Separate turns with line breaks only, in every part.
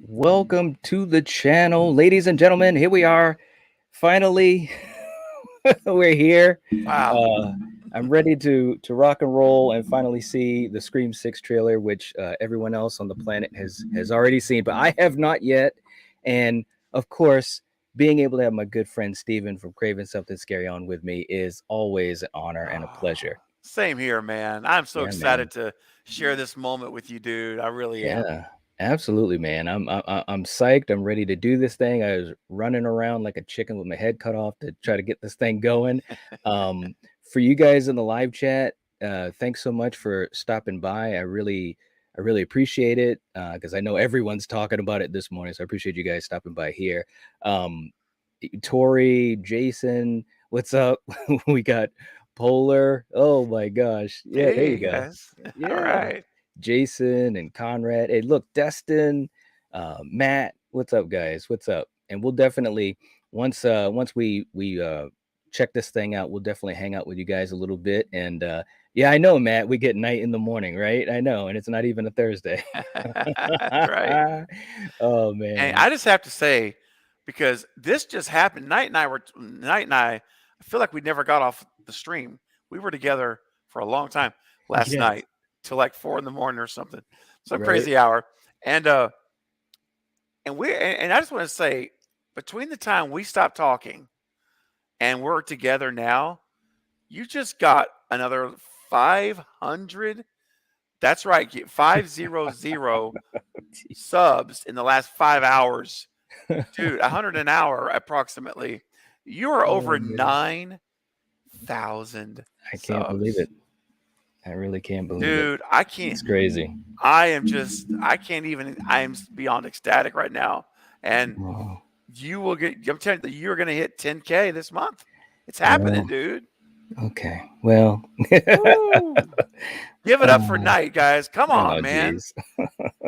Welcome to the channel, ladies and gentlemen. Here we are. Finally, we're here.
Wow.
Uh, I'm ready to rock and roll and finally see the Scream 6 trailer, which everyone else on the planet has already seen, but I have not yet. And of course, being able to have my good friend Steven from Craven Something Scary on with me is always an honor and a pleasure.
Same here, man. I'm so
Yeah, man.
excited to share this moment with you, dude. I really am.
Yeah, absolutely, man. I'm psyched. I'm ready to do this thing. I was running around like a chicken with my head cut off to try to get this thing going. For you guys in the live chat, thanks so much for stopping by. I really appreciate it because I know everyone's talking about it this morning. So I appreciate you guys stopping by here. Um, Tori, Jason, what's up? We got Polar. Oh my gosh. Yeah, there you
Hey,
go.
guys. All
Yeah.
right.
Jason and Conrad. Hey, look, Destin, Matt, what's up, guys? What's up? And we'll definitely once we check this thing out, we'll definitely hang out with you guys a little bit. And yeah, I know, Matt, we get night in the morning, right? I know, and it's not even a Thursday.
That's right.
Oh
And
man.
I just have to say, because this just happened, Night and I feel like we never got off the stream. We were together for a long time last
Yes.
night till like 4 in the morning or something. Some
Right.
crazy hour. And and I just want to say, between the time we stopped talking and we're together now, you just got another 500. That's right, 500 subs in the last 5 hours. Dude, 100 an hour approximately. You are
Oh
over
man.
9,000
I can't believe
subs.
it. I really can't believe it.
Dude, I can't.
It's crazy.
I can't even. I am beyond ecstatic right now. And
Oh,
you will get, I'm telling you, you're going to hit 10K this month. It's happening,
well,
dude.
okay. Well,
Woo! Give it up for
oh,
Night, guys. Come on,
oh,
man.
geez.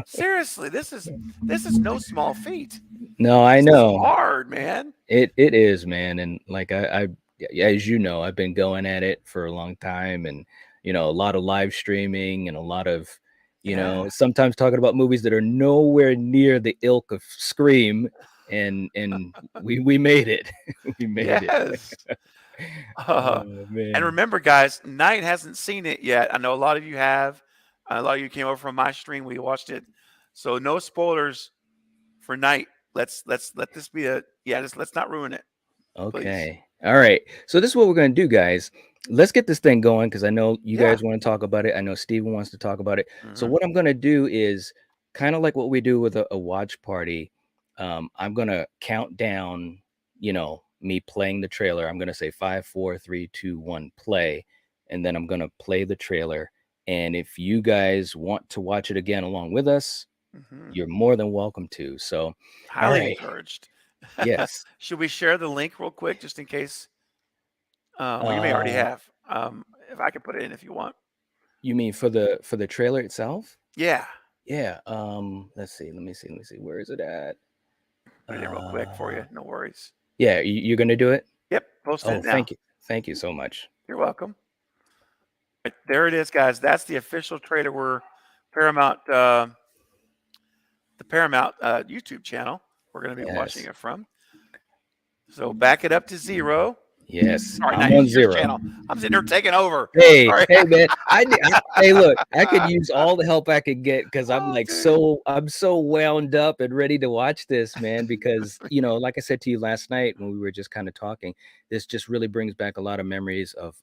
Seriously, this is no small feat.
No, I
This is
know
hard, man.
it is, man. And like yeah, as you know, I've been going at it for a long time, and a lot of live streaming and a lot of,
Yeah.
sometimes talking about movies that are nowhere near the ilk of Scream, and we made it. We made it.
Yes. Uh,
Oh
and
man.
remember, guys, Knight hasn't seen it yet. I know a lot of you have. A lot of you came over from my stream. We watched it, so no spoilers for Knight. Let's let this be a yeah. Just let's not ruin it, please.
Okay. All right. So this is what we're going to do, guys. Let's get this thing going because I know you
Yeah.
guys want to talk about it. I know Steven wants to talk about it. So
Hmm.
what I'm going to do is kind of like what we do with a watch party. I'm going to count down, me playing the trailer. I'm going to say 5, 4, 3, 2, 1, play. And then I'm going to play the trailer. And if you guys want to watch it again along with us,
Hmm.
you're more than welcome to. So, all
Highly
right.
encouraged.
Yes.
Should we share the link real quick, just in case? Well, you may already
Uh,
have. If I can put it in, if you want.
You mean for the trailer itself?
Yeah.
Yeah. Let's see. Let me see. Where is it at?
Put it in real quick for
Uh,
you. No worries.
yeah. You're gonna do it?
Yep. Posting
Oh,
it now.
thank you. Thank you so much.
You're welcome. Right, there it is, guys. That's the official trailer. We're Paramount, the Paramount YouTube channel. We're going to be watching
Yes.
it from. So back it up to 0.
Yes.
Sorry,
I'm
not
on
your
0.
channel. I'm sitting here taking over.
Hey,
Sorry.
hey, man. Hey, look. I could use all the help I could get because I'm
Oh,
like
dude.
I'm so wound up and ready to watch this, man. Because like I said to you last night when we were just kind of talking, this just really brings back a lot of memories of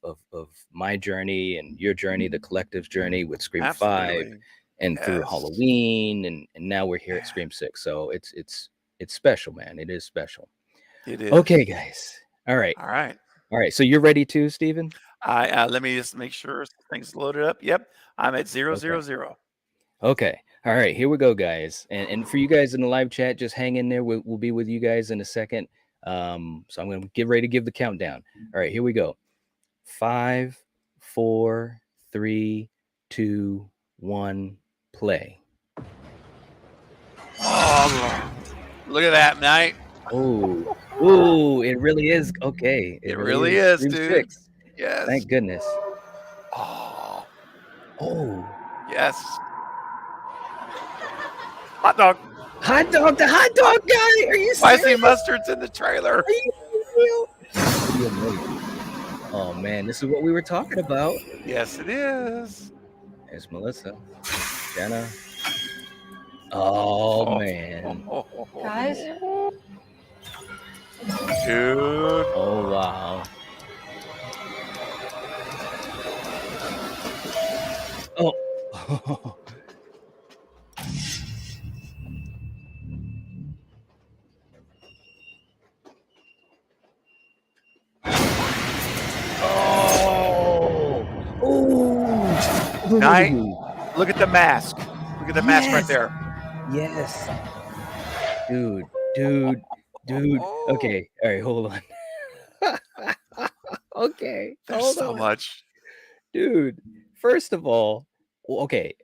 my journey and your journey, the collective's journey with Scream 5,
Absolutely.
and through
Yes.
Halloween, and now we're here at
Yeah,
Scream 6. So it's special, man. It is special.
it is.
Okay, guys. All right.
All right.
All right. So you're ready too, Steven?
Let me just make sure things loaded up. Yep. I'm at 000.
Okay. Okay. All right. Here we go, guys. And for you guys in the live chat, just hang in there. We'll be with you guys in a second. So I'm going to get ready to give the countdown. All right. Here we go. 5, 4, 3, 2, 1, play.
Oh, look at that, Night.
Oh, ooh, it really is. Okay. It
It
really
really
is
is,
Scream
dude.
6.
Yes.
Thank goodness.
Oh,
Oh,
yes. Hot dog.
the hot dog guy. Are you
Spicy
serious?
mustard's in the trailer.
Are you real? Video million. Oh man, this is what we were talking about.
Yes, it is.
There's Melissa, Jenna. Oh man.
Guys?
Dude.
Oh wow. Oh. Oh.
Night.
Ooh.
Look at the mask. Look at the mask right
Yes.
there.
Yes. Dude. Okay. All right, hold on. Okay.
There's
Hold
so
on.
much.
Dude, first of all, okay.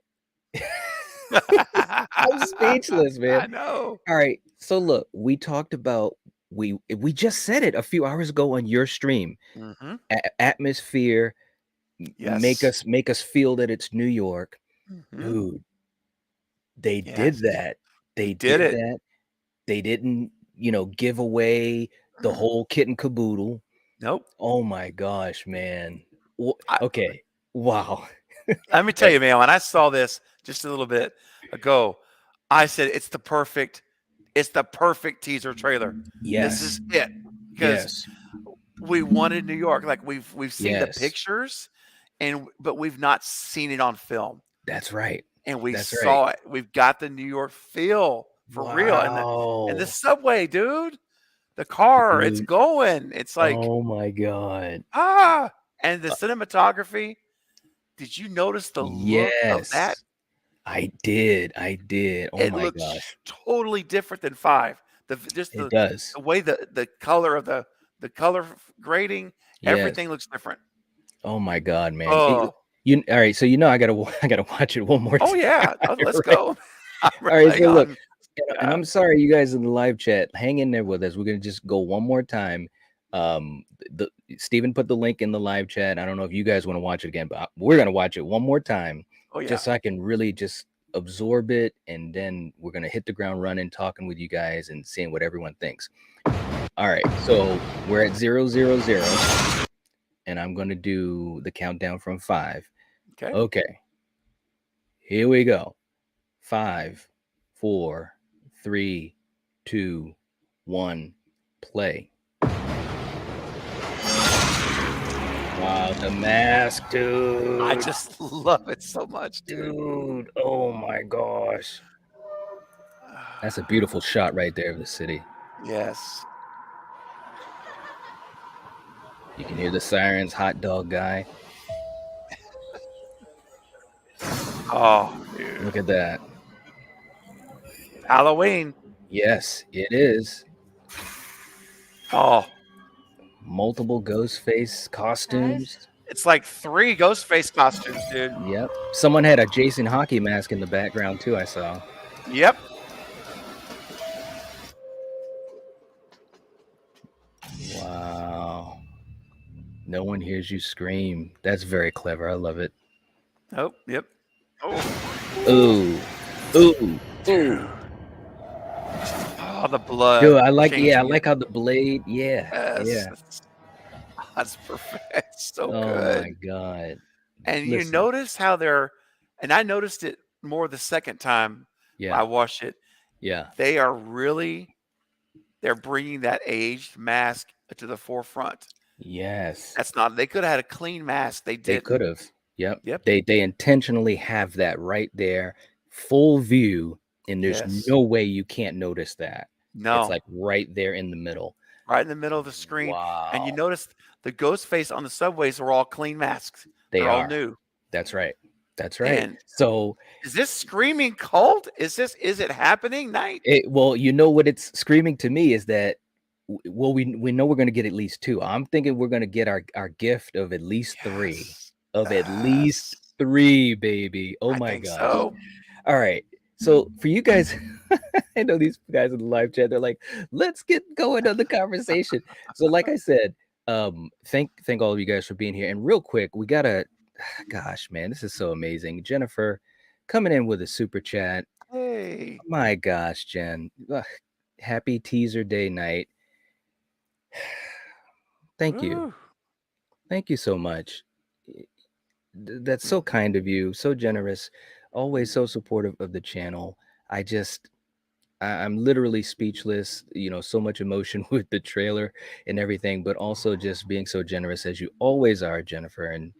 I'm speechless, man.
I know.
All right. So look, we talked about we just said it a few hours ago on your stream.
Mm-hmm.
Atmosphere, make
Yes.
us feel that it's New York.
Mm-hmm.
Dude, they did
Yes.
that. They
did
did
it.
that. They didn't, give away the whole kit and caboodle.
Nope.
Oh my gosh, man.
I-
Okay. Wow.
Let me tell you, man, when I saw this just a little bit ago, I said it's the perfect teaser trailer.
Yes.
This is it. Because we wanted New York. Like we've seen the
Yes.
pictures but we've not seen it on film.
That's right.
And we
That's
saw it. We've got the New York feel for real. And the subway, dude. The car, it's
Dude.
going. It's like,
Oh my god.
and the cinematography. Did you notice the look of that?
I did. Oh
It
my
looks
gosh.
totally different than 5.
It does.
The way the color of the color grading, everything looks different.
Oh my god, man.
Oh.
All right, so I gotta watch it one more time.
Oh yeah, let's
Right?
go.
All right, so look,
on.
and I'm sorry, you guys in the live chat, hang in there with us. We're gonna just go one more time. Steven put the link in the live chat. I don't know if you guys want to watch it again, but we're gonna watch it one more time,
Oh yeah.
just so I can really just absorb it, and then we're gonna hit the ground running, talking with you guys and seeing what everyone thinks. All right, so we're at 000, and I'm gonna do the countdown from 5. Okay. Here we go. 5, 4, 3, 2, 1, play. Wow, the mask, dude.
I just love it so much,
dude. Oh my gosh. That's a beautiful shot right there of the city.
Yes.
You can hear the sirens, hot dog guy.
Oh, dude.
Look at that.
Halloween.
Yes, it is.
Oh.
Multiple ghost face costumes.
It's like 3 ghost face costumes, dude.
Yep. Someone had a Jason hockey mask in the background too, I saw.
Yep.
Wow. No one hears you scream. That's very clever. I love it.
Oh, yep. Oh.
Ooh. Ooh. Ooh.
Oh, the blood.
Dude, I like how the blade. Yeah.
Yes.
Yeah.
That's perfect. So
Oh
good.
my god.
And
Listen.
you notice how and I noticed it more the second time I watched it.
Yeah.
They are they're bringing that aged mask to the forefront.
Yes.
They could have had a clean mask. They didn't.
They could have. Yep.
Yep.
They intentionally have that right there, full view, and there's no way you can't notice that.
No.
It's like right there in the middle.
Right in the middle of the screen.
Wow.
And you notice the ghost face on the subways are all clean masks.
They're
all new.
That's right. That's right.
And
so
is this screaming cult? Is it happening, Night?
Well, you know what it's screaming to me is that we know we're going to get at least 2. I'm thinking we're going to get our gift of at least 3. Of at least 3, baby. Oh my god.
So.
All right. So for you guys, I know these guys in the live chat, they're like, let's get going on the conversation. So like I said, thank all of you guys for being here. And real quick, we gotta, gosh, man, this is so amazing. Jennifer coming in with a super chat.
Hey.
My gosh, Jen. Ugh, happy teaser day night. Thank you.
Woo.
Thank you so much. That's so kind of you, so generous, always so supportive of the channel. I just I'm literally speechless, so much emotion with the trailer and everything, but also just being so generous as you always are, Jennifer. And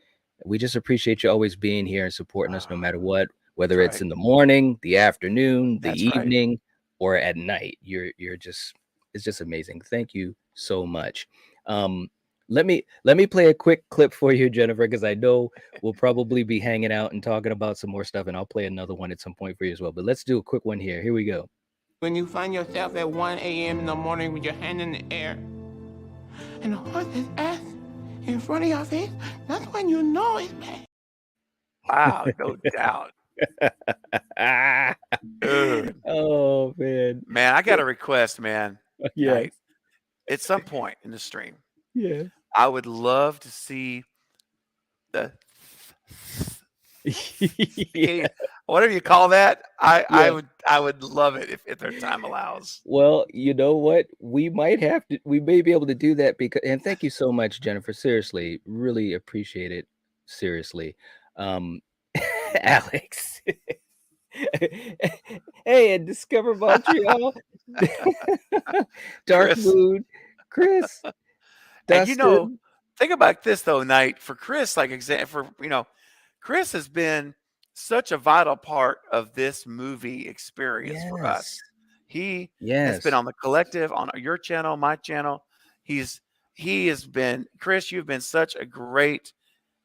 we just appreciate you always being here and supporting us no
Ah,
matter what,
that's
whether it's
right.
in the morning, the afternoon, the
That's right.
evening, or at night. You're just it's just amazing. Thank you so much. Um, let me play a quick clip for you, Jennifer, because I know we'll probably be hanging out and talking about some more stuff, and I'll play another one at some point for you as well. But let's do a quick one here. Here we go.
When you find yourself at 1 a.m. in the morning with your hand in the air and a horse's ass in front of your face, that's when you know it's bad.
Wow, no doubt. Dude.
Oh, man.
Man, I got a request, man.
Yes.
Night. At some point in the stream,
Yeah.
I would love to see the
Yeah,
whatever you call that. I
yeah.
I would I would love it if their time allows.
Well, you know what? We may be able to do that because and thank you so much, Jennifer. Seriously, really appreciate it. Seriously. Um, Alex. Hey, and Discover Montreal. Dark
Chris.
Mood, Chris,
And
Dustin.
think about this though, Night, for Chris, Chris has been such a vital part of this movie experience for us.
Yes.
He has been
Yes.
on the collective, on your channel, my channel. He's he has been Chris, you've been such a great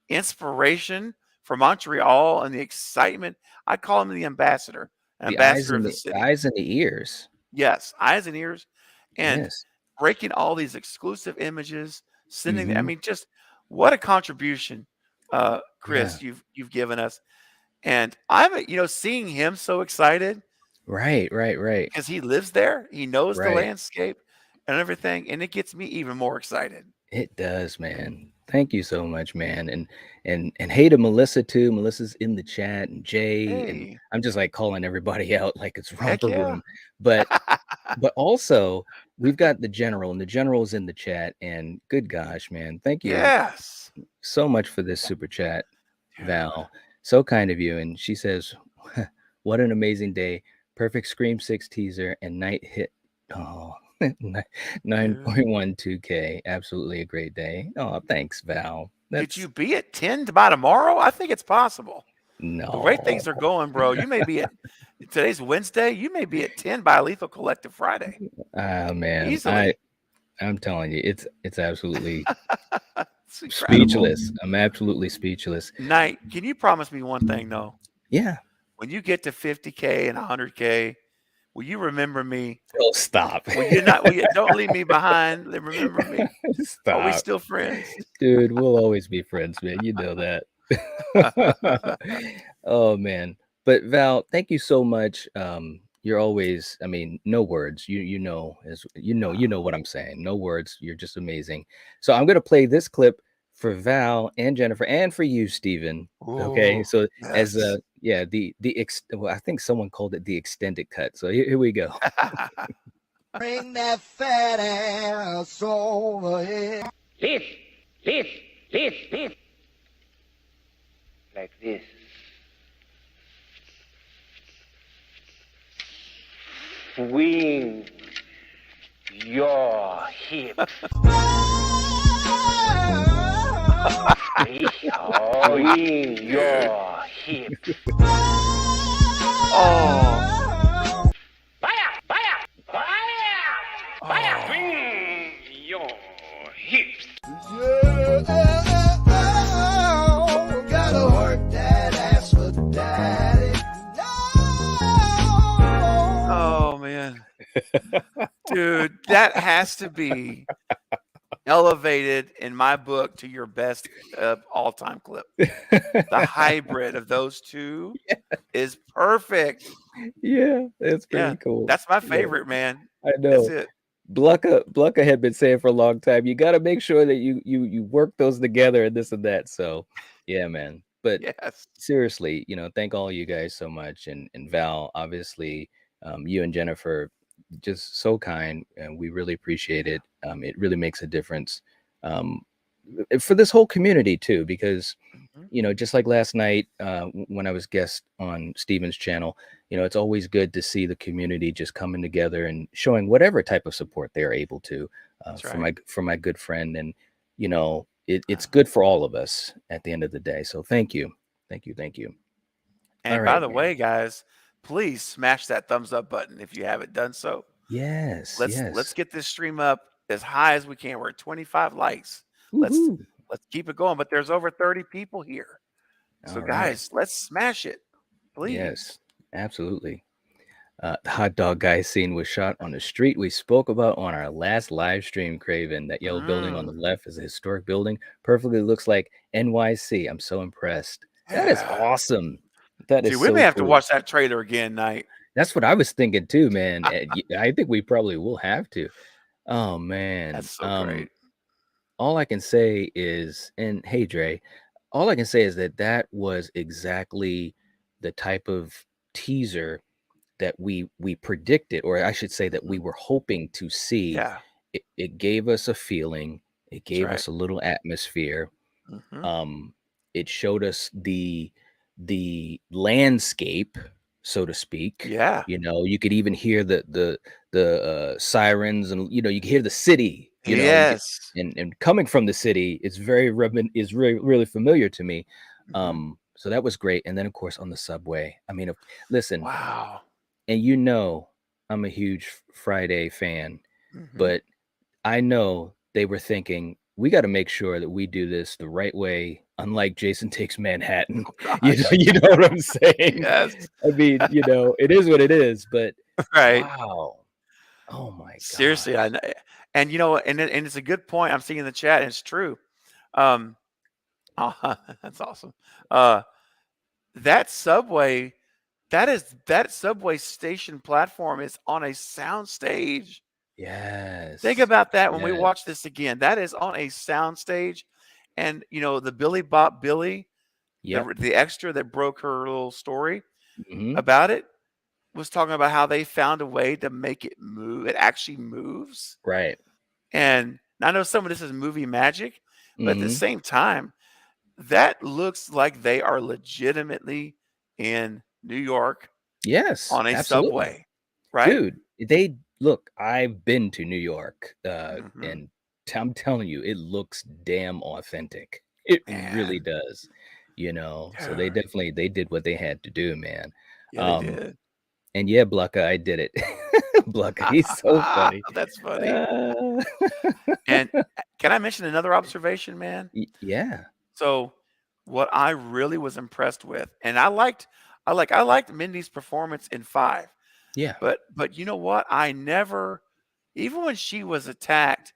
inspiration for Montreal and the excitement. I call him the ambassador, an
The eyes
ambassador
and
of the
the
city.
eyes and the ears.
Yes, eyes and ears, and
Yes.
breaking all these exclusive images, sending. I
Mhm.
mean, just what a contribution,
Yeah.
Chris, you've given us. And I'm, seeing him so excited
Right, right, right,
because he lives there, he knows the
right.
landscape and everything, and it gets me even more excited.
It does, man. Thank you so much, man. And hey to Melissa too. Melissa's in the chat and Jay and
Hey,
I'm just like calling everybody out like it's
heck
romper
yeah,
room. But also we've got the general and the general's in the chat and good gosh, man. Thank you
yes,
so much for this super chat,
dude,
Val. So kind of you. And she says, what an amazing day. Perfect Scream 6 teaser and night hit. Oh,
dude.
9.12K. Absolutely a great day. Oh, thanks, Val.
Could
That's
you be at 10 by tomorrow? I think it's possible. The way
no.
things are going, bro, you may be at today's Wednesday, you may be at 10 by Lethal Collective Friday.
Ah, man.
Easily.
I'm telling you, it's absolutely
It's incredible.
speechless. I'm absolutely speechless.
Night, can you promise me one thing though?
Yeah.
When you get to 50K and 100K, will you remember me?
Oh, stop.
Will you don't leave me behind. Remember me. Are we
Stop.
still friends?
Dude, we'll always be friends, man. You know that. Oh man. But Val, thank you so much. You're always, I mean, no words. You know, as you know what I'm saying. No words. You're just amazing. So I'm gonna play this clip for Val and Jennifer and for you, Stephen. Okay.
Ooh,
So as
yes.
yeah, well, I think someone called it the extended cut. So here we go.
Bring that fat ass over here.
Lift, lift, lift, lift. Like this. Swing your hips. Swing your hips.
Oh,
Fire, fire, fire, fire.
oh.
Swing your hips.
Gotta work that ass for daddy.
Oh man. Dude, that has to be elevated in my book to your best all-time clip. The hybrid of those two is perfect.
Yeah, that's
Yeah,
pretty cool.
that's my
Yeah,
favorite, man.
I
That's
know.
it.
Blucka had been saying for a long time, you got to make sure that you work those together and this and that. So, yeah, man. But
Yes.
seriously, thank all you guys so much, and Val, obviously, you and Jennifer, just so kind, and we really appreciate
Yeah.
it. It really makes a difference, um, for this whole community too, because
Mhm.
just like last night, when I was guest on Steven's channel, it's always good to see the community just coming together and showing whatever type of support they're able to,
That's
for
right.
my good friend, and it's
Uh,
good for all of us at the end of the day. So thank you, thank you. All
And by
right,
the
man.
way, guys, please smash that thumbs up button if you haven't done so.
Yes,
Let's
yes.
get this stream up as high as we can. We're at 25 likes. Let's
Woohoo!
let's keep it going. But there's over 30 people here. So
All right.
guys, let's smash it.
Yes,
Please.
absolutely. The hot dog guy scene was shot on the street we spoke about on our last live stream, Craven. That yellow building on the
Mm,
left is a historic building. Perfectly looks like NYC. I'm so impressed. That is
yeah.
awesome. That
See,
is
we may
so
have to
cool.
watch that trailer again, Night.
That's what I was thinking too, man. I think we probably will have to. Oh man.
That's so great.
All I can say is, and hey Dre, all I can say is that was exactly the type of teaser that we predicted, or I should say that we
Mhm.
were hoping to see.
Yeah,
It gave us a feeling, it
that's
gave
right.
us a little atmosphere.
Hmm.
um it showed us the landscape, so to speak.
Yeah.
You could even hear the sirens, and you could hear the city. You could,
Yes.
and coming from the city, it's is really really familiar to me.
Hmm.
So that was great. And then of course on the subway, I mean, listen,
Wow.
and I'm a huge Friday fan,
Hmm.
but I know they were thinking, we got to make sure that we do this the right way, unlike Jason Takes Manhattan.
Oh
You know,
gosh.
you know what I'm saying?
Yes.
I mean, it is what it is, but
Right.
wow. Oh my
Seriously, I
gosh.
know, and and it's a good point. I'm seeing in the chat, and it's true. Um, that's awesome. Uh, that subway, that subway station platform is on a sound stage. Think
Yes.
about that when we
Yes.
watch this again. That is on a sound stage, and the Billy Bop Billy,
Yep.
the extra that broke her little story
Hmm.
about it, was talking about how they found a way to make it move. It actually moves.
Right.
And I know some of this is movie magic, but at the
Hmm.
same time, that looks like they are legitimately in New York
Yes,
on a
absolutely.
subway, right?
Dude, they look, I've been to New York,
Hmm.
and I'm telling you, it looks damn authentic. It really
Man,
does, so they
dude.
definitely they did what they had to do, man.
Yeah, they
Um,
did.
and yeah, Blucka, I did it. Blucka, he's so funny.
That's funny.
Uh,
And can I mention another observation, man?
yeah,
So, what I really was impressed with, and I liked Mindy's performance in 5.
yeah,
But you know what? I never, even when she was attacked,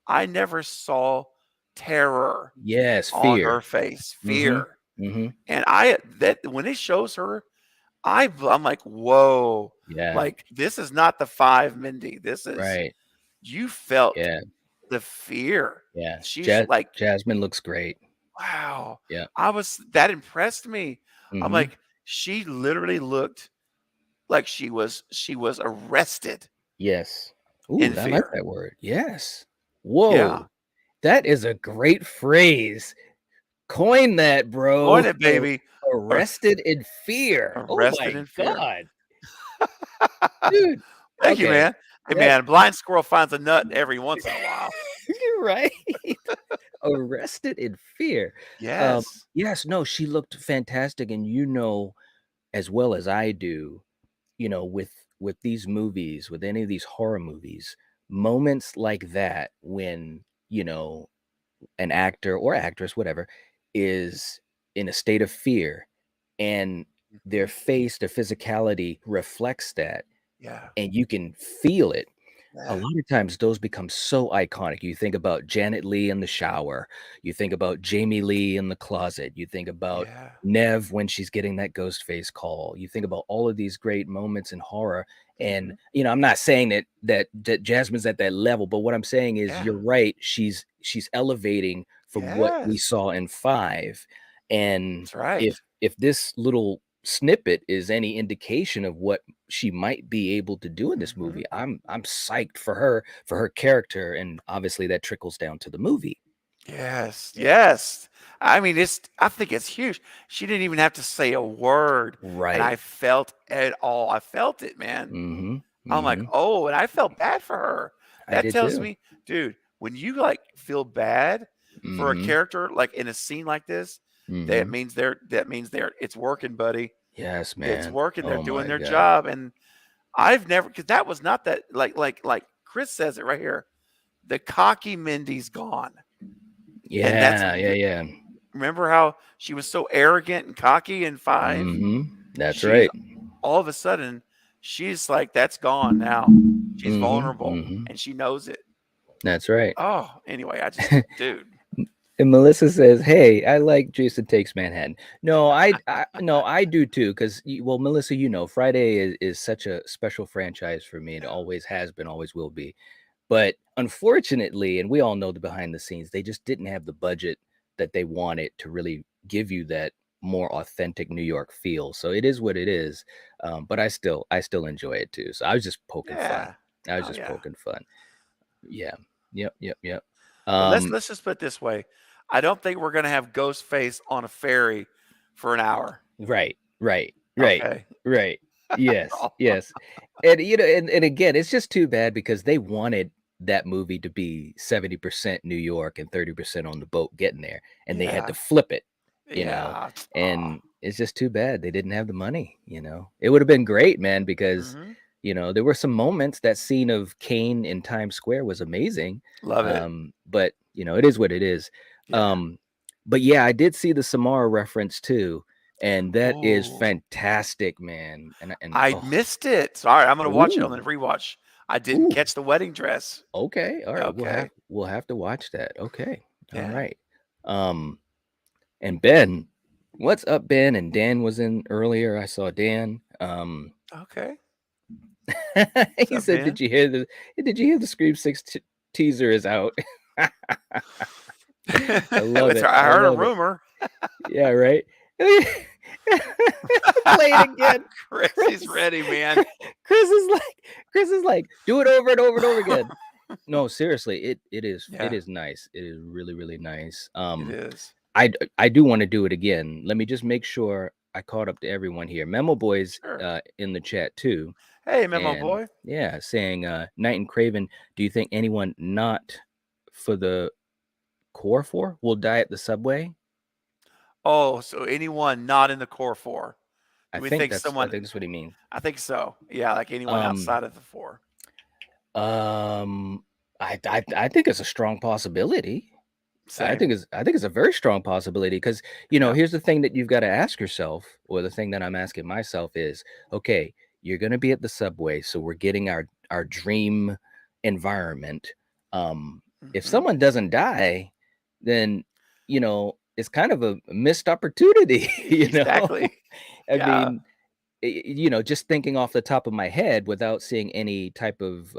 I never saw terror
yes,
on her
fear.
face,
Mm-hmm.
fear.
Mm-hmm.
And that when it shows her, I'm like, whoa,
Yeah,
like this is not the 5 Mindy. This is,
right.
you felt
Yeah,
the fear.
yeah.
She's like,
Jasmine looks great.
wow.
Yeah.
That impressed me. I'm
Mm-hmm.
like, she literally looked like she was arrested
Yes. Ooh,
in
I like
fear.
that word. Yes.
Yeah.
Whoa, that is a great phrase. Coin that,
Coin
bro.
it, baby. Ar-
Arrested in fear. Oh
Arrested
my
in fear.
god, dude.
Thank you,
Okay,
man. Hey,
that
man, blind squirrel finds a nut every once in a while.
you're right. Arrested in fear. Um,
Yes.
yes, no, she looked fantastic, and as well as I do, with these movies, with any of these horror movies, moments like that when, an actor or actress, whatever, is in a state of fear, and their
Mhm.
face, their physicality reflects that,
Yeah.
and you can feel it. A
Yeah.
lot of times those become so iconic. You think about Janet Leigh in the shower, you think about Jamie Lee in the closet, you think about
Yeah.
Nev when she's getting that ghost face call. You think about all of these great moments in horror. And
Mhm.
I'm not saying that Jasmine's at that level, but what I'm saying is
Yeah.
you're right. She's elevating from what we
Yes.
saw in 5. And
That's right.
if this little snippet is any indication of what she might be able to do in this
Mhm.
movie, I'm psyched for her character, and obviously that trickles down to the movie.
Yes,
Yeah.
yes. I mean, I think it's huge. She didn't even have to say a word, and
Right.
I felt it all. I felt it, man.
Mhm.
I'm like,
Mhm.
"Oh," and I felt bad for her.
I
That
did
tells
too.
me, dude, when you, like, feel bad for a
Mhm.
character, like, in a scene like this,
Mhm.
that means they're it's working, buddy.
Yes,
It's
man.
working, they're
Oh
doing
my
their
god.
job, and I've never, because that was not that, like Chris says it right here, the cocky Mindy's gone, and that's
Yeah, yeah, yeah.
remember how she was so arrogant and cocky in 5?
Mhm. That's
She's
right.
all of a sudden, she's like, that's gone now. She's
Mhm.
vulnerable,
Mhm.
and she knows it.
That's right.
Oh, anyway, I just dude.
And Melissa says, "Hey, I like Jason Takes Manhattan." No, no, I do too. Because well, Melissa, Friday is such a special franchise for me. It
Yeah.
always has been, always will be. But unfortunately, and we all know the behind the scenes, they just didn't have the budget that they wanted to really give you that more authentic New York feel. So it is what it is. But I still enjoy it too. So I was just poking fun.
Yeah.
I was
Oh,
just
yeah.
poking fun. Yeah. Yep. Yep. Yep.
But let's
Um,
let's just put it this way. I don't think we're gonna have Ghostface on a ferry for an hour.
Right, right, right,
Okay.
right. Yes, yes. And and again, it's just too bad because they wanted that movie to be 70% New York and 30% on the boat getting there, and they had to
Yeah.
flip it, you know.
Yeah. Aw.
And it's just too bad they didn't have the money. It would have been great, man, because
Mhm.
there were some moments. That scene of Kane in Times Square was amazing.
Love it.
But it is what it is.
Yeah.
Um, but yeah, I did see the Samara reference too, and that is
Ooh.
fantastic, man. And
I
oh,
missed it. Sorry, I'm gonna watch it on the
ooh,
rewatch. I didn't
ooh,
catch the wedding dress.
okay, all right.
Okay.
We'll have to watch that. Okay, all
Yeah.
right. Um, and Ben, what's up, Ben? And Dan was in earlier. I saw Dan.
Okay. What's
He
up,
said,
Ben?
"Did you hear the Scream Six teaser is out?" I love it.
I
I
heard a
love it.
rumor.
Yeah, right. Play it again.
Chris is
Chris,
ready, man.
Chris is like, do it over and over and over again. No, seriously, it
Yeah,
is nice. It is really, really nice.
it is.
I do want to do it again. Let me just make sure I caught up to everyone here. Memo Boys
Sure.
in the chat too.
Hey, Memo
And
boy.
yeah, saying Knight and Craven, do you think anyone not for the core four will die at the subway?
Oh, so anyone not in the core four?
I
Do we
think
think
that's I
someone?
think that's what he means.
I think so. Yeah, like anyone
Um,
outside of the four.
um, I think it's a strong possibility.
Same.
I think it's a very strong possibility because
Yeah.
here's the thing that you've got to ask yourself, or the thing that I'm asking myself is, okay, you're gonna be at the subway, so we're getting our dream environment. If
Hmm.
someone doesn't die, then it's kind of a missed opportunity,
Exactly.
I
Yeah.
mean, just thinking off the top of my head without seeing any type of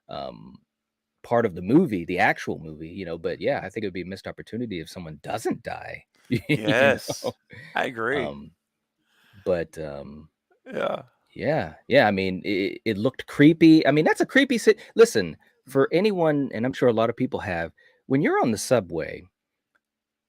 um part of the movie, the actual movie, but yeah, I think it would be a missed opportunity if someone doesn't die,
Yes, I agree.
Um, but
Yeah.
yeah, I mean, it looked creepy. I mean, that's a creepy listen, for anyone, and I'm sure a lot of people have, when you're on the subway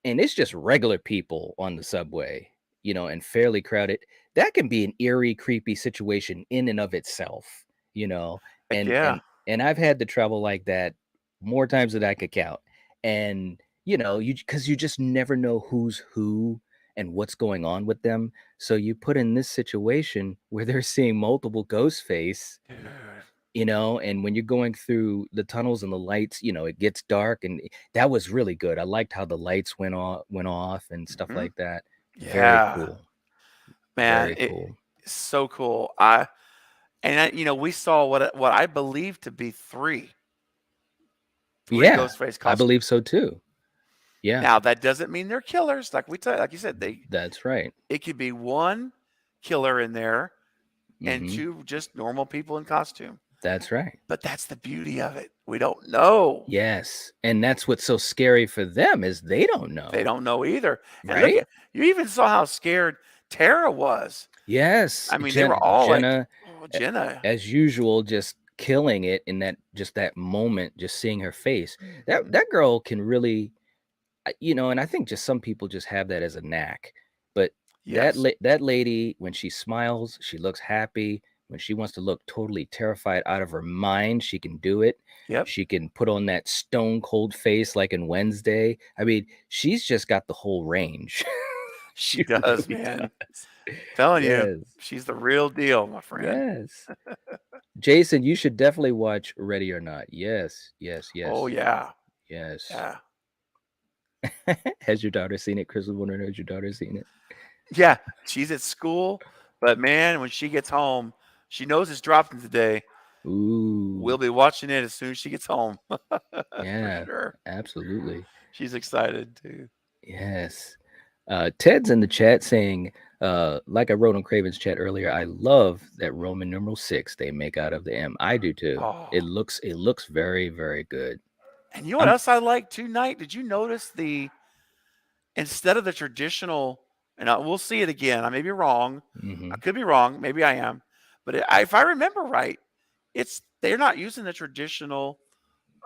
and it's just regular people on the subway, and fairly crowded, that can be an eerie, creepy situation in and of itself, you know,
Heck
and
yeah.
and and I've had to travel like that more times than I could count. And because you just never know who's who and what's going on with them. So you put in this situation where they're seeing multiple ghost face,
Dude.
and when you're going through the tunnels and the lights, it gets dark, and that was really good. I liked how the lights went off and stuff
Mhm.
like that. Very
Yeah.
cool.
Man,
Very cool.
it's so cool. We saw what I believe to be three
Yeah,
Ghostface
I believe
costumes.
so too. Yeah,
Now that doesn't mean they're killers, like you said,
that's right.
it could be one killer in there and
Hmm.
two just normal people in costume.
That's right.
But that's the beauty of it. We don't know.
Yes, and that's what's so scary for them is they don't
They
know,
don't know either. And look
right?
at you even saw how scared Tara was.
Yes,
I mean, they were all like,
Jenna,
"Oh,
a-
Jenna."
as usual, just killing it in that moment, just seeing her face. That
Mhm.
that girl can really, and I think just some people just have that as a knack. But
Yes.
that lady, when she smiles, she looks happy. When she wants to look totally terrified out of her mind, she can do it.
Yep.
She can put on that stone cold face like in Wednesday. I mean, she's just got the whole range.
She
She
does,
really
man.
does.
Telling you,
Yes.
she's the real deal, my friend.
Yes. Jason, you should definitely watch Ready or Not. Yes, yes,
Oh
yes,
yeah.
yes.
Yeah.
Has your daughter seen it? Chris was wondering, has your daughter seen it?
Yeah. She's at school, but man, when she gets home, she knows it's dropping today. We'll
Ooh,
be watching it as soon as she gets home. For
yeah,
sure.
absolutely.
She's excited too.
Yes. Ted's in the chat saying, like I wrote on Craven's chat earlier, I love that Roman numeral 6 they make out of the M. I do too.
Oh.
It looks very, very good.
And you know what
I'm
else I like tonight? Did you notice instead of the traditional, and we'll see it again. I may be wrong. I
mhm.
could be wrong. Maybe I am. But if I remember right, they're not using the traditional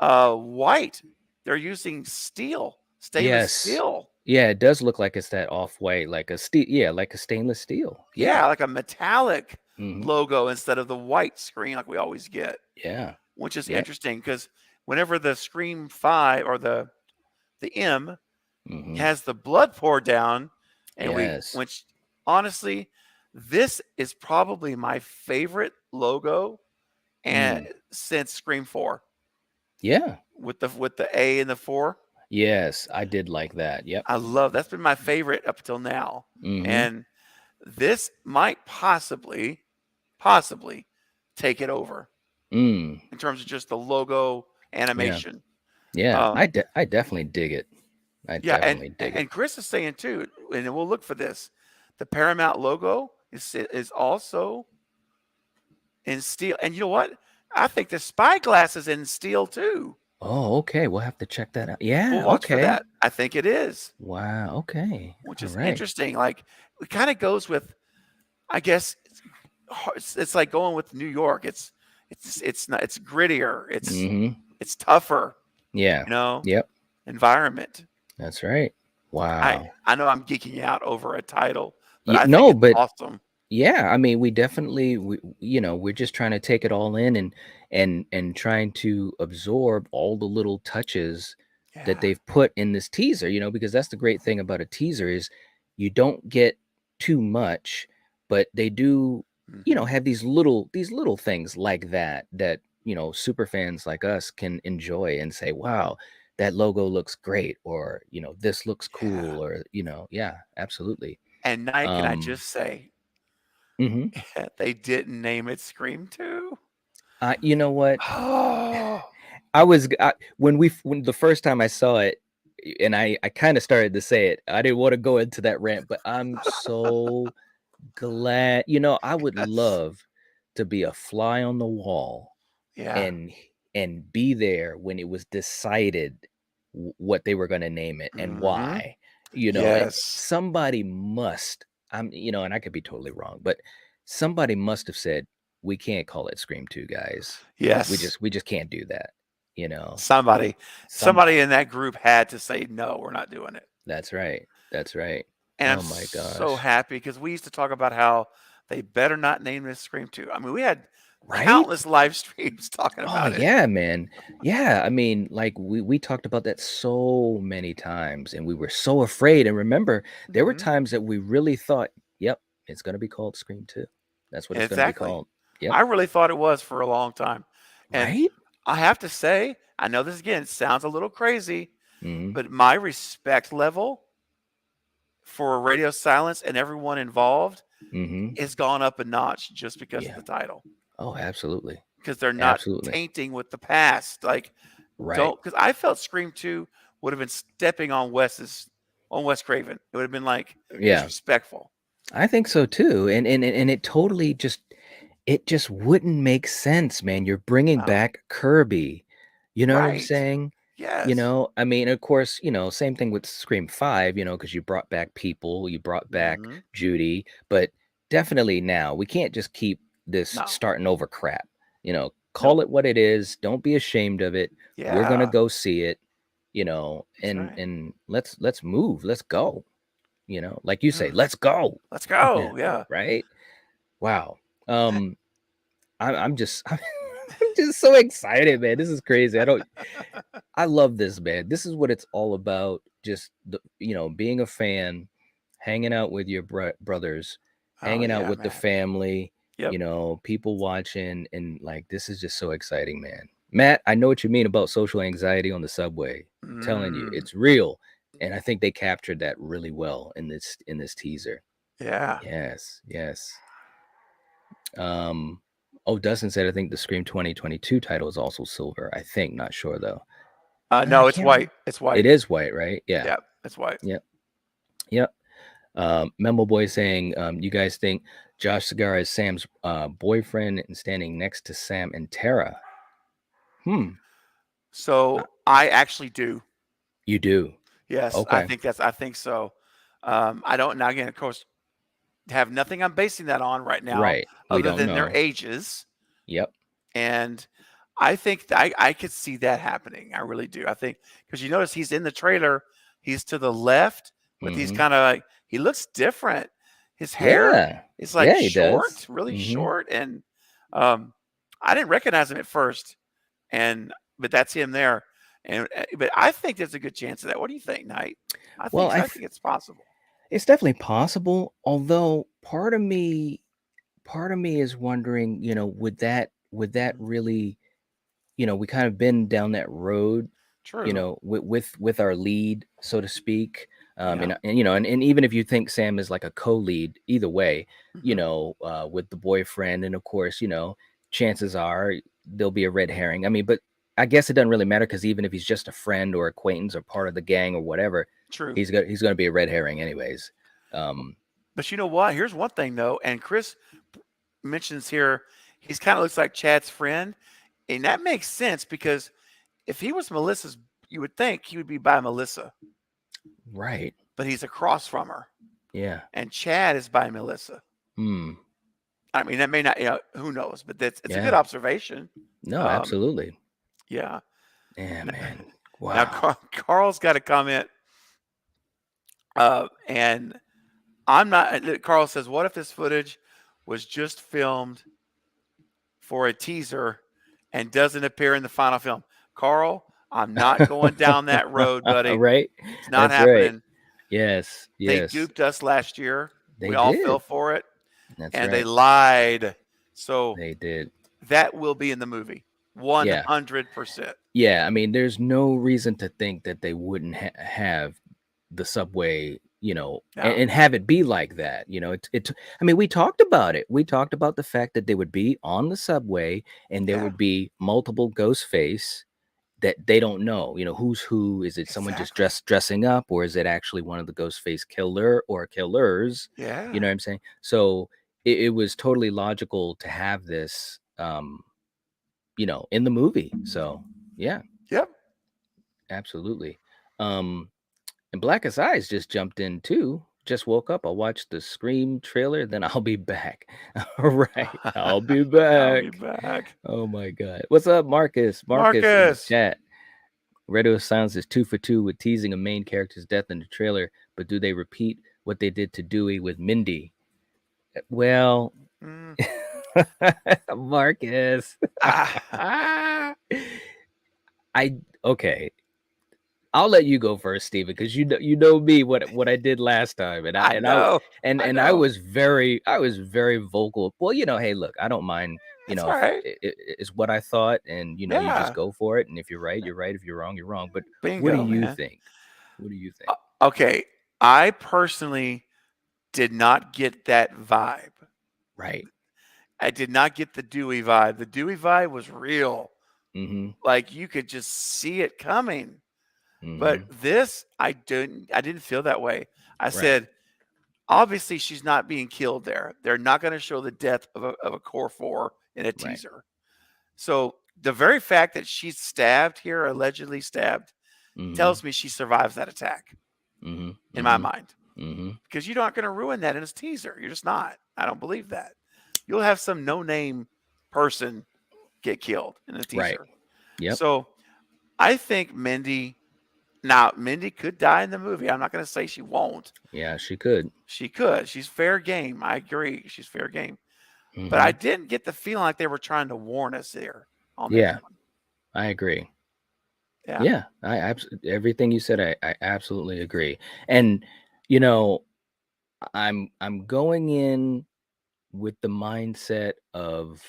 white. They're using steel, stainless
Yes.
steel.
Yeah, it does look like it's that off-white, like a steel, yeah, like a stainless steel.
Yeah,
Yeah.
like a metallic
Mhm.
logo instead of the white screen like we always get,
Yeah.
which is
Yeah.
interesting because whenever the Scream 5 or the M
Mhm.
has the blood pour down, and
Yes.
which honestly, this is probably my favorite logo and
Mm.
since Scream 4
Yeah.
with the A and the 4.
Yes, I did like that. Yep.
That's been my favorite up until now.
Mhm.
And this might possibly take it over
Mm.
in terms of just the logo
Yeah.
animation.
Yeah.
Um,
I definitely dig it. I
yeah, and
definitely dig it.
and Chris is saying too, and we'll look for this. The Paramount logo is also in steel, and you know what? I think the spyglass is in steel too.
Oh, okay. We'll have to check that out.
We'll
Yeah,
watch for
okay.
that. I think it is,
Wow. Okay.
which
All
is
right.
interesting. Like it kind of goes with, I guess, it's like going with New York. It's not it's grittier.
Mhm.
It's tougher.
Yeah.
You know,
Yep.
environment.
That's right.
I
Wow.
I know I'm geeking out over a title, but
Y
I think
no,
it's
but
awesome.
yeah, I mean, we definitely we're just trying to take it all in and trying to absorb all the little touches that
Yeah.
they've put in this teaser, because that's the great thing about a teaser is you don't get too much, but they do,
Hmm.
have these little things like that, super fans like us can enjoy and say, "Wow, that logo looks great," or, "This looks
Yeah.
cool," or, yeah, absolutely.
And Night, can I
Um,
just say,
mhm.
they didn't name it Scream 2?
You know what?
Oh,
When the first time I saw it, and I kind of started to say it. I didn't want to go into that rant, but I'm so glad. I would
yes.
love to be a fly on the wall
Yeah.
and be there when it was decided what they were going to name it and
Hmm.
why. And
Yes.
somebody must. And I could be totally wrong, but somebody must have said we can't call it Scream 2, guys. We
Yes.
just we just can't do that. You know,
Somebody, somebody
somebody.
in that group had to say, no, we're not doing it.
That's right. That's right.
And I'm
Oh my
so
gosh.
happy because we used to talk about how they better not name this Scream 2. I mean, we had
Right?
countless live streams talking
Oh
about it.
yeah, man. Yeah, I mean, like we talked about that so many times and we were so afraid. And remember, there were
Hmm.
times that we really thought, yep, it's going to be called Scream 2. That's what it's going to be
Exactly.
called. Yep.
I really thought it was for a long time. And
Right?
I have to say, I know this again sounds a little crazy,
Mhm.
but my respect level for radio silence and everyone involved
Mhm.
has gone up a notch just because of
Yeah.
the title.
Oh, absolutely.
Because they're not
Absolutely.
tainting with the past. Like,
Right.
don't, because I felt Scream 2 would have been stepping on Wes Craven. It would have been like
Yeah.
disrespectful.
I think so too. And it totally just it just wouldn't make sense, man. You're bringing
No.
back Kirby. You know what I'm
Right.
saying?
Yes.
I mean, of course, same thing with Scream 5, because you brought back people, you brought back
Mhm.
Judy, but definitely now we can't just keep this
No.
starting over crap.
Nope.
Call it what it is. Don't be ashamed of it. We're gonna
Yeah.
go see it,
That's
and
right.
and let's move. Let's go. Like you say,
Mm.
let's go.
Let's go. Yeah.
Right? Wow. Um, I'm just I'm just so excited, man. This is crazy. I love this, man. This is what it's all about. Just being a fan, hanging out with your brothers,
Oh
hanging out
yeah,
with the
man.
family,
Yep.
people watching, and like this is just so exciting, man. Matt, I know what you mean about social anxiety on the subway. I'm telling you,
Mm.
it's real. And I think they captured that really well in this teaser.
Yeah.
Yes, yes. Oh, Dustin said I think the Scream 2022 title is also silver. I think, not sure though. I
No, it's
can't remember.
white. It's
It
white.
is white, right? Yeah.
Yep. It's white.
Yep. Yep. Memo Boy saying, you guys think Josh Segarra is Sam's boyfriend and standing next to Sam and Tara? Uh,
So I actually do.
You do.
Yes,
Okay.
I think so. I don't now again, of course, have nothing I'm basing that on right now
Right. We
other
don't
than their
know.
ages.
Yep.
And I think that I could see that happening. I really do. I think because you notice he's in the trailer, he's to the left, but he's
Mm-hmm.
kind of like he looks different. His hair
Yeah.
is like
Yeah, he does.
short, really
Mm-hmm.
short, and um, I didn't recognize him at first, and but that's him there. And but I think there's a good chance of that. What do you think, Knight?
Well,
I think it's possible.
it's definitely possible, although part of me is wondering, would that
Mhm.
really, we kind of been down that road,
True.
with our lead, so to speak.
Yeah.
And even if you think Sam is like a co-lead, either way,
Hmm.
with the boyfriend, and of course, chances are there'll be a red herring. I mean, but I guess it doesn't really matter because even if he's just a friend or acquaintance or part of the gang or whatever,
True.
he's gonna be a red herring anyways. Um,
But you know what? Here's one thing though, and Chris mentions here he's kind of looks like Chad's friend, and that makes sense because if he was Melissa's, you would think he would be by Melissa,
right.
but he's across from her,
Yeah.
and Chad is by Melissa.
Hmm.
I mean, that may not, who knows? But it's a good
Yeah.
observation.
No,
Um,
absolutely.
yeah.
Yeah,
N-
man.
Now,
Wow.
Carl's got a comment, and I'm not. Carl says, "What if this footage was just filmed for a teaser and doesn't appear in the final film?" Carl, I'm not going down that road, buddy.
Right?
It's not
That's right.
happening.
Yes.
They
Yes.
duped us last year.
They
We all fell
did.
for it,
That's
and they
right.
lied. So
They did.
that will be in the movie,
Yeah.
100%.
Yeah. I mean, there's no reason to think that they wouldn't have the subway,
Yeah,
and have it be like that. I mean, we talked about it. We talked about the fact that they would be on the subway and there
yeah,
would be multiple ghost face that they don't know, who's who. Is it someone just
exactly.
dressing up, or is it actually one of the ghost face killer or killers? You
Yeah,
know what I'm saying? So it was totally logical to have this, in the movie. So yeah,
yep.
absolutely. Um, and Blackest Eyes just jumped in too. Just woke up. I'll watch the Scream trailer, then I'll be back. All right. I'll be
I'll be
back.
back.
Oh my God. What's up, Marcus? Marcus in the
Marcus.
chat. Radio Silence is 2 for 2 with teasing a main character's death in the trailer, but do they repeat what they did to Dewey with Mindy? Well,
Mm.
Marcus.
Ah.
I okay. I'll let you go first, Steven, because you know me what I did last time, and I
I
and I
know. I
and
know.
I was very vocal. Well, hey, look, I don't mind.
That's all
If
right.
it's what I thought, and you just
Yeah.
go for it, and if you're right, you're right. If you're wrong, you're wrong. But what do
Bingo,
you
man.
think? What do you think?
Okay. I personally did not get that vibe.
Right.
I did not get the Dewey vibe. The Dewey vibe was real.
Mm-hmm.
Like you could just see it coming. But
Mm-hmm.
this, I didn't feel that way. I
Right.
said, obviously she's not being killed there. They're not going to show the death of a core 4 in a
Right.
teaser. So the very fact that she's stabbed here, allegedly stabbed,
Mm-hmm.
tells me she survives that attack
Mm-hmm.
in my mind.
Mm-hmm.
Because you're not going to ruin that in a teaser. You're just not. I don't believe that. You'll have some no-name person get killed in a teaser.
Right. Yep.
So I think Mindy could die in the movie. I'm not going to say she won't.
Yeah, she could.
She could. She's fair game. I agree. She's fair game.
Mm-hmm.
But I didn't get the feeling like they were trying to warn us there on
Yeah.
that one.
I agree.
Yeah.
Yeah, everything you said, I absolutely agree. And you know, I'm going in with the mindset of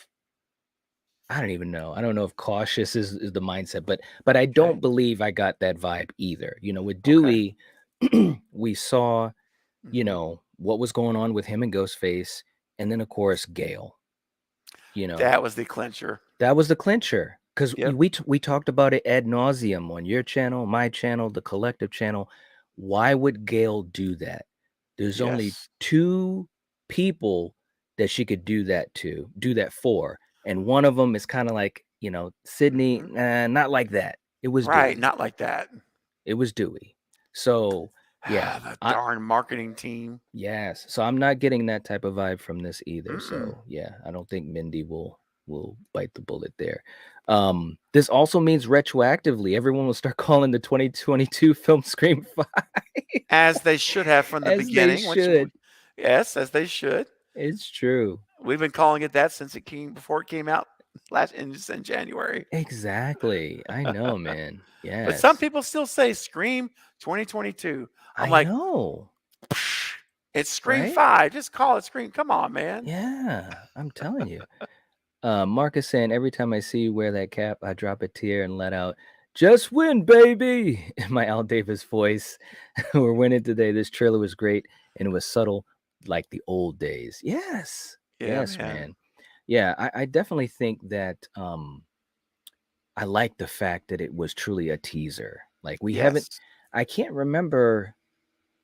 I don't even know. I don't know if cautious is the mindset, but I don't
Okay.
believe I got that vibe either. You know, with
Okay.
Dewey, we saw, you
Mhm.
know, what was going on with him and Ghostface, and then of course Gale. You know,
That was the clincher.
that was the clincher because
Yep.
we talked about it ad nauseum on your channel, my channel, the collective channel. Why would Gail do that? There's only
Yes.
2 people that she could do that for, and one of them is kind of like, you know, Sydney.
Mhm.
Not like that. It was
Right.
Dewey.
Not like that.
It was Dewey. So yeah,
The darn marketing team.
yes. So I'm not getting that type of vibe from this either.
Mm-mm.
So yeah, I don't think Mindy will bite the bullet there. This also means retroactively, everyone will start calling the 2022 film Scream 5.
As they should have from the
As they
beginning.
should.
Yes, as they should.
It's true.
We've been calling it that since before it came out in January.
Exactly. I know, man. Yes.
But some people still say Scream 2022. I'm
I
like,
know.
it's Scream
Right?
5. Just call it Scream. Come on, man.
Yeah, I'm telling you. Marcus saying every time I see you wear that cap, I drop a tear and let out, "Just win, baby!" in my Al Davis voice. We're winning today. This trailer was great and it was subtle like the old days. Yes.
Yeah,
Yes,
man.
man. Yeah, I definitely think that I like the fact that it was truly a teaser. Like we haven't,
Yes.
I can't remember,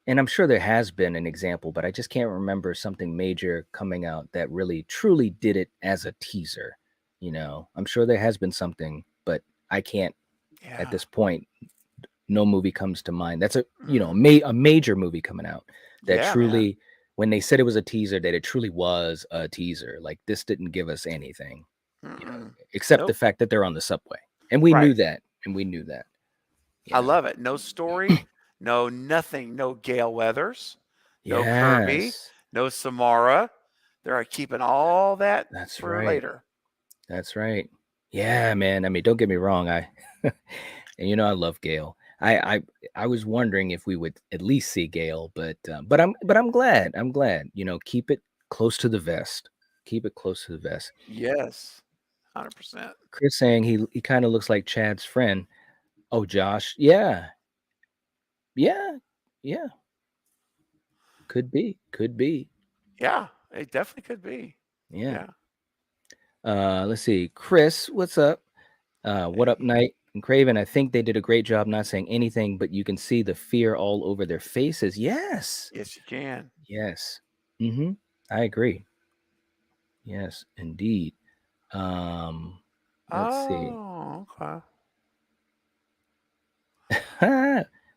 and I'm sure there has been an example, but I just can't remember something major coming out that really truly did it as a teaser. You know, I'm sure there has been something, but I can't
Yeah.
at this point. No movie comes to mind. That's a
Mhm.
a major movie coming out that
Yeah, man.
truly, when they said it was a teaser, that it truly was a teaser. Like this didn't give us anything, you know,
Mm-mm.
except the
Nope.
fact that they're on the subway, and we knew
Right.
that, and we knew that. You
I
know,
love it. No story, no nothing, no Gale Weathers, no Kirby,
yes,
no Samara. They're keeping all that
that's
for
right.
later.
That's right. Yeah, man. I mean, don't get me wrong. And you know, I love Gail. I was wondering if we would at least see Gail, but I'm glad. I'm glad. You know, keep it close to the vest. Keep it close to the vest.
Yes, 100%.
Chris saying he kind of looks like Chad's friend. Oh, Josh. Yeah. Yeah. Yeah. Could be. Could be.
Yeah, it definitely could be.
Yeah.
Yeah.
Let's see. Chris, what's up? What up,
Hey.
Knight and Craven? I think they did a great job not saying anything, but you can see the fear all over their faces. Yes.
Yes, you can.
Yes. Mm-hmm. I agree. Yes, indeed. Let's see.
Oh, okay.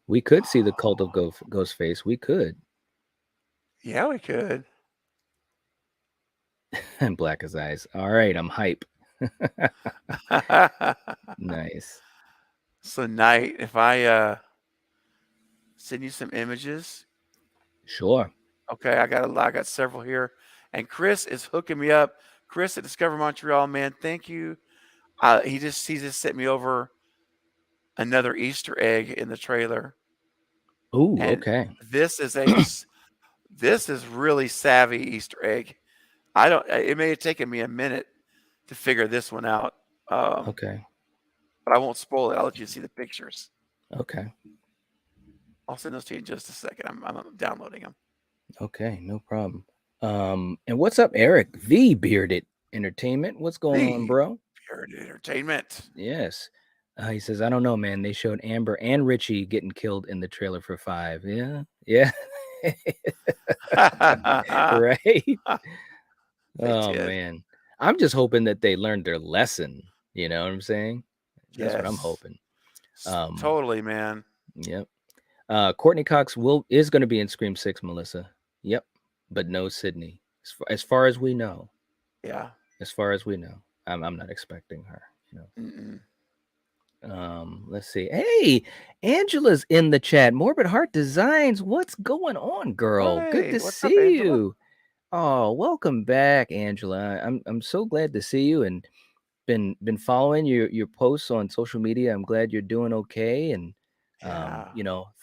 We could see the cult of Ghostface. We could.
Yeah, we could.
And black as eyes. All right, I'm hype. Nice.
So, Night, if I send you some images,
Sure.
okay, I got several here, and Chris is hooking me up. Chris at Discover Montreal, man, thank you. He just sent me over another Easter egg in the trailer,
Ooh,
and
okay.
this is this is really savvy Easter egg. It may have taken me a minute to figure this one out.
Okay.
But I won't spoil it. I'll let you see the pictures.
Okay.
I'll send those to you in just a second. I'm downloading them.
Okay, no problem. And what's up, Eric? The Bearded Entertainment. What's going on, bro?
Bearded Entertainment.
Yes. He says, I don't know, man. They showed Amber and Richie getting killed in the trailer for 5. Yeah. Yeah. Right?
They
Oh
did.
man. I'm just hoping that they learned their lesson. You know what I'm saying? That's what I'm
Yes.
hoping. Um,
Totally, man.
yep. Courtney Cox is going to be in Scream 6, Melissa. Yep. But no Sydney. As far as we know.
Yeah.
As far as we know. I'm not expecting her,
Mm-mm.
Let's see. Hey, Angela's in the chat. Morbid Heart Designs. What's going on, girl? Good
Hey,
to
what's up,
see
Angela?
you. Oh, welcome back, Angela. I'm so glad to see you and been following your posts on social media. I'm glad you're doing okay. And
Yeah.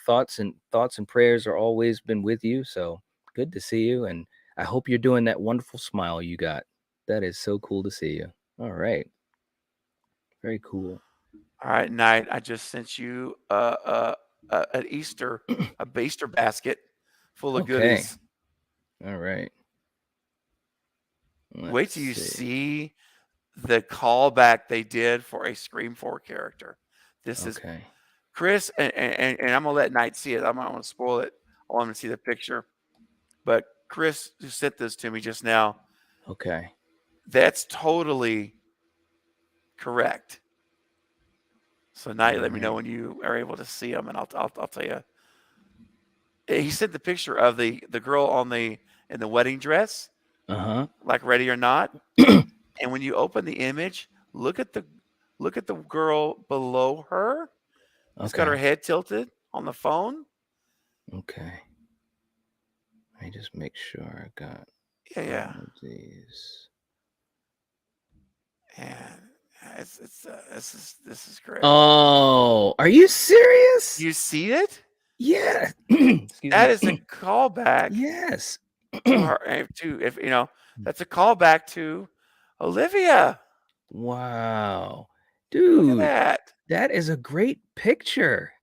thoughts and prayers are always been with you. So good to see you. And I hope you're doing that wonderful smile you got. That is so cool to see you. All right. Very cool.
All right, Knight. I just sent you an Easter basket full of
Okay.
goodies.
All right.
Wait
Let's
till you
see.
see the callback they did for a Scream 4 character. This is
Okay.
Chris, and I'm gonna let Knight see it. I'm not gonna spoil it. I want him to see the picture. But Chris, who sent this to me just now,
Okay.
that's totally correct. So Knight,
All
let me know
right.
when you are able to see him, and I'll tell you. He sent the picture of the girl in the wedding dress,
Uh-huh.
like Ready or Not. And when you open the image, look at the girl below her. It's got her
Okay.
head tilted on the phone.
Okay. Let me just make sure I got
Yeah.
all of these.
And this is great.
Oh, are you serious?
You see it?
Yeah. Excuse
That
me.
is a callback
Yes.
to her to if that's a callback to Olivia.
Wow.
Look at
Dude,
that.
that is a great picture.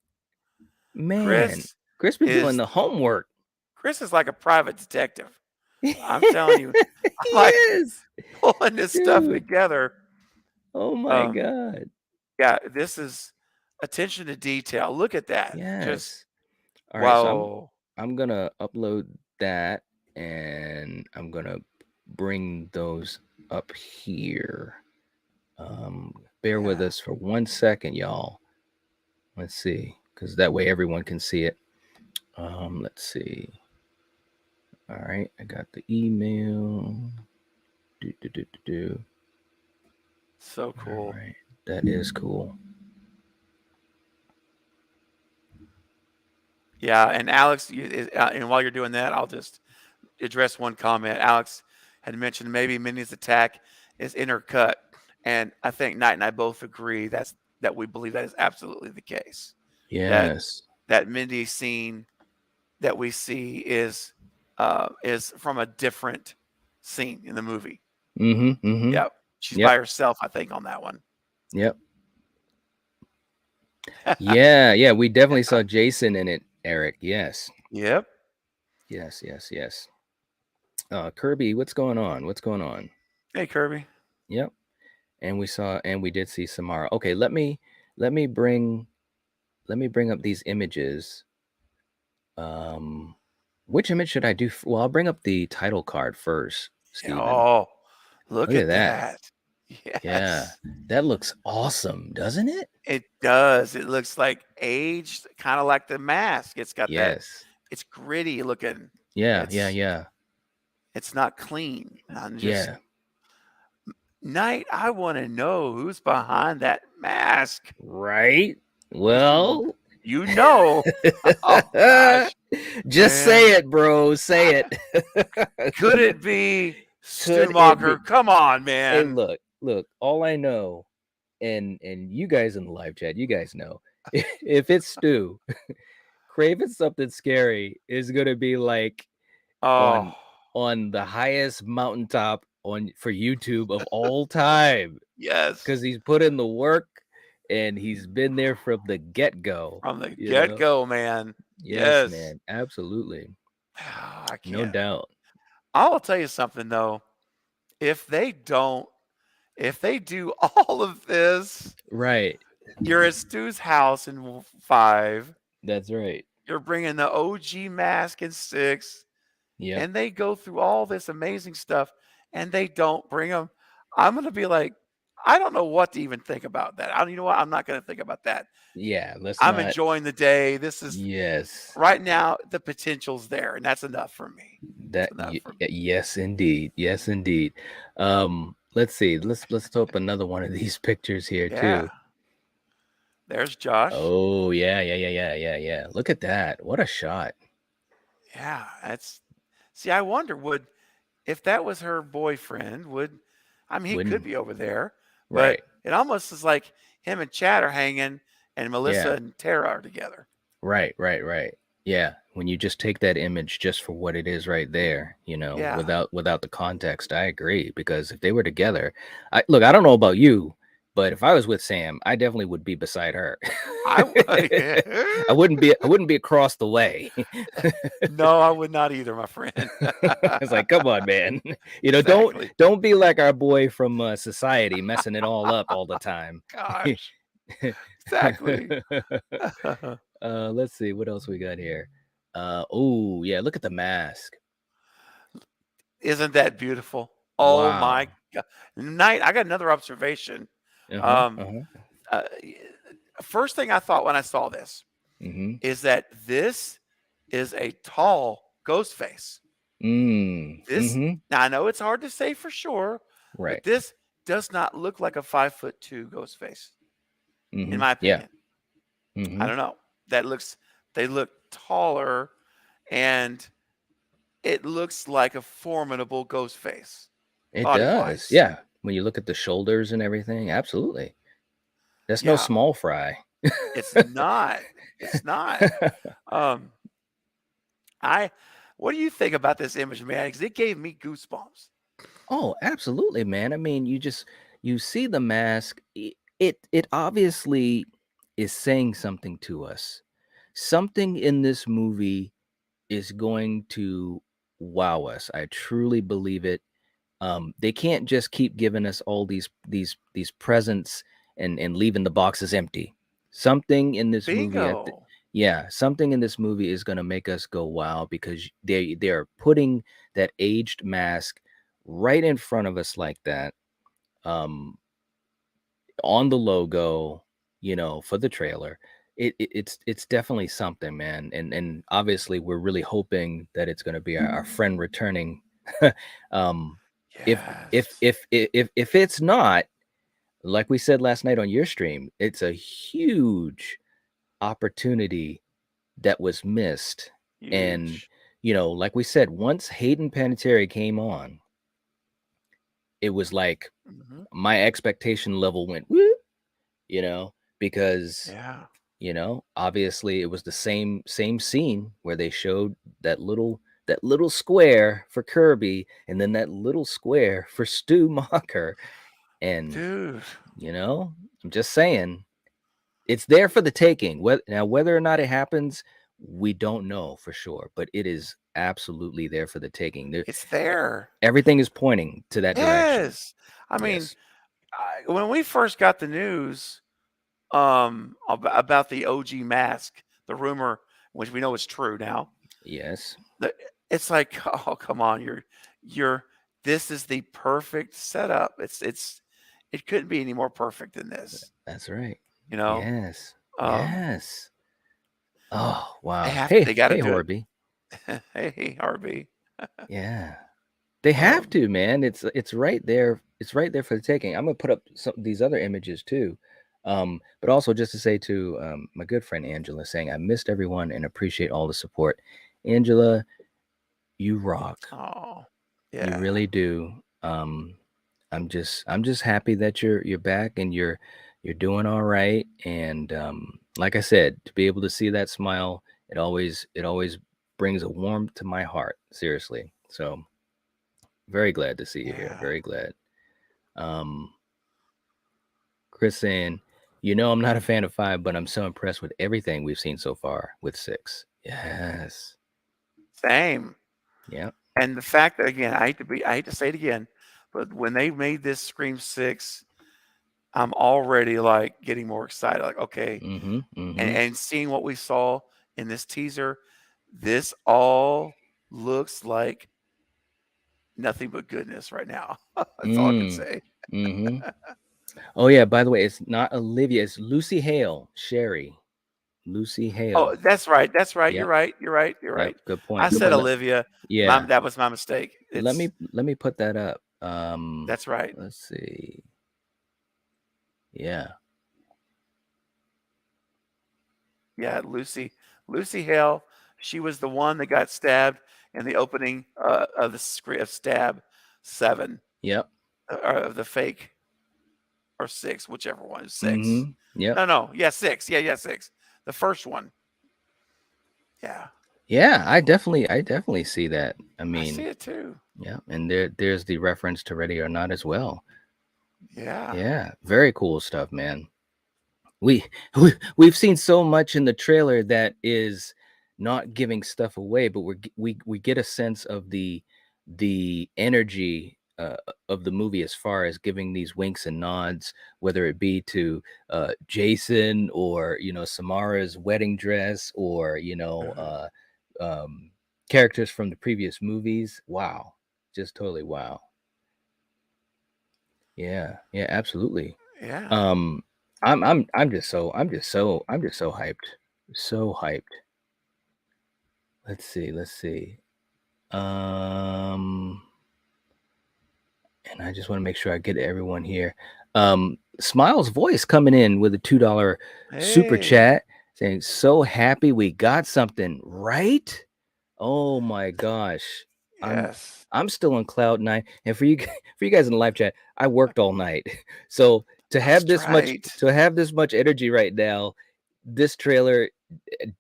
Man,
Chris
Chris been doing
is
the homework.
Chris is like a private detective.
He
I'm telling you, I'm like
is.
pulling this stuff
Dude.
together.
Oh my
Um,
God.
yeah, this is attention to detail. Look at that. Just
Yes. All right, so
wow.
I'm gonna upload that and I'm gonna bring those up here. Bear with
Yeah.
us for 1 second, y'all. Let's see, because that way everyone can see it. Let's see. All right, I got the email. Do.
So
All
cool.
right, that is cool.
Yeah, and Alex, and while you're doing that, I'll just address one comment. Alex had mentioned maybe Minnie's attack is intercut, and I think Knight and I both agree that we believe that is absolutely the case. That
Yes.
Mindy scene that we see is from a different scene in the movie.
Mm-hmm. Mm-hmm.
Yeah, she's
Yep.
by herself, I think, on that one.
Yep. Yeah. We definitely saw Jason in it, Eric. Yes.
Yep.
Yes. Kirby, what's going on? What's going on?
Hey, Kirby.
Yep. And we did see Samara. Okay, let me bring up these images. Which image should I do? Well, I'll bring up the title card first, Steven.
Oh, look
Look at
at
that.
that.
Yeah.
Yes.
That looks awesome, doesn't it?
It does. It looks like aged, kind of like the mask. It's got that.
Yes.
It's gritty looking.
Yeah.
It's not clean. I'm just
Yeah.
Knight. I want to know who's behind that mask.
Right? Well,
You know. Oh gosh,
just
man.
say it, bro. Say it.
Could it be
Could it
Stumacher?
be?
Come on,
Hey,
man.
look, all I know, and you guys in the live chat, you guys know, if it's Stu, Craving Something Scary is gonna be like
Oh,
on the highest mountaintop for YouTube of all time.
yes.
Because he's put in the work and he's been there from the get-go.
From the get-go, man.
Yes,
Yes.
man. Absolutely.
I
No
can't.
doubt.
I'll tell you something though. If they do all of this,
Right.
you're at Stu's house in 5.
That's right.
you're bringing the OG mask in 6,
Yep.
and they go through all this amazing stuff, and they don't bring them. I'm gonna be like, I don't know what to even think about that. You know what? I'm not gonna think about that.
Yeah, let's
I'm
not.
enjoying the day. This is
Yes.
right now. The potential's there, and that's enough for me. That's
That
enough for me.
yes indeed. Yes indeed. Let's see. Let's throw up another one of these pictures here
Yeah.
too.
There's Josh.
Oh, yeah. Look at that. What a shot.
Yeah, that's. See, I wonder if that was her boyfriend, I mean, he could
Wouldn't
be over there, but
right.
it almost is like him and Chad are hanging and Melissa
Yeah.
and Tara are together.
Right. Yeah, when you just take that image just for what it is right there,
Yeah.
without the context, I agree. Because if they were together, I don't know about you, but if I was with Sam, I definitely would be beside her.
I
I wouldn't be across the way.
No, I would not either, my friend.
It's like, come on, man.
Exactly.
Don't be like our boy from Society, messing it all up all the time.
Gosh. Exactly.
Let's see what else we got here. Oh yeah, look at the mask.
Isn't that beautiful? Oh
Wow.
my God. I got another observation.
Uh-huh.
Uh, First thing I thought when I saw this
Mm-hmm.
is that this is a tall ghost face. This
Mm-hmm.
now I know it's hard to say for sure,
Right.
but this does not look like a 5'2" ghost face,
Mm-hmm.
in my
Yeah.
opinion.
Mm-hmm.
I don't know. They look taller, and it looks like a formidable ghost face.
It
Body-wise.
does. Yeah. When you look at the shoulders and everything, absolutely. That's no
Yeah.
small fry.
It's not. It's not. What do you think about this image, man? Because it gave me goosebumps.
Oh, absolutely, man. I mean, you see the mask. It obviously is saying something to us. Something in this movie is going to wow us. I truly believe it. They can't just keep giving us all these presents and leaving the boxes empty. Something in this movie,
Bingo.
something in this movie is gonna make us go wow, because they're putting that aged mask right in front of us like that, um, on the logo, for the trailer. It's definitely something, man, and obviously we're really hoping that it's gonna be our friend returning. um, if
Yes.
if it's not, like we said last night on your stream, it's a huge opportunity that was missed. And
Huge.
like we said, once Hayden Panettiere came on, it was like
Hmm.
my expectation level went whoop, because
Yeah.
obviously it was the same scene where they showed that little square for Kirby, and then that little square for Stu Macher. And
Dude.
I'm just saying, it's there for the taking. Whether or not it happens, we don't know for sure, but it is absolutely there for the taking.
It's there.
Everything is pointing to that direction.
Yes. I mean,
Yes.
when we first got the news about the OG mask, the rumor, which we know is true now,
Yes.
it's like, oh, come on, this is the perfect setup. It couldn't be any more perfect than this.
That's right.
You know,
Yes.
um,
Yes. Oh, wow.
they got to
Hey,
do
Horby.
it. Hey, RB.
Yeah. They have
Um,
to, man. It's right there. It's right there for the taking. I'm gonna put up some these other images too. But also just to say to my good friend Angela, saying I missed everyone and appreciate all the support. Angela, you rock.
oh,
You
yeah,
really do. I'm just happy that you're back and you're doing all right. And like I said, to be able to see that smile, it always brings a warmth to my heart. Seriously. So very glad to see you here.
yeah.
Very glad. Um, Chris saying, I'm not a fan of 5, but I'm so impressed with everything we've seen so far with 6. Yes.
Same.
Yeah.
And the fact that, again, I hate to say it again, but when they made this Scream 6, I'm already like getting more excited. Like, okay,
Mm-hmm. Mm-hmm.
and seeing what we saw in this teaser, this all looks like nothing but goodness right now. That's all I can say.
Mm-hmm. Oh yeah, by the way, it's not Olivia, it's Lucy Hale, Sherry. Lucy
Oh,
Hale.
that's right. That's right. You're
Yep.
right. You're right. You're
Yep.
right.
Good
I
point.
said
But
Olivia.
yeah,
That was my mistake.
let
It's
me put that up.
That's right.
Let's see. Yeah.
Yeah, Lucy Hale. She was the one that got stabbed in the opening of the script of Stab 7,
Yep.
or of the fake, or 6, whichever one. 6.
Mm-hmm. Yep.
No. Yeah, 6. Yeah, 6. The first one. Yeah,
Yeah, I definitely see that. I
I see
mean,
it too.
yeah, and there's the reference to Ready or Not as well.
Yeah.
Yeah, very cool stuff, man. We, we've seen so much in the trailer that is not giving stuff away, but we get a sense of the energy of the movie as far as giving these winks and nods, whether it be to Jason, or Samara's wedding dress, or
Uh-huh.
characters from the previous movies. Wow, just totally wow. Yeah, absolutely.
Yeah.
I'm just so hyped. So hyped. Let's see. Um, and I just want to make sure I get everyone here. Smiles Voice coming in with a $2 super
Hey.
chat saying, "So happy we got something, right?" Oh my gosh.
Yes.
I'm still on cloud 9. And for you guys in the live chat, I worked all night. So to have
That's
this
right.
much energy right now, this trailer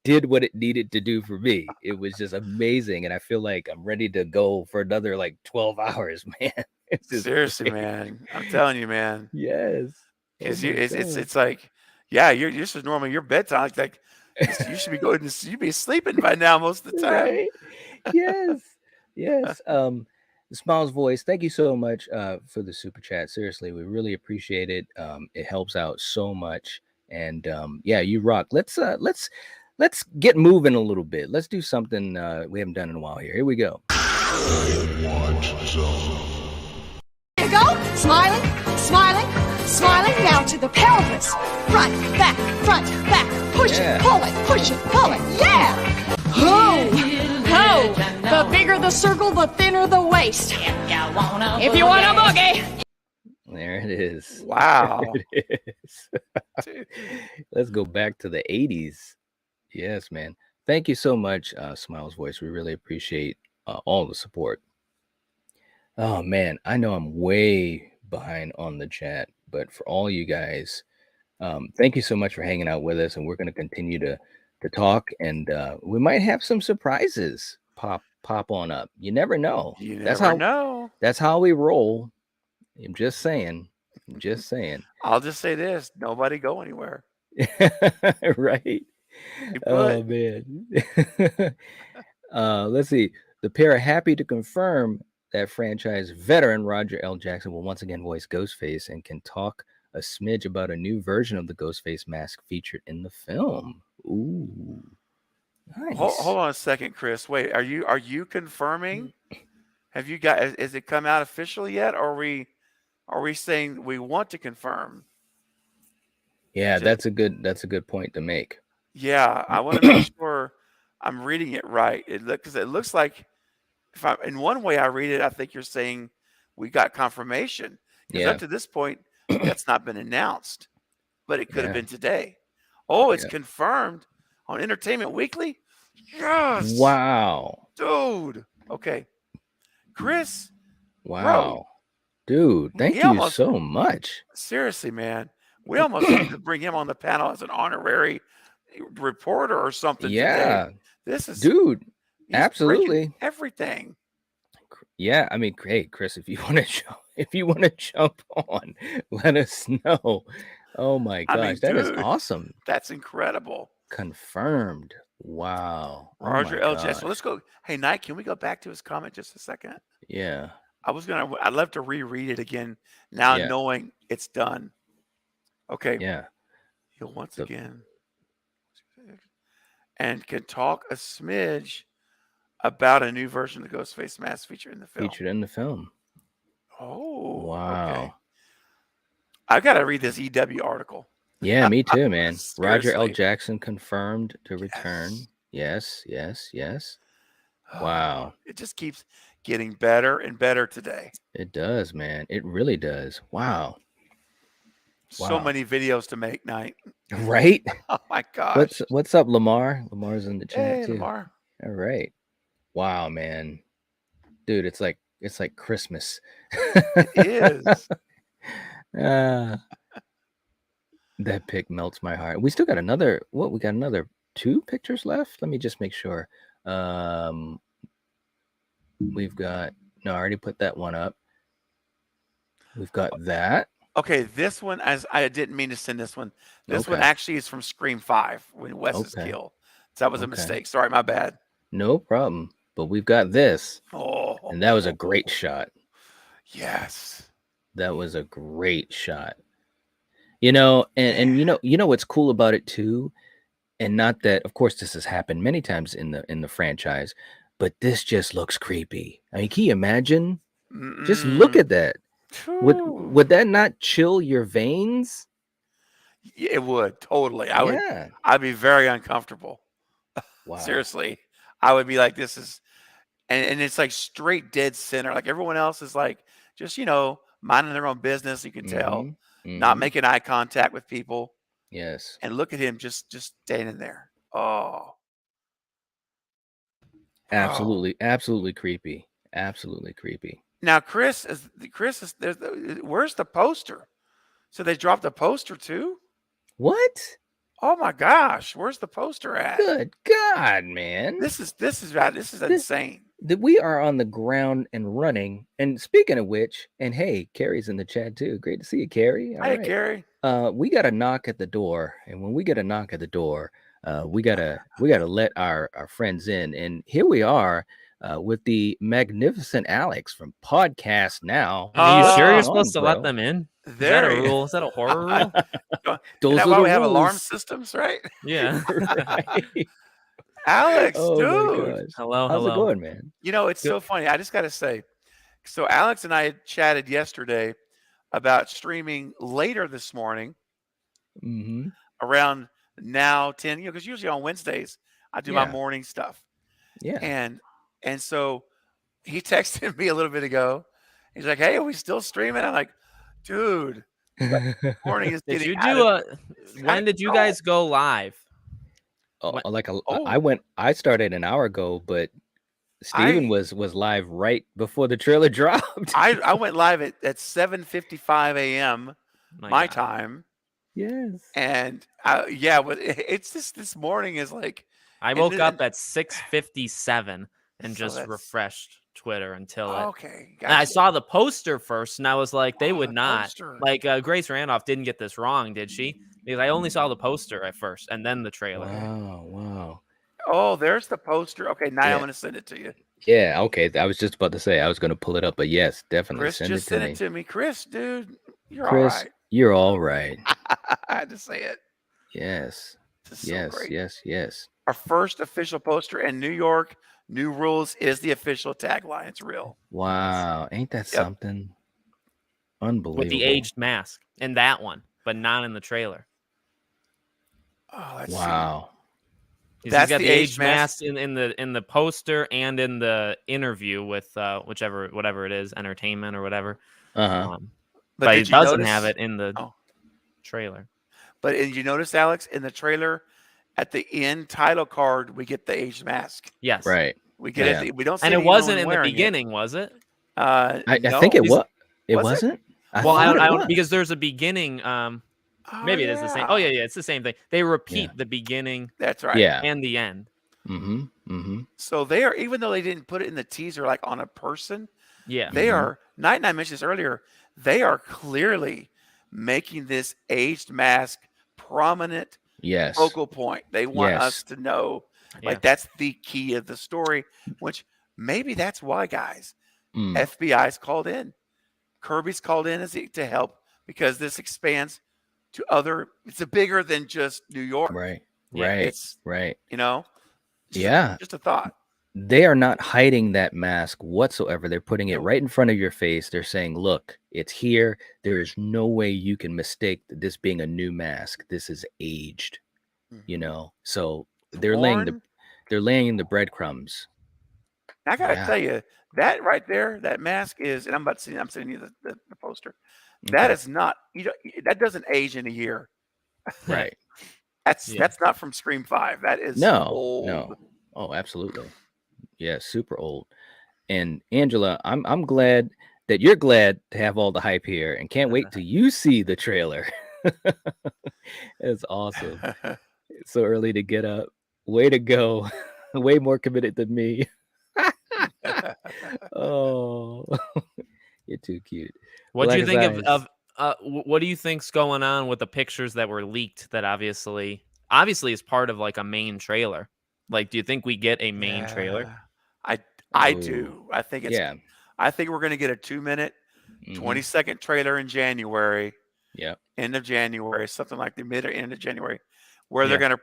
did what it needed to do for me. It was just amazing, and I feel like I'm ready to go for another like 12 hours, man. It's just
Seriously,
great.
man. I'm telling you, man.
Yes. Oh
Because
my
it's
god.
it's like, yeah, this is normally your bedtime. Like you should be going to you be sleeping by now most of the time.
Right? Yes. Yes. Smiles Voice, thank you so much for the super chat. Seriously, we really appreciate it. It helps out so much. And yeah, you rock. Let's get moving a little bit. Let's do something we haven't done in a while here. Here we go.
There you go. Smiling, smiling, smiling down to the pelvis. Front, back, push
Yeah.
it, pull it, yeah. The bigger the circle, the thinner the waist. If you want a boogie.
There it is.
Wow.
It is.
Dude.
Let's go back to the 80s. Yes, man. Thank you so much, Smiles Voice. We really appreciate all the support. Oh man, I know I'm way behind on the chat, but for all you guys, thank you so much for hanging out with us, and we're going to continue to talk, and we might have some surprises pop on up. You never know.
You
That's
never know.
how we roll. I'm just saying.
I'll just say this: nobody go anywhere.
Right?
You
Oh
put.
man. Let's see. The pair are happy to confirm that franchise veteran Roger L. Jackson will once again voice Ghostface and can talk a smidge about a new version of the Ghostface mask featured in the film. Ooh, nice.
Hold on a second, Chris. Wait, are you confirming? Have you got? Is it come out officially yet? Or are we saying we want to confirm?
Yeah,
Just-
that's a good point to make.
Yeah, I want to make sure I'm reading it right. Because it looks like, in one way I read it, I think you're saying we got confirmation. Because
Yeah.
up to this point, that's not been announced, but it could have
Yeah.
been today. Oh, it's
Yeah.
confirmed on Entertainment Weekly. Yes,
Wow.
dude. Okay, Chris.
Wow. Dude, thank
He
you
almost-
so much.
Seriously, man, we almost need to bring him on the panel as an honorary reporter or something
Yeah.
today. This is
Dude,
he's breaking
absolutely.
everything.
Yeah, I mean, hey, Chris, if you want to jump on, let us know. Oh my
I
gosh,
mean,
that is
dude,
awesome.
That's incredible.
Confirmed. Wow.
Roger
Oh
L.
my
Jackson.
gosh.
Let's go. Hey, Knight, can we go back to his comment just a second?
Yeah.
I'd love to reread it again now,
Yeah.
knowing it's done. Okay.
Yeah.
He'll once
The-
again. and can talk a smidge about a new version of the Ghostface mask featured in the film.
Featured in the film.
Oh,
Wow.
okay. I've got to read this EW article.
Yeah, me too, man. Roger L.
Seriously.
Jackson confirmed to return. Yes. Wow.
It just keeps getting better and better today.
It does, man. It really does. Wow.
So
Wow.
many videos to make, Night.
Right?
Oh my gosh.
What's up, Lamar? Lamar's in the chat
Hey,
too.
Lamar.
All right. Wow, man. Dude, it's like Christmas.
It is.
That pic melts my heart. We still got another. What? We got another 2 pictures left. Let me just make sure. We've got. No, I already put that one up. We've got that.
Okay, this one, as I didn't mean to send this one. This one
Okay.
actually is from Scream 5 when Wes is
Okay.
killed. So that was a
Okay.
mistake. Sorry, my bad.
No problem. But we've got this,
Oh,
and that was a great shot.
yes.
That was a great shot. You know, and you know what's cool about it too, and not that, of course, this has happened many times in the franchise, but this just looks creepy. I mean, can you imagine? Just look at that.
Whew.
Would that not chill your veins?
It would totally.
Yeah.
I'd be very uncomfortable.
Wow.
Seriously, I would be like, this is, and it's like straight dead center. Like everyone else is like just minding their own business. You can tell, not making eye contact with people.
Yes.
And look at him just standing there. Oh,
Absolutely creepy. Absolutely creepy.
now Chris is where's the poster? So they dropped the poster too?
What?
Oh my gosh, where's the poster at?
Good God, man.
This is insane.
That we are on the ground and running. And speaking of which, and hey, Carrie's in the chat too. Great to see you, Carrie. All
Hey,
right.
Gary.
We got a knock at the door, and when we get a knock at the door, we gotta let our friends in. And here we are with the magnificent Alex from Podcast Now.
Are you sure
Oh,
you're supposed to let
bro.
them in? Is that
There
a
he
rule? Is that a horror rule?
Those
Is that
are
why
the
we have alarm
rules.
systems, right?
Yeah.
Right.
Alex,
Oh my
dude.
gosh.
Hello,
How's it
hello.
going, man?
It's so funny. I just got to say, so Alex and I had chatted yesterday about streaming later this morning
Mm-hmm.
around now 10, because usually on Wednesdays I do my
Yeah.
morning stuff.
Yeah.
And so he texted me a little bit ago. He's like, "Hey, are we still streaming?" I'm like, "Dude, morning is
Did
getting
you
out
do
of
when did you guys go live?
Oh,
When-
I started an hour ago, but Steven was live right before the trailer dropped.
I went live at 7:55 a.m. my
God.
time.
Yes.
And but it's just this morning is like
I
and
woke
then-
up at 6:57 and
So
just
that's-
refreshed Twitter until it.
okay.
And I
Gotcha.
saw the poster first, and I was like, they
Oh,
would
the
not.
poster.
Like Grace Randolph didn't get this wrong, did she? Because I only saw the poster at first, and then the trailer.
Wow.
Oh, there's the poster. Okay, now
Yeah.
I'm gonna send it to you.
Yeah, okay. I was just about to say I was gonna pull it up, but yes, definitely
Chris
send
just
it to
sent
me.
it to me. Chris, dude, you're
Chris,
all right.
you're all right.
I had to say it.
Yes.
This is so
Yes,
great.
yes.
Our first official poster in New York. New rules is the official tagline. It's real.
Wow. Ain't that
Yep.
something? Unbelievable.
With the aged mask in that one, but not in the trailer.
Oh, let's see.
Wow.
He's
That's
got
the
the
aged
aged mask in the poster and in the interview with whatever it is, entertainment or whatever.
Uh-huh.
But he
did you
doesn't
notice-
have it in the
Oh.
trailer.
But did you notice, Alex, in the trailer, at the end title card, we get the aged mask.
Yes.
Right.
We get
Yeah.
it. We don't see
And it
anyone
wasn't in the
wearing it.
beginning, was it?
I
No.
think it
He's-
was. It
Was it?
wasn't?
Well, I
thought
don't,
it was.
because there's a beginning. Maybe it is the same. Oh yeah, it's the same thing. They repeat the beginning
That's right.
Yeah.
and the end.
Mm-hmm.
So they are, even though they didn't put it in the teaser like on a person,
Yeah.
they are. Night and I mentioned this earlier. They are clearly making this aged mask prominent
Yes.
focal point. They want
Yes.
us to know,
Yeah.
like that's the key of the story. Which maybe that's why, guys,
Mm.
FBI's called in. Kirby's called in to help because this expands to other. It's bigger than just New York.
Right.
Yeah.
Right.
It's,
Right.
you know,
Yeah.
just a thought.
They are not hiding that mask whatsoever. They're putting it
Nope.
right in front of your face. They're saying, "Look, it's here. There is no way you can mistake this being a new mask. This is aged." You
Mhm.
know, so
Worn.
they're laying the breadcrumbs.
I gotta
Yeah.
tell you, that right there, that mask is, and I'm sending you the poster. That
Okay.
is not, you know, that doesn't age in a year.
Right.
Yeah.
That's not from Scream 5. That is
No.
old.
No. Oh, absolutely. Yeah. Super old. And Angela, I'm glad that you're glad to have all the hype here, and can't wait till you see the trailer. It's awesome. It's so early to get up. Way to go. Way more committed than me. Oh, you're too cute.
What do you
Black as
think
ice.
what do you think's going on with the pictures that were leaked that obviously is part of like a main trailer? Like, do you think we get a main trailer?
Yeah. I I
Oh,
do. I think it's
yeah.
I think we're gonna get a 2-minute,
Mm-hmm.
20-second trailer in January,
Yep.
end of January, something like the mid or end of January, where
Yeah.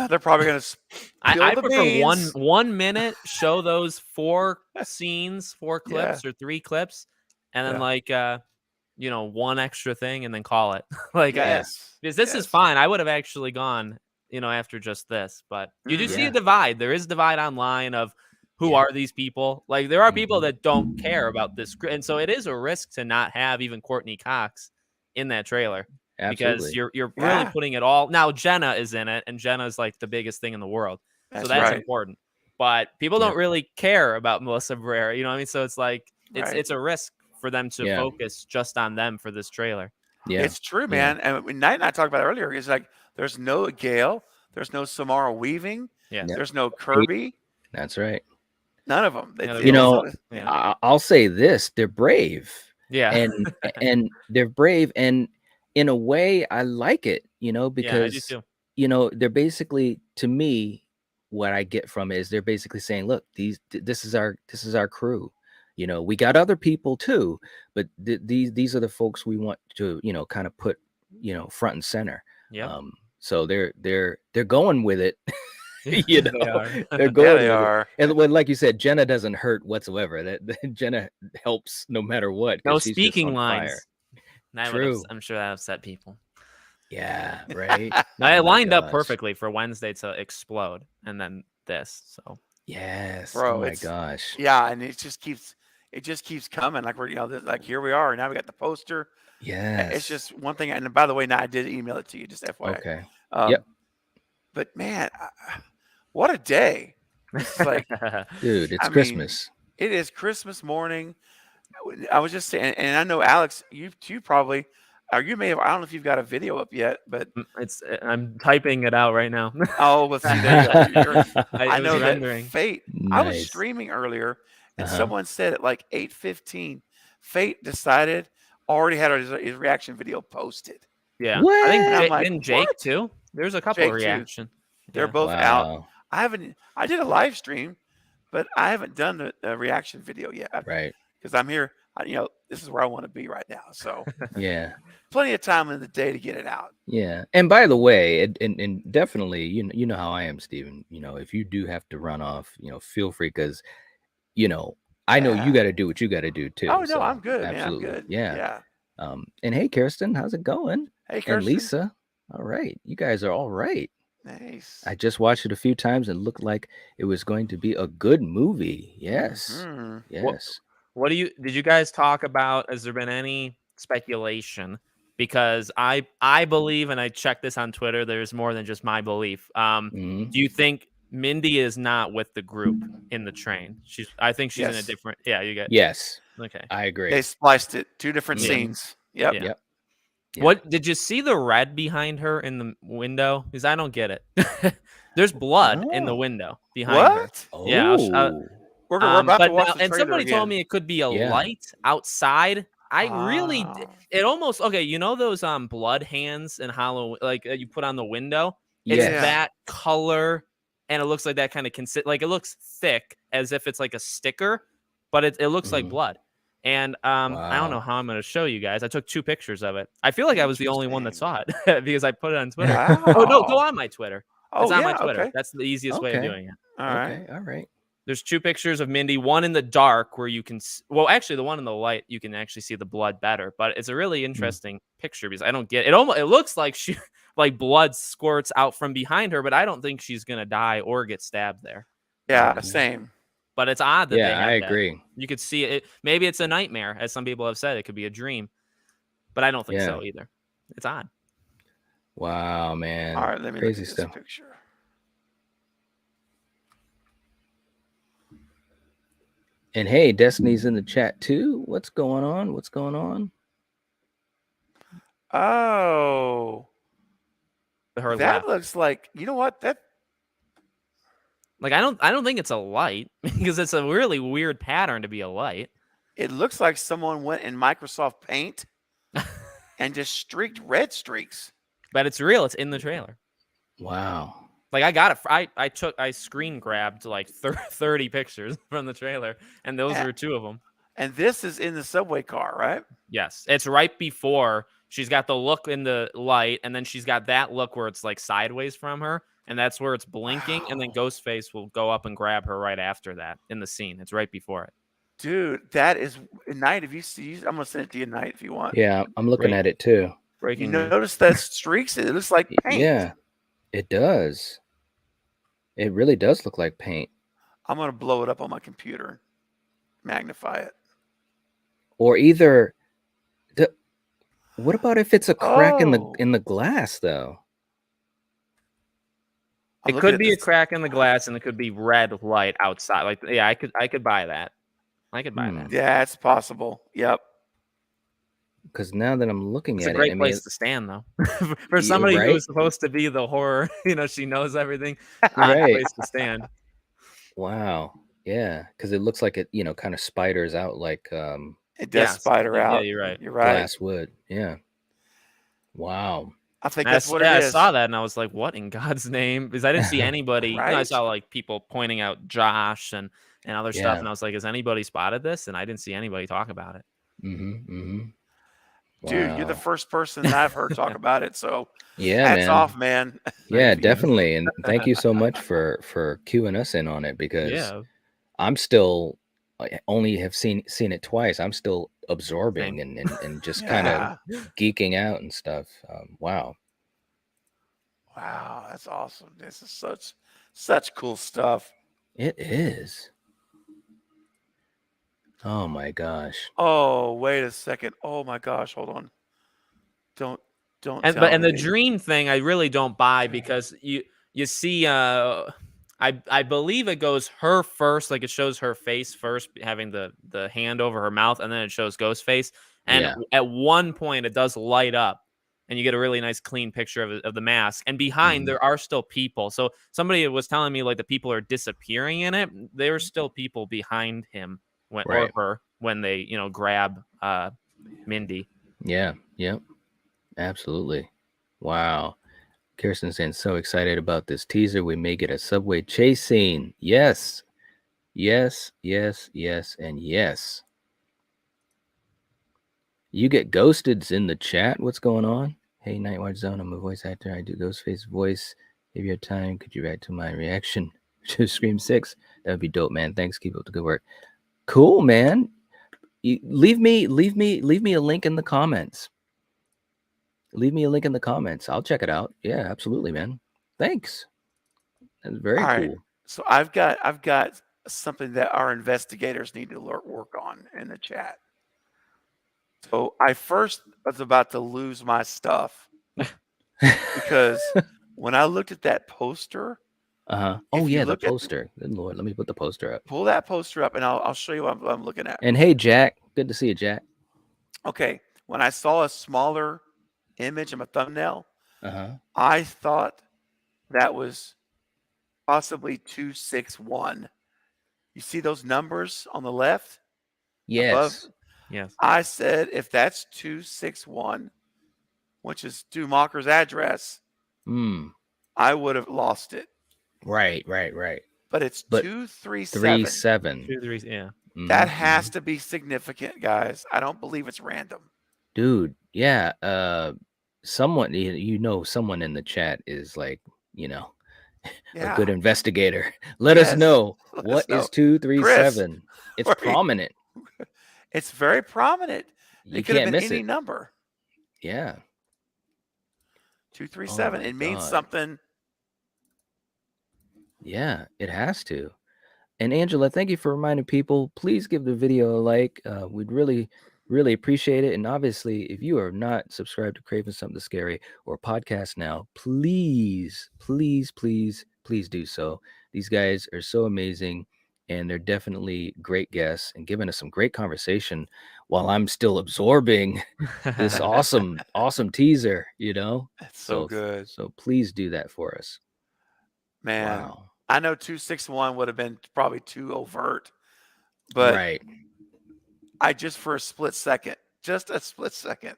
they're probably gonna spill
I
the
prefer
beans.
1 minute, show those 4 scenes, 4
Yeah.
clips or 3 clips, and then
Yeah.
like one extra thing and then call it. Like
Yes.
because this is
Yes.
fine. I would have actually gone, after just this, but you do see a
Mhm.
Yeah.
divide. There is a divide online of who
Yeah.
are these people? Like there are people
Mm-hmm.
that don't care about this and so it is a risk to not have even Courtney Cox in that trailer because
Absolutely.
you're really
Yeah.
putting it all. Now Jenna is in it and Jenna is like the biggest thing in the world. So
That's
that's
right.
important. But people don't
Yep.
really care about Melissa Barrera, you know what I mean? So it's like
Right.
it's a risk for them to
Yeah.
focus just on them for this trailer.
Yeah.
It's true,
Yeah.
man. And Night and I talked about it earlier. It's like there's no Gail, there's no Samara Weaving,
Yeah.
Yep.
there's no Kirby,
That's right.
none of them.
Yeah, they're
You
both
know,
yeah.
I'll say this: they're brave,
Yeah.
and they're brave, and in a way, I like it.
Yeah, I do
Because
too.
they're basically, to me, what I get from it is they're basically saying, "Look, this is our crew. We got other people too, but these are the folks we want to, kind of put, front and center."
Yep.
So they're going with it.
They are.
They're
Yeah,
going
they
with it.
are.
And when, like you said, Jenna doesn't hurt whatsoever. That Jenna helps no matter what
No
because she's just
speaking
on
lines.
fire.
True.
True.
I'm sure that upset people.
Yeah, right.
Now, it
Oh my
lined up
gosh.
perfectly for Wednesday to explode and then this. So
Yes.
Bro,
Oh my
it's
gosh.
yeah, and it just keeps coming. Like we're like here we are. Now we got the poster.
Yes.
It's just one thing. And by the way, now I did email it to you, just FYI.
Okay.
Um,
Yep.
But man, what a day! It's like,
Dude, it's
I mean,
Christmas.
it is Christmas morning. I was just saying, and I know Alex, you probably, or you may have. I don't know if you've got a video up yet, but
I'm typing it out right now.
oh, well, see, there you go. I
I
know
was
that
rendering.
Fate. I was
Nice.
streaming earlier, and
Uh-huh.
someone said at like 8:15, Fate decided already had his reaction video posted.
Yeah.
What?
I think
And I'm like,
didn't Jake
what?
too? There's a couple of
Jake too.
reaction.
They're
Yeah.
both out.
Wow.
I did a live stream, but I haven't done the reaction video yet
Right.
because I'm here. This is where I want to be right now. So
Yeah.
plenty of time in the day to get it out.
Yeah. And by the way, and definitely, you know how I am, Steven. If you do have to run off, feel free because, I know you
Yeah.
got to do what you got to do too.
Oh no,
So
I'm good, man. I'm
absolutely.
good.
Yeah.
Yeah.
And hey, Kirsten, how's it going?
Hey,
And
Kirsten.
Lisa. All right. You guys are all right.
Nice.
I just watched it a few times and looked like it was going to be a good movie. Yes.
Mhm.
Yes.
What did you guys talk about? Has there been any speculation? Because I believe, and I checked this on Twitter, there's more than just my belief.
Mhm.
Do you think Mindy is not with the group in the train? I think she's in a
Yes.
different. Yeah, you get.
Yes.
Okay.
I agree.
They spliced it. 2 different
Mhm.
scenes. Yep.
Yeah.
Yep. Yeah.
What did you see the red behind her in the window? Because I don't get it. There's blood in the
Oh.
window behind her.
What?
Yeah,
Oh.
We're about to
but
watch
now,
the
and
trailer
somebody
again.
told me it could be a
Yeah.
light outside. I really,
Oh.
it almost okay. You know those blood hands in Halloween, like you put on the window. It's
Yes.
that color, and it looks like that kind of like it looks thick, as if it's like a sticker, but it looks like
Mhm.
blood. And I don't know
Wow.
how I'm going to show you guys. I took 2 pictures of it. I feel like I was the only one that saw it because I put it on Twitter. Oh no, go
Wow.
on my Twitter. It's
Oh
on my
yeah.
Twitter.
Okay.
That's the easiest way of
Okay.
doing it.
All right.
Okay. All right.
There's 2 pictures of Mindy, one in the dark where you can well, actually the one in the light you can actually see the blood better, but it's a really interesting picture because I don't get it. It looks like she like blood squirts out from behind her, but I don't think she's going to die or get stabbed there.
Yeah. Same.
But it's odd that they
Yeah,
have
I
that.
agree.
You could see it. Maybe it's a nightmare, as some people have said. It could be a dream, but I don't think so either. It's odd.
Wow, man.
All right. Let me
Crazy
look at
stuff.
this picture.
And hey, Destiny's in the chat too. What's going on? What's going on?
Oh,
Her
that
left.
looks like, you know what? That
Like I don't think it's a light because it's a really weird pattern to be a light.
it looks like someone went in Microsoft Paint and just streaked red streaks.
But it's real. It's in the trailer.
Wow.
Like I got it. I screen grabbed like 30 pictures from the trailer, and those were 2 of them.
And this is in the subway car, right?
Yes, it's right before she's got the look in the light, and then she's got that look where it's like sideways from her, and that's where it's blinking, and then Ghostface will go up and grab her right after that in the scene. It's right before it.
Dude, that is Night. If you see, I'm gonna send it to you, Night, if you want.
Yeah, I'm looking
Great.
at it too.
Breaking
You
news.
notice that streaks? It looks like paint.
Yeah, it does. It really does look like paint.
I'm gonna blow it up on my computer, magnify it.
Or either what about if it's a crack in
Oh.
the glass though?
I'm
It
looking
could
at
be a
this-
crack in the glass, and it could be red light outside. Like, yeah, I could buy that. I could buy that.
Yeah, it's possible. Yep.
Because now that I'm looking
It's
at
a great
it, I
place
mean,
to stand, though. For
Yeah,
somebody
right?
who's supposed to be the horror, she knows everything. Great
right.
place to stand.
Wow. Yeah, because it looks like it, kind of spiders out like
It does
Yeah,
spider
yeah,
out.
you're right.
You're right.
glass wood. Yeah. Wow.
I think
I,
that's
s-
what
yeah,
it
I
is.
saw that and I was like, what in God's name? Because I didn't see anybody. I
Right?
saw like people pointing out Josh and other stuff.
Yeah.
And I was like, has anybody spotted this? And I didn't see anybody talk about it.
Mm-hmm. Mm-hmm.
Dude, you're the
Wow.
first person that I've heard talk about it. So
Yeah,
hats
man.
off, man.
Yeah,
Thank you.
definitely. And thank you so much for queuing us in on it because
Yeah.
I'm still I only have seen it twice. I'm still absorbing and just kind of
Yeah.
geeking out and stuff. Wow.
Wow, that's awesome. This is such cool stuff.
It is. Oh my gosh.
Oh, wait a second. Oh my gosh, hold on. Don't
And
tell
the
me.
dream thing I really don't buy because you see I believe it goes her first, like it shows her face first having the hand over her mouth, and then it shows Ghostface. And
Yeah.
at one point it does light up and you get a really nice clean picture of the mask. And behind
Mhm.
there are still people. So somebody was telling me like the people are disappearing in it. There's still people behind him or
Right.
her when they, grab Mindy.
Yeah. Yep. Absolutely. Wow. Kirsten saying so excited about this teaser. We may get a subway chase scene. Yes. Yes, yes, yes, and yes. You get ghosted's in the chat. What's going on? Hey, Nightwatch Zone. I'm a voice actor. I do Ghostface voice. If you have time, could you write to my reaction to Scream 6? That would be dope, man. Thanks. Keep up the good work. Cool, man. Leave me a link in the comments. Leave me a link in the comments. I'll check it out. Yeah, absolutely, man. Thanks. That's very
All
cool.
right. So I've got something that our investigators need to work on in the chat. So I first was about to lose my stuff because when I looked at that poster,
Oh
if you
yeah, the
look at-
poster. Good Lord, let me put the poster up.
pull that poster up and I'll show you what I'm looking at.
And hey, Jack, good to see you, Jack.
Okay. When I saw a smaller image of a thumbnail, I thought that was possibly 261. You see those numbers on the left?
Yes.
Yes.
I said if that's 261, which is Dumacher's address, I would have lost it.
Right.
But it's
But
237.
3-7.
2, 3, yeah.
That
Mhm,
has
mhm.
to be significant, guys. I don't believe it's random.
Dude, yeah, someone someone in the chat is like, you know, a good
Yeah.
investigator. Let us
Yes.
know,
Let
what
us know.
is
Chris,
237? It's
where are you?
prominent.
It's very prominent.
You
It could have
can't
been
miss
any
it.
number.
Yeah. Oh
237.
my
It means
god.
something.
Yeah, it has to. And Angela, thank you for reminding people. Please give the video a like. We'd really, really appreciate it. And obviously, if you are not subscribed to Craving Something Scary or podcast now, please, please, please, please do so. These guys are so amazing, and they're definitely great guests and giving us some great conversation while I'm still absorbing this awesome, awesome teaser.
It's so
So,
good.
so please do that for us.
Man,
Wow.
I know 261 would have been probably too overt, but
Right.
I just for just a split second,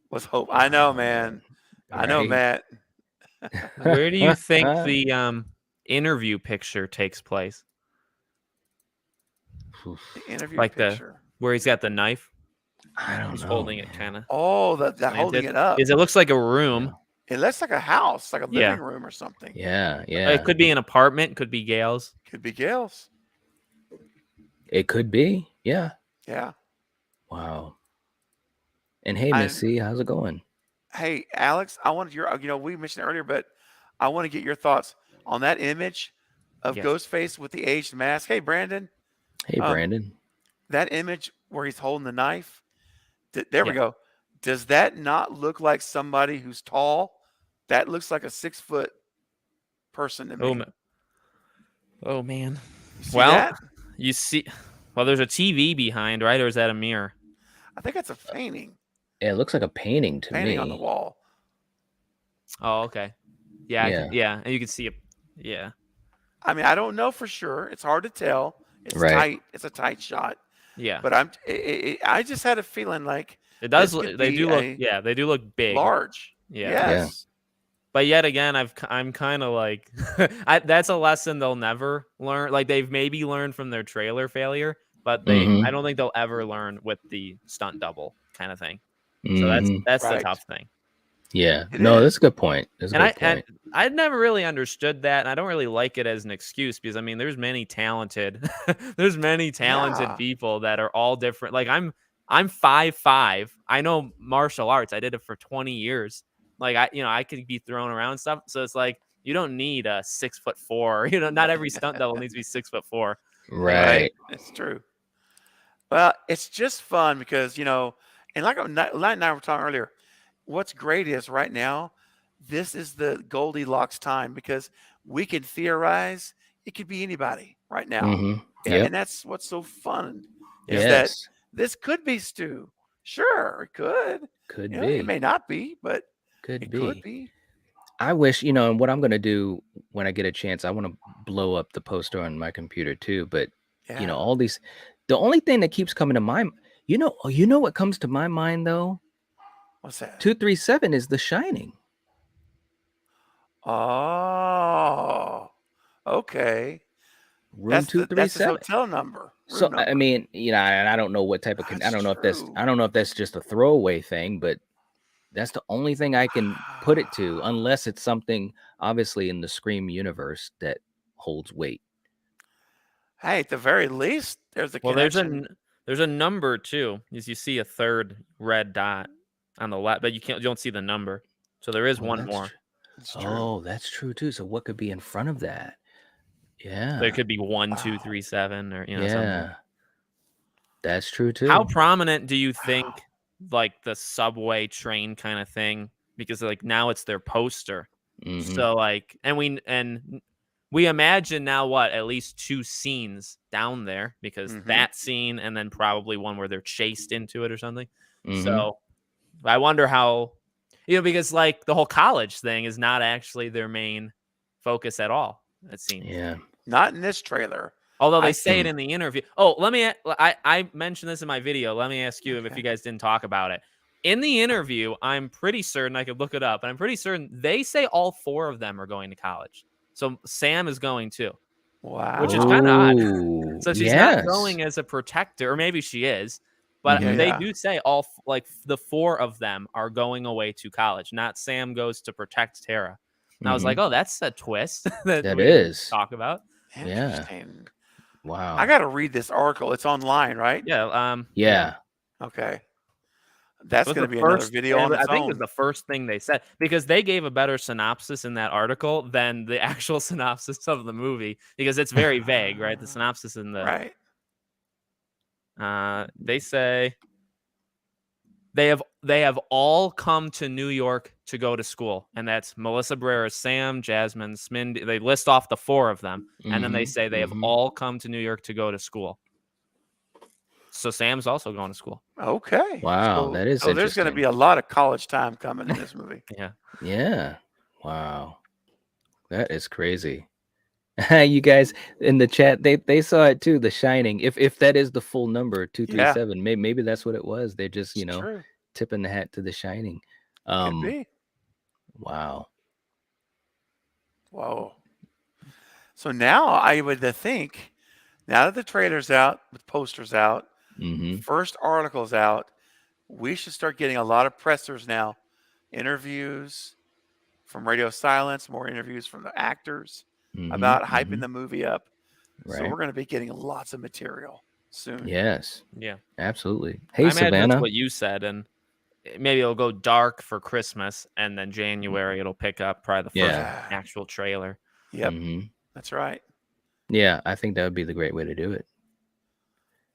was hope. I know, man. I know,
Right.
Matt.
Where do you think the interview picture takes place?
The interview
Like
picture.
where he's got the knife?
I don't
He's
know,
holding it
man.
kind of
Oh, that holding
slanted.
it up.
Is it looks like a room?
Yeah.
It looks like a house, like a
Yeah.
living room or something.
Yeah,
It
yeah.
could be an apartment, could be Gail's.
Could be Gail's.
It could be. Yeah.
Yeah.
Wow. And hey, Miss C, how's it going?
Hey, Alex, I wanted we mentioned it earlier, but I want to get your thoughts on that image of
Yes.
Ghostface with the aged mask. Hey, Brandon.
Hey, Brandon.
That image where he's holding the knife. There we
Yeah.
go. Does that not look like somebody who's tall? That looks like a 6-foot person to me.
Oh man.
You see
Well,
that?
you see, well, there's a TV behind, right? Or is that a mirror?
I think that's a painting.
Yeah, it looks like a painting to
Painting
me.
on the wall.
Oh, okay. Yeah,
Yeah.
and you can see it. Yeah.
I mean, I don't know for sure. It's hard to tell. It's
Right.
tight. It's a tight shot.
Yeah.
But I just had a feeling like
It does.
this could
They
be
do look. Yeah, they do look big.
large.
Yeah.
Yes.
But yet again, I'm kind of like, that's a lesson they'll never learn. Like they've maybe learned from their trailer failure, but I don't think they'll ever learn with the stunt double kind of thing. So that's
Right.
the tough thing.
Yeah.
It
No,
is.
that's a good point. That's a
And
good point.
I'd never really understood that, and I don't really like it as an excuse because I mean, there's many talented,
Yeah.
people that are all different. Like I'm 5'5". I know martial arts. I did it for 20 years. Like I could be thrown around stuff. So it's like you don't need a 6'4". Not every stunt double needs to be 6'4".
Right.
It's true. Well, it's just fun because, and like Light and I were talking earlier, what's great is right now, this is the Goldilocks time because we can theorize. It could be anybody right now.
Yep.
And that's what's so fun is that
Yes.
this could be Stu. Sure, it could.
Could
It
be.
may not be, but
Could
it
be.
could be.
I wish, and what I'm going to do when I get a chance, I want to blow up the poster on my computer too. But,
Yeah.
all these, the only thing that keeps coming to my, you know what comes to my mind though?
What's that?
237 is The Shining.
Oh, okay.
Room
That's his
237.
hotel number.
So
Room
I
number.
mean, and I don't know what type of I
That's
don't know
true.
if that's just a throwaway thing, but that's the only thing I can put it to, unless it's something obviously in the Scream universe that holds weight.
Hey, at the very least, there's a
Well,
connection.
there's a number too. As you see a third red dot on the left, but you don't see the number. So there is one more.
It's true.
Oh, that's true too. So what could be in front of that? Yeah.
There could be 1, 2, 3, 7, or something.
Yeah. That's true too.
How prominent do you think like the subway train kind of thing? Because like now it's their poster. So like, and we imagine now what, at least 2 scenes down there because that scene and then probably one where they're chased into it or something. So I wonder how, because like the whole college thing is not actually their main focus at all. It seems.
Yeah.
Not in this trailer.
Although they say it in the interview. Oh, I mentioned this in my video. Let me ask you if you guys didn't talk about it. In the interview, I'm pretty certain, I could look it up, but I'm pretty certain they say all 4 of them are going to college. So Sam is going too.
Wow.
which is kind of odd.
Ooh,
So she's not
yes.
going as a protector, or maybe she is, but
Mhm.
they
Yeah.
do say like the 4 of them are going away to college. Not Sam goes to protect Tara. And I was like,
Mhm.
oh, that's a twist that
That
we didn't
is.
talk about.
Yeah.
Interesting. I
Wow.
got to read this article. It's online, right?
Yeah,
Yeah.
Okay.
It
That's
was
going
the
to be another
first.
video on
I
its
think it was
own.
the first thing they said because they gave a better synopsis in that article than the actual synopsis of the movie because it's very vague, right? The synopsis in the
Right.
they say they have all come to New York to go to school, and that's Melissa Brera's Sam, Jasmine's Mindy. They list off the 4 of them, and then they
Mhm.
say they have
Mhm.
all come to New York to go to school. So Sam's also going to school.
Okay.
Wow, that is
So there's going to
interesting.
be a lot of college time coming in this movie.
Yeah.
Yeah. Wow. That is crazy. You guys in the chat, they saw it too, The Shining. If that is the full number,
Yeah.
237, maybe that's what it was. They're just,
It's true.
tipping the hat to The Shining.
Could be.
Wow.
Whoa. So now I would think, now that the trailer's out, the poster's out,
Mhm.
first article's out, we should start getting a lot of pressers now. Interviews from Radio Silence, more interviews from the actors about hyping the movie up. So
Right.
we're going to be getting lots of material soon.
Yes.
Yeah.
Absolutely.
I
Hey,
imagine
Savannah.
that's what you said, and maybe it'll go dark for Christmas, and then January it'll pick up probably the first
Yeah.
actual trailer.
Yep.
Mhm.
That's right.
Yeah, I think that would be the great way to do it.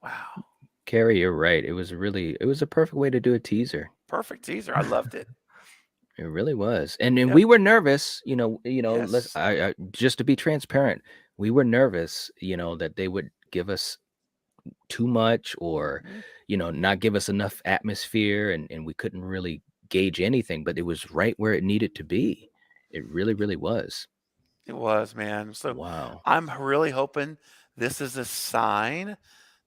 Wow.
Carrie, you're right. It was a perfect way to do a teaser.
Perfect teaser. I loved it.
It really was. And
Yep.
we were nervous,
Yes.
I just to be transparent, we were nervous, that they would give us too much or,
Mhm.
not give us enough atmosphere and we couldn't really gauge anything, but it was right where it needed to be. It really, really was.
It was, man. So
Wow.
I'm really hoping this is a sign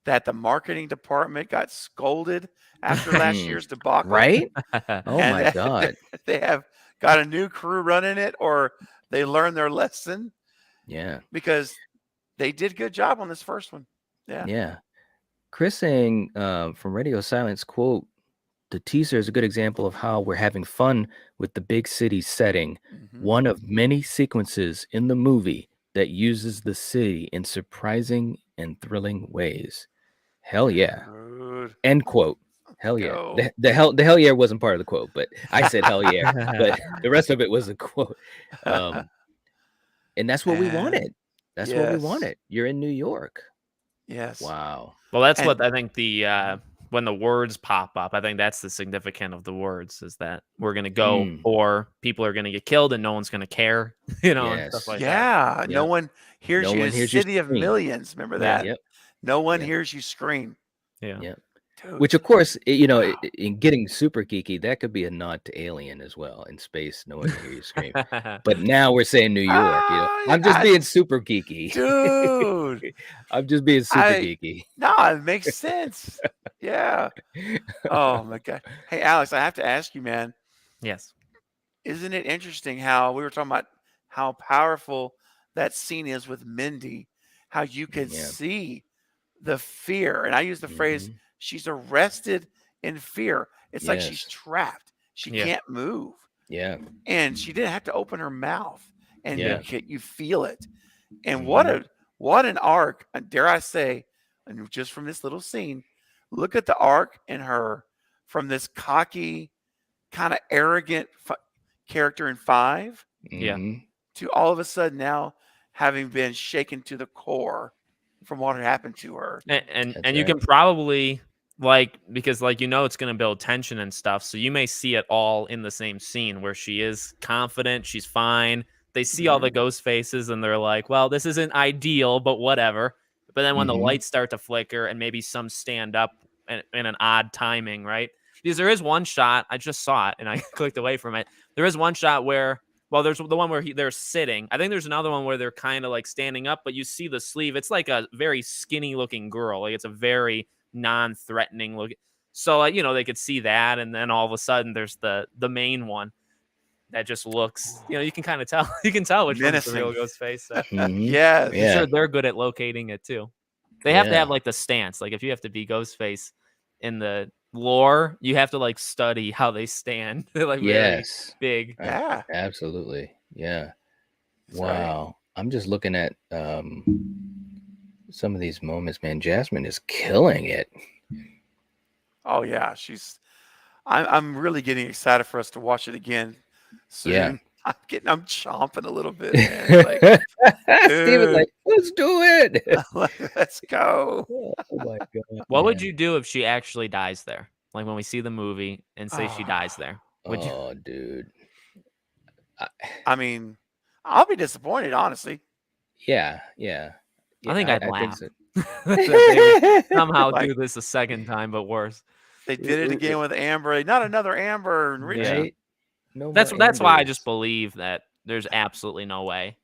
that the marketing department got scolded after last year's debacle.
Right? Oh
And
my
that
God.
they have got a new crew running it, or they learned their lesson,
Yeah.
because they did a good job on this first one. Yeah.
Yeah. Chris saying from Radio Silence, quote, the teaser is a good example of how we're having fun with the big city setting.
Mhm.
One of many sequences in the movie that uses the city in surprising and thrilling ways. Hell yeah.
Dude.
End quote. Hell yeah.
Go.
The hell yeah wasn't part of the quote, but I said hell yeah. But the rest of it was a quote. And that's what we
Man.
wanted. That's what we
Yes.
wanted. You're in New York.
Yes.
Wow.
Well, that's
And-
what I think when the words pop up, I think that's the significance of the words is that we're going to go or people are going to get killed and no one's going to care, and stuff like that.
Yeah. No
Yep.
one hears
No
you
one
in
hears you
City of
scream.
Millions. Remember
Yeah.
that?
Yep.
No one
Yep.
hears you scream.
Yeah.
Yep.
Dude.
Which, of course,
Wow.
in getting super geeky, that could be a nod to Alien as well. In space, no one can hear you scream. But now we're saying New York.
Ah,
I'm just
I-
being super geeky.
Dude.
I'm just being super
I-
geeky.
No, it makes sense. Yeah. Oh my God. Hey, Alex, I have to ask you, man.
Yes.
Isn't it interesting how we were talking about how powerful that scene is with Mindy, how you can
Yeah.
see the fear. And I use the phrase,
Mhm.
she's arrested in fear. It's like she's
Yes.
trapped. She
Yeah.
can't move.
Yeah.
And she didn't have to open her mouth. And
Yeah.
you feel it. And
Mhm.
what an arc, dare I say, and just from this little scene, look at the arc in her from this cocky, kind of arrogant character in 5
Yeah.
Mhm.
to all of a sudden now having been shaken to the core from what had happened to her.
And
That's
you
right.
can probably because it's going to build tension and stuff. So you may see it all in the same scene where she is confident, she's fine. They see all the ghost faces and they're like, well, this isn't ideal, but whatever. But then when the
Mhm.
lights start to flicker and maybe some stand up in an odd timing, right? Because there is one shot, I just saw it and I clicked away from it. There is one shot where, there's the one where they're sitting. I think there's another one where they're kind of like standing up, but you see the sleeve. It's like a very skinny looking girl. Like it's a very non-threatening look. So they could see that. And then all of a sudden there's the main one. that just looks, you can kind of tell. You can tell which one's the real
Menacing.
Ghostface. So
Mhm.
Yes.
I'm
Yeah.
sure they're good at locating it too. They have to
Yeah.
have like the stance. Like if you have to be Ghostface in the lore, you have to like study how they stand. They're like very
Yes.
big.
Yeah.
Absolutely. Yeah.
That's right.
Wow. I'm just looking at some of these moments, man. Jasmine is killing it.
Oh yeah, I'm really getting excited for us to watch it again soon.
Yeah.
I'm chomping a little bit, man. It's like,
Steve is like, let's do it.
let's go.
Oh my god.
What would
man.
you do if she actually dies there? Like when we see the movie and say she dies there. Would you?
Oh, dude.
I mean, I'll be disappointed, honestly.
Yeah. Yeah.
I think I'd
think
laugh.
so.
That they would somehow
Like-
do this a second time, but worse.
They did it again with Amber. Not another Amber and Richie.
Right? No
That's
more
why I
Ambers.
just believe that there's absolutely no way.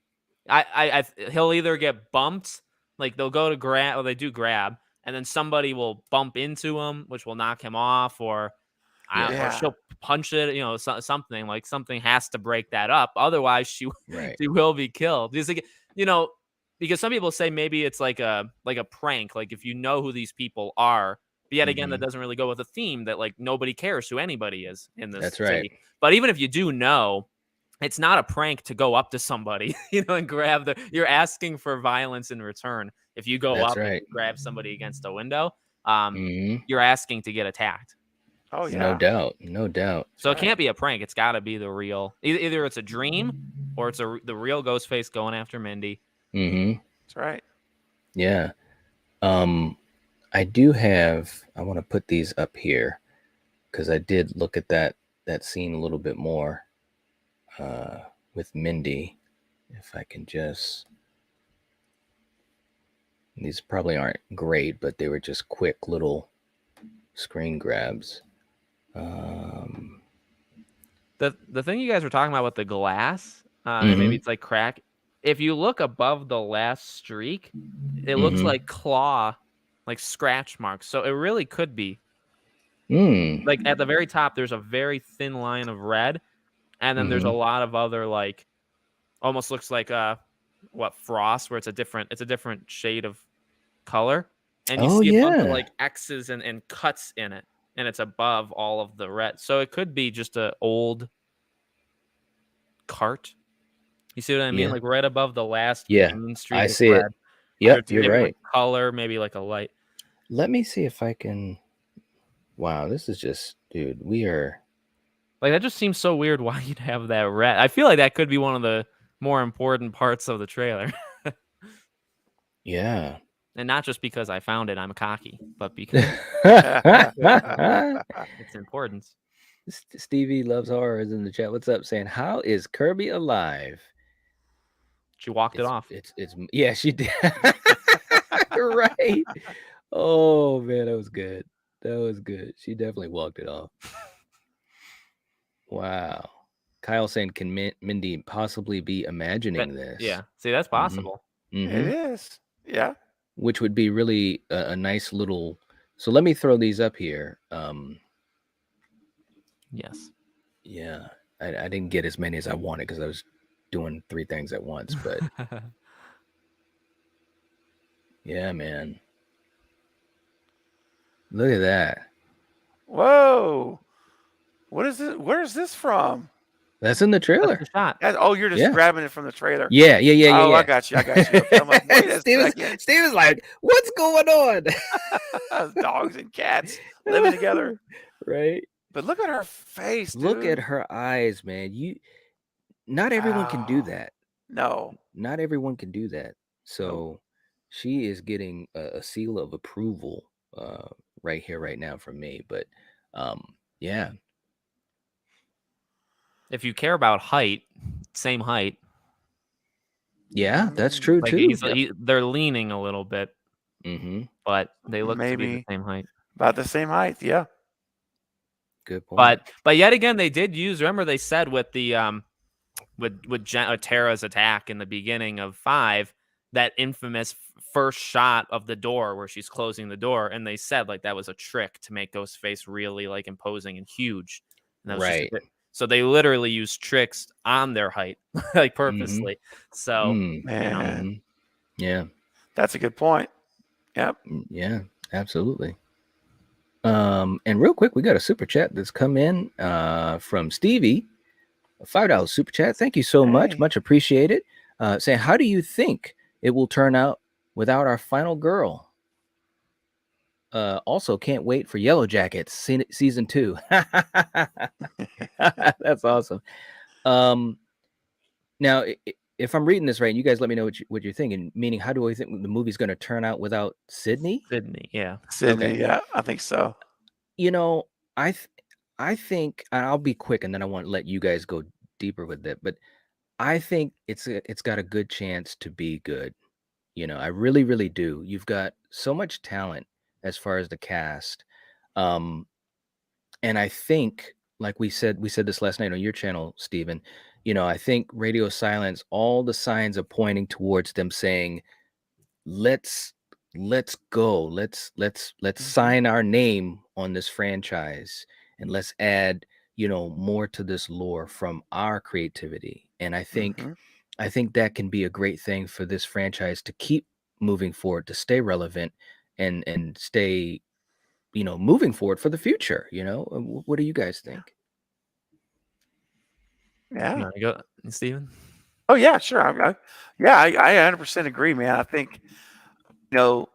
He'll either get bumped, like they'll go to grab, or they do grab, and then somebody will bump into him, which will knock him off, or
Yeah.
or she'll punch it, something like something has to break that up. Otherwise, she
Right.
she will be killed. Because because some people say maybe it's like a prank, like if you know who these people are. But yet again, that
Mhm.
doesn't really go with the theme that like nobody cares who anybody is in this
That's
city.
right.
But even if you do know, it's not a prank to go up to somebody, and grab you're asking for violence in return. If you go
That's
up and
right.
grab somebody against a window,
Mhm.
you're asking to get attacked.
Oh yeah.
No doubt. No doubt.
So
Right.
it can't be a prank. It's got to be the real. Either it's a dream or it's the real Ghostface going after Mindy.
Mhm.
That's right.
Yeah. I do have. I want to put these up here because I did look at that scene a little bit more with Mindy. If I can just. These probably aren't great, but they were just quick little screen grabs.
The thing you guys were talking about with the glass, and maybe
Mhm.
it's like crack. If you look above the last streak, it looks
Mhm.
like claw, like scratch marks. So it really could be.
Mm.
Like at the very top, there's a very thin line of red, and then there's a
Mhm.
lot of other like, almost looks like frost, where it's a different shade of color, and you
Oh
see a bunch of
yeah.
like X's and cuts in it, and it's above all of the red. So it could be just a old cart. You see what I mean?
Yeah.
Like right above the last
Yeah.
main streak
I
of
see it.
red.
Yep.
There's
You're
maybe
right.
like color, maybe like a light.
Let me see if I can. Wow, this is just, dude. We are.
Like that just seems so weird. Why you'd have that red? I feel like that could be one of the more important parts of the trailer.
Yeah.
And not just because I found it, I'm cocky, but because it's important.
Stevie loves horror is in the chat. What's up? Saying, how is Kirby alive?
She walked it off.
It's yeah, she did. Right. Oh man, that was good. That was good. She definitely walked it off. Wow. Kyle saying, can Mindy possibly be imagining this?
Yeah. See, that's possible.
Mhm.
It is. Yeah.
Which would be really a nice little. So let me throw these up here.
Yes.
Yeah, I didn't get as many as I wanted because I was doing 3 things at once, but yeah, man. Look at that.
Whoa. What is it? Where is this from?
That's in the
That's
trailer.
the shot.
Oh, you're just
Yeah.
grabbing it from the trailer.
Yeah.
Oh, I
Yeah.
got you. I'm like, wait a second.
Steven's like, what's going on?
Dogs and cats living together.
Right?
But look at her face, dude.
Look at her eyes, man. Not everyone can do
Oh.
that.
No.
Not everyone can do that. So she is getting a seal of approval right here, right now from me. But yeah.
If you care about height, same height.
Yeah, that's true
Like
too.
they're leaning a little bit,
Mm-hmm.
but they look to be the
Maybe.
same height.
About the same height. Yeah.
Good point.
But yet again, they did use. Remember, they said with the with Tara's attack in the beginning of 5, that infamous first shot of the door where she's closing the door, and they said like that was a trick to make Ghostface really like imposing and huge. And that was just a
Right.
bit- So they literally use tricks on their height, like purposely. So
Mm.
Man,
Mhm. Yeah.
that's a good point. Yep.
Yeah, absolutely. And real quick, we got a super chat that's come in from Stevie, a $5 super chat. Thank you so much.
Hey.
Much appreciated. Saying, how do you think it will turn out without our final girl? Also, can't wait for Yellow Jackets season 2. That's awesome. Now, if I'm reading this right, you guys let me know what you're thinking. Meaning, how do I think the movie's going to turn out without Sydney?
Sydney, yeah.
Sydney, yeah, I think so.
You know, I think, and I'll be quick, and then I want to let you guys go deeper with it. But I think it's got a good chance to be good. I really, really do. You've got so much talent as far as the cast. And I think, like we said this last night on your channel, Stephen, I think Radio Silence, all the signs are pointing towards them saying, let's go. Let's sign our name on this franchise and let's add, more to this lore from our creativity. And I think that can be a great thing for this franchise to keep moving forward, to stay relevant and stay, moving forward for the future. What do you guys think?
Yeah.
You wanna go, Steven?
Oh yeah, sure. I 100% agree, man. I think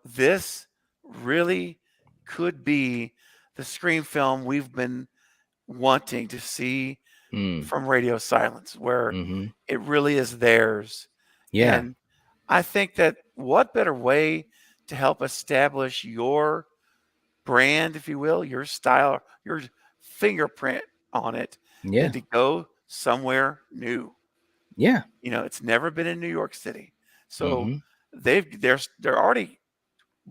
this really could be the Scream film we've been wanting to see
Mm,
from Radio Silence, where
hmm.
it really is theirs.
Yeah.
And I think that what better way to help establish your brand, if you will, your style, your fingerprint on it,
Yeah.
than to go somewhere new.
Yeah.
It's never been in New York City, so
Hmm.
they're already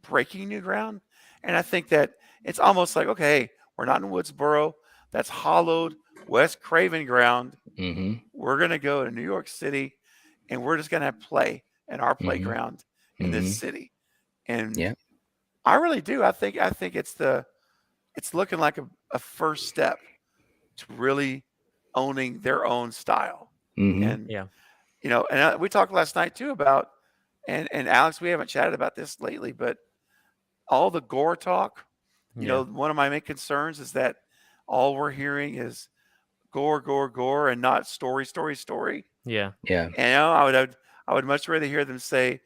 breaking new ground, and I think that it's almost like, okay, we're not in Woodsboro, that's hollowed Wes Craven ground.
Hmm.
We're gonna go to New York City, and we're just gonna play in our
Hmm.
playground in this
Hmm.
city, and
Yeah.
I really do. I think it's looking like a first step to really owning their own style,
Hmm.
and
Yeah.
we talked last night too about, and Alex, we haven't chatted about this lately, but all the gore talk,
Yeah.
one of my main concerns is that all we're hearing is gore, gore, gore, and not story, story, story.
Yeah.
Yeah.
And I would much rather hear them say,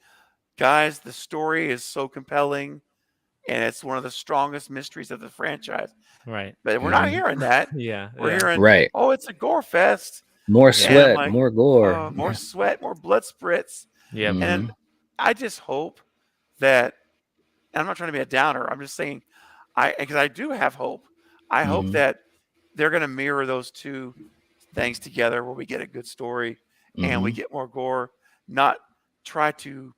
guys, the story is so compelling and it's one of the strongest mysteries of the franchise.
Right.
But we're not
Hmm.
hearing that.
Yeah.
We're
Yeah.
hearing,
Right.
oh, it's a gore fest.
More
Yeah.
And I'm
sweat,
like,
more gore.
more sweat, more blood spritz.
Yep.
And
Hmm.
I just hope that, and I'm not trying to be a downer. I'm just saying, because I do have hope. I hope
Hmm.
that they're going to mirror those two things together, where we get a good story and we
Hmm.
get more gore. Not try to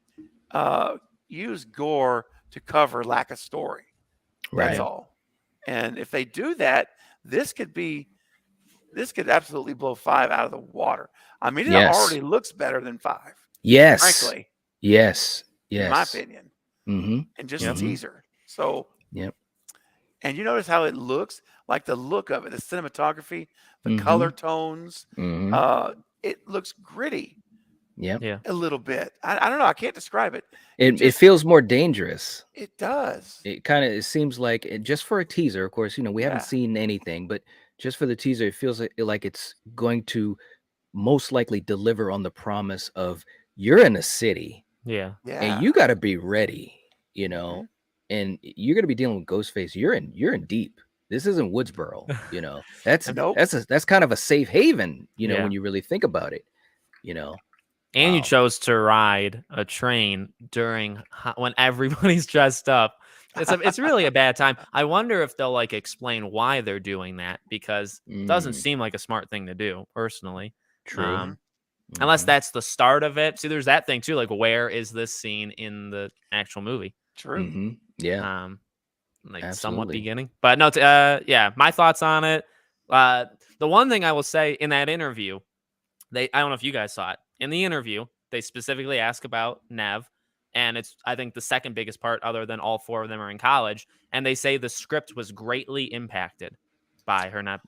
use gore to cover lack of story. That's
Right.
all. And if they do that, this could absolutely blow 5 out of the water. I mean, it
Yes.
already looks better than 5,
Yes.
frankly,
Yes.
in my
Yes.
opinion,
Hmm.
and just a
Yep.
Hmm.
teaser. So,
Yep.
and you notice how it looks, like the look of it, the cinematography, the
Hmm.
color tones,
Hmm.
it looks gritty
Yep.
Yeah.
a little bit. I don't know. I can't describe it.
It feels more dangerous.
It does.
It seems like just for a teaser, of course, we haven't
Yeah.
seen anything, but just for the teaser, it feels like it's going to most likely deliver on the promise of you're in a city
Yeah.
and
Yeah.
you got to be ready,
Mhm.
and you're going to be dealing with Ghostface. You're in deep. This isn't Woodsboro, That's
Nope.
that's kind of a safe haven,
Yeah.
when you really think about it, you know.
And you
Wow.
chose to ride a train during when everybody's dressed up. It's really a bad time. I wonder if they'll explain why they're doing that, because it doesn't
Mm,
seem like a smart thing to do, personally.
true.
Um, unless
Hmm.
that's the start of it. See, there's that thing too. Like, where is this scene in the actual movie?
True.
Hmm. Yeah,
Um, somewhat
absolutely.
beginning. But no, yeah, my thoughts on it. The one thing I will say in that interview, I don't know if you guys saw it. In the interview, they specifically ask about Nev, and it's, I think, the second biggest part, other than all 4 of them are in college. And they say the script was greatly impacted by her not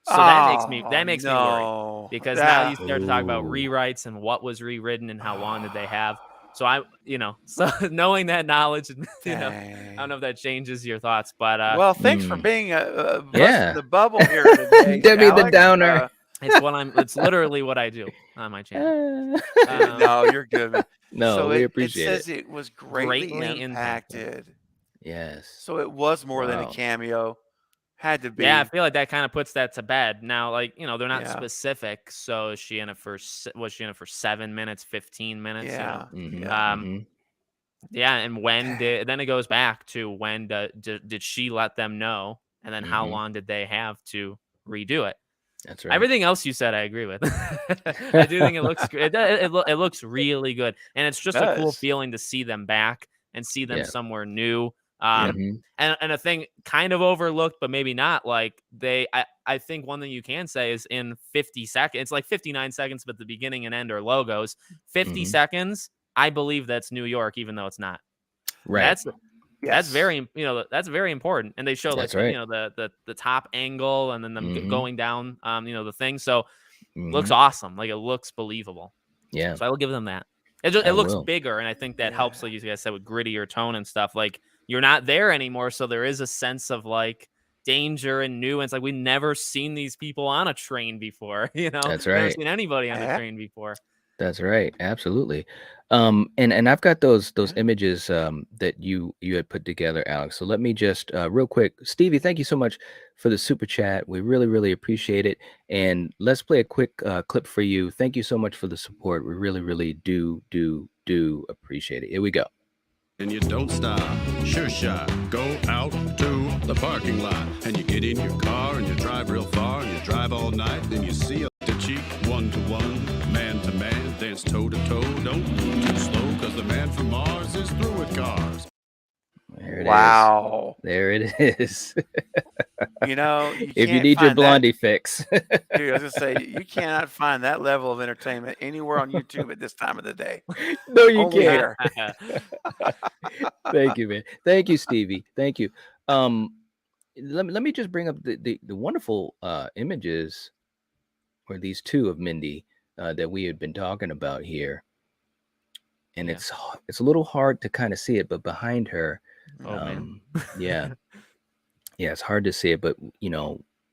So that makes me worried
no.
because now you start to talk about
Ooh.
rewrites and what was rewritten and how long did they have. So so knowing that knowledge, and I don't
Dang.
know if that changes your thoughts, but
Well, thanks for
Mm.
being busting
Yeah.
the bubble here today,
Debbie the
Alex.
Downer.
it's literally what I do on my channel.
No, you're good, man.
No,
So
we
it
appreciate it.
says it was greatly
Greatly impacted.
impacted.
Yes.
So it was more than a
Wow.
cameo. Had to be.
Yeah, I feel like that kind of puts that to bed. Now, like, they're not
Yeah.
specific. So was she in it for 7 minutes, 15 minutes?
Yeah.
Mhm,
Yeah.
mhm.
Yeah, and then it goes back to when did she let them know, and then how
Mhm.
long did they have to redo it?
That's right.
Everything else you said, I agree with. I do think it looks good. It looks really good, and it's just a cool
does.
feeling to see them back and see them
Yeah.
somewhere new.
Mhm.
And a thing kind of overlooked, but maybe not. Like I think one thing you can say is in 50 seconds, it's like 59 seconds, but the beginning and end are logos. 50
Mhm.
seconds, I believe that's New York, even though it's not.
Right.
That's
Yes.
that's very important. And they show like
That's right.
the top angle and then them
Mhm.
going down the thing. So looks
Mhm.
awesome. Like it looks believable.
Yeah.
So I will give them that.
I
It looks
will.
bigger, and I think that helps,
Yeah.
like you guys said, with grittier tone and stuff. Like you're not there anymore, so there is a sense of like danger and new. And it's like we've never seen these people on a train before.
That's
Never
right.
seen anybody on a
Yeah.
train before.
That's right. Absolutely. And I've got those
Yeah.
images that you had put together, Alex. So let me just real quick, Stevie, thank you so much for the super chat. We really, really appreciate it. And let's play a quick clip for you. Thank you so much for the support. We really, really do appreciate it. Here we go.
And you don't stop, sure shot. Go out to the parking lot, and you get in your car and you drive real far, and you drive all night. Then you see a cheek, 1-to-1, man to man, dance toe to toe. Don't move too slow, 'cause the man from Mars is through with cars.
There it is.
Wow.
There it is.
You
If you
can't
need your
find that.
Blondie fix.
Dude, I was gonna say you cannot find that level of entertainment anywhere on YouTube at this time of the day.
No, you
Only
can't.
here.
Thank you, man. Thank you, Stevie. Thank you. Let me just bring up the wonderful images, or these two of Mindy that we had been talking about here. And
Yeah.
it's a little hard to kind of see it, but behind her,
Oh man.
yeah, it's hard to see it, but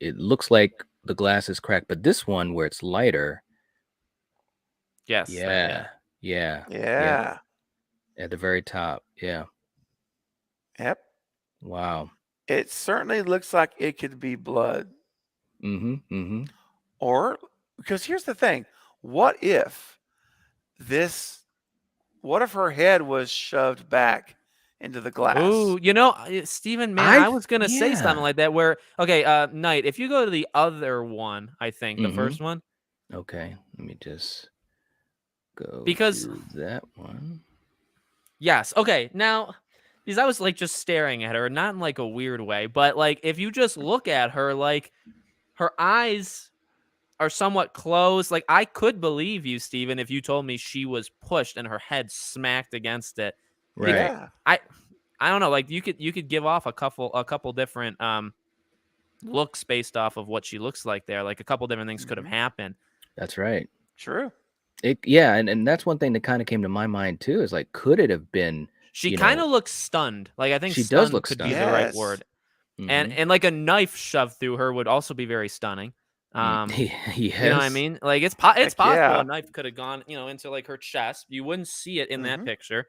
it looks like the glass is cracked. But this one where it's lighter,
Yes.
yeah,
Yeah.
at the very top, yeah.
Yep.
Wow.
It certainly looks like it could be blood.
Mm-hmm. Mm-hmm.
Or because here's the thing, what if her head was shoved back into the glass?
Ooh, Steven, man, I was gonna say something like that. Where Knight, if you go to the other one, I think the first one,
Okay, let me just go
Because-
to that one.
yes, okay, now. Because I was like just staring at her, not in like a weird way, but like if you just look at her, like her eyes are somewhat closed. Like I could believe you, Steven, if you told me she was pushed and her head smacked against it.
Right.
Yeah.
I don't know. Like you could give off a couple different looks based off of what she looks like there. Like a couple different things could have happened.
That's right.
True.
And that's one thing that kind of came to my mind too. Is like, could it have been?
She kind of looks stunned. Like I think
she
stunned
does look
could
stunned.
be the right
Yes.
word.
Mhm.
And like a knife shoved through her would also be very stunning.
Yes.
You know what I mean? Like it's possible
yeah.
a knife could have gone, into like her chest. You wouldn't see it in that
Mhm.
picture.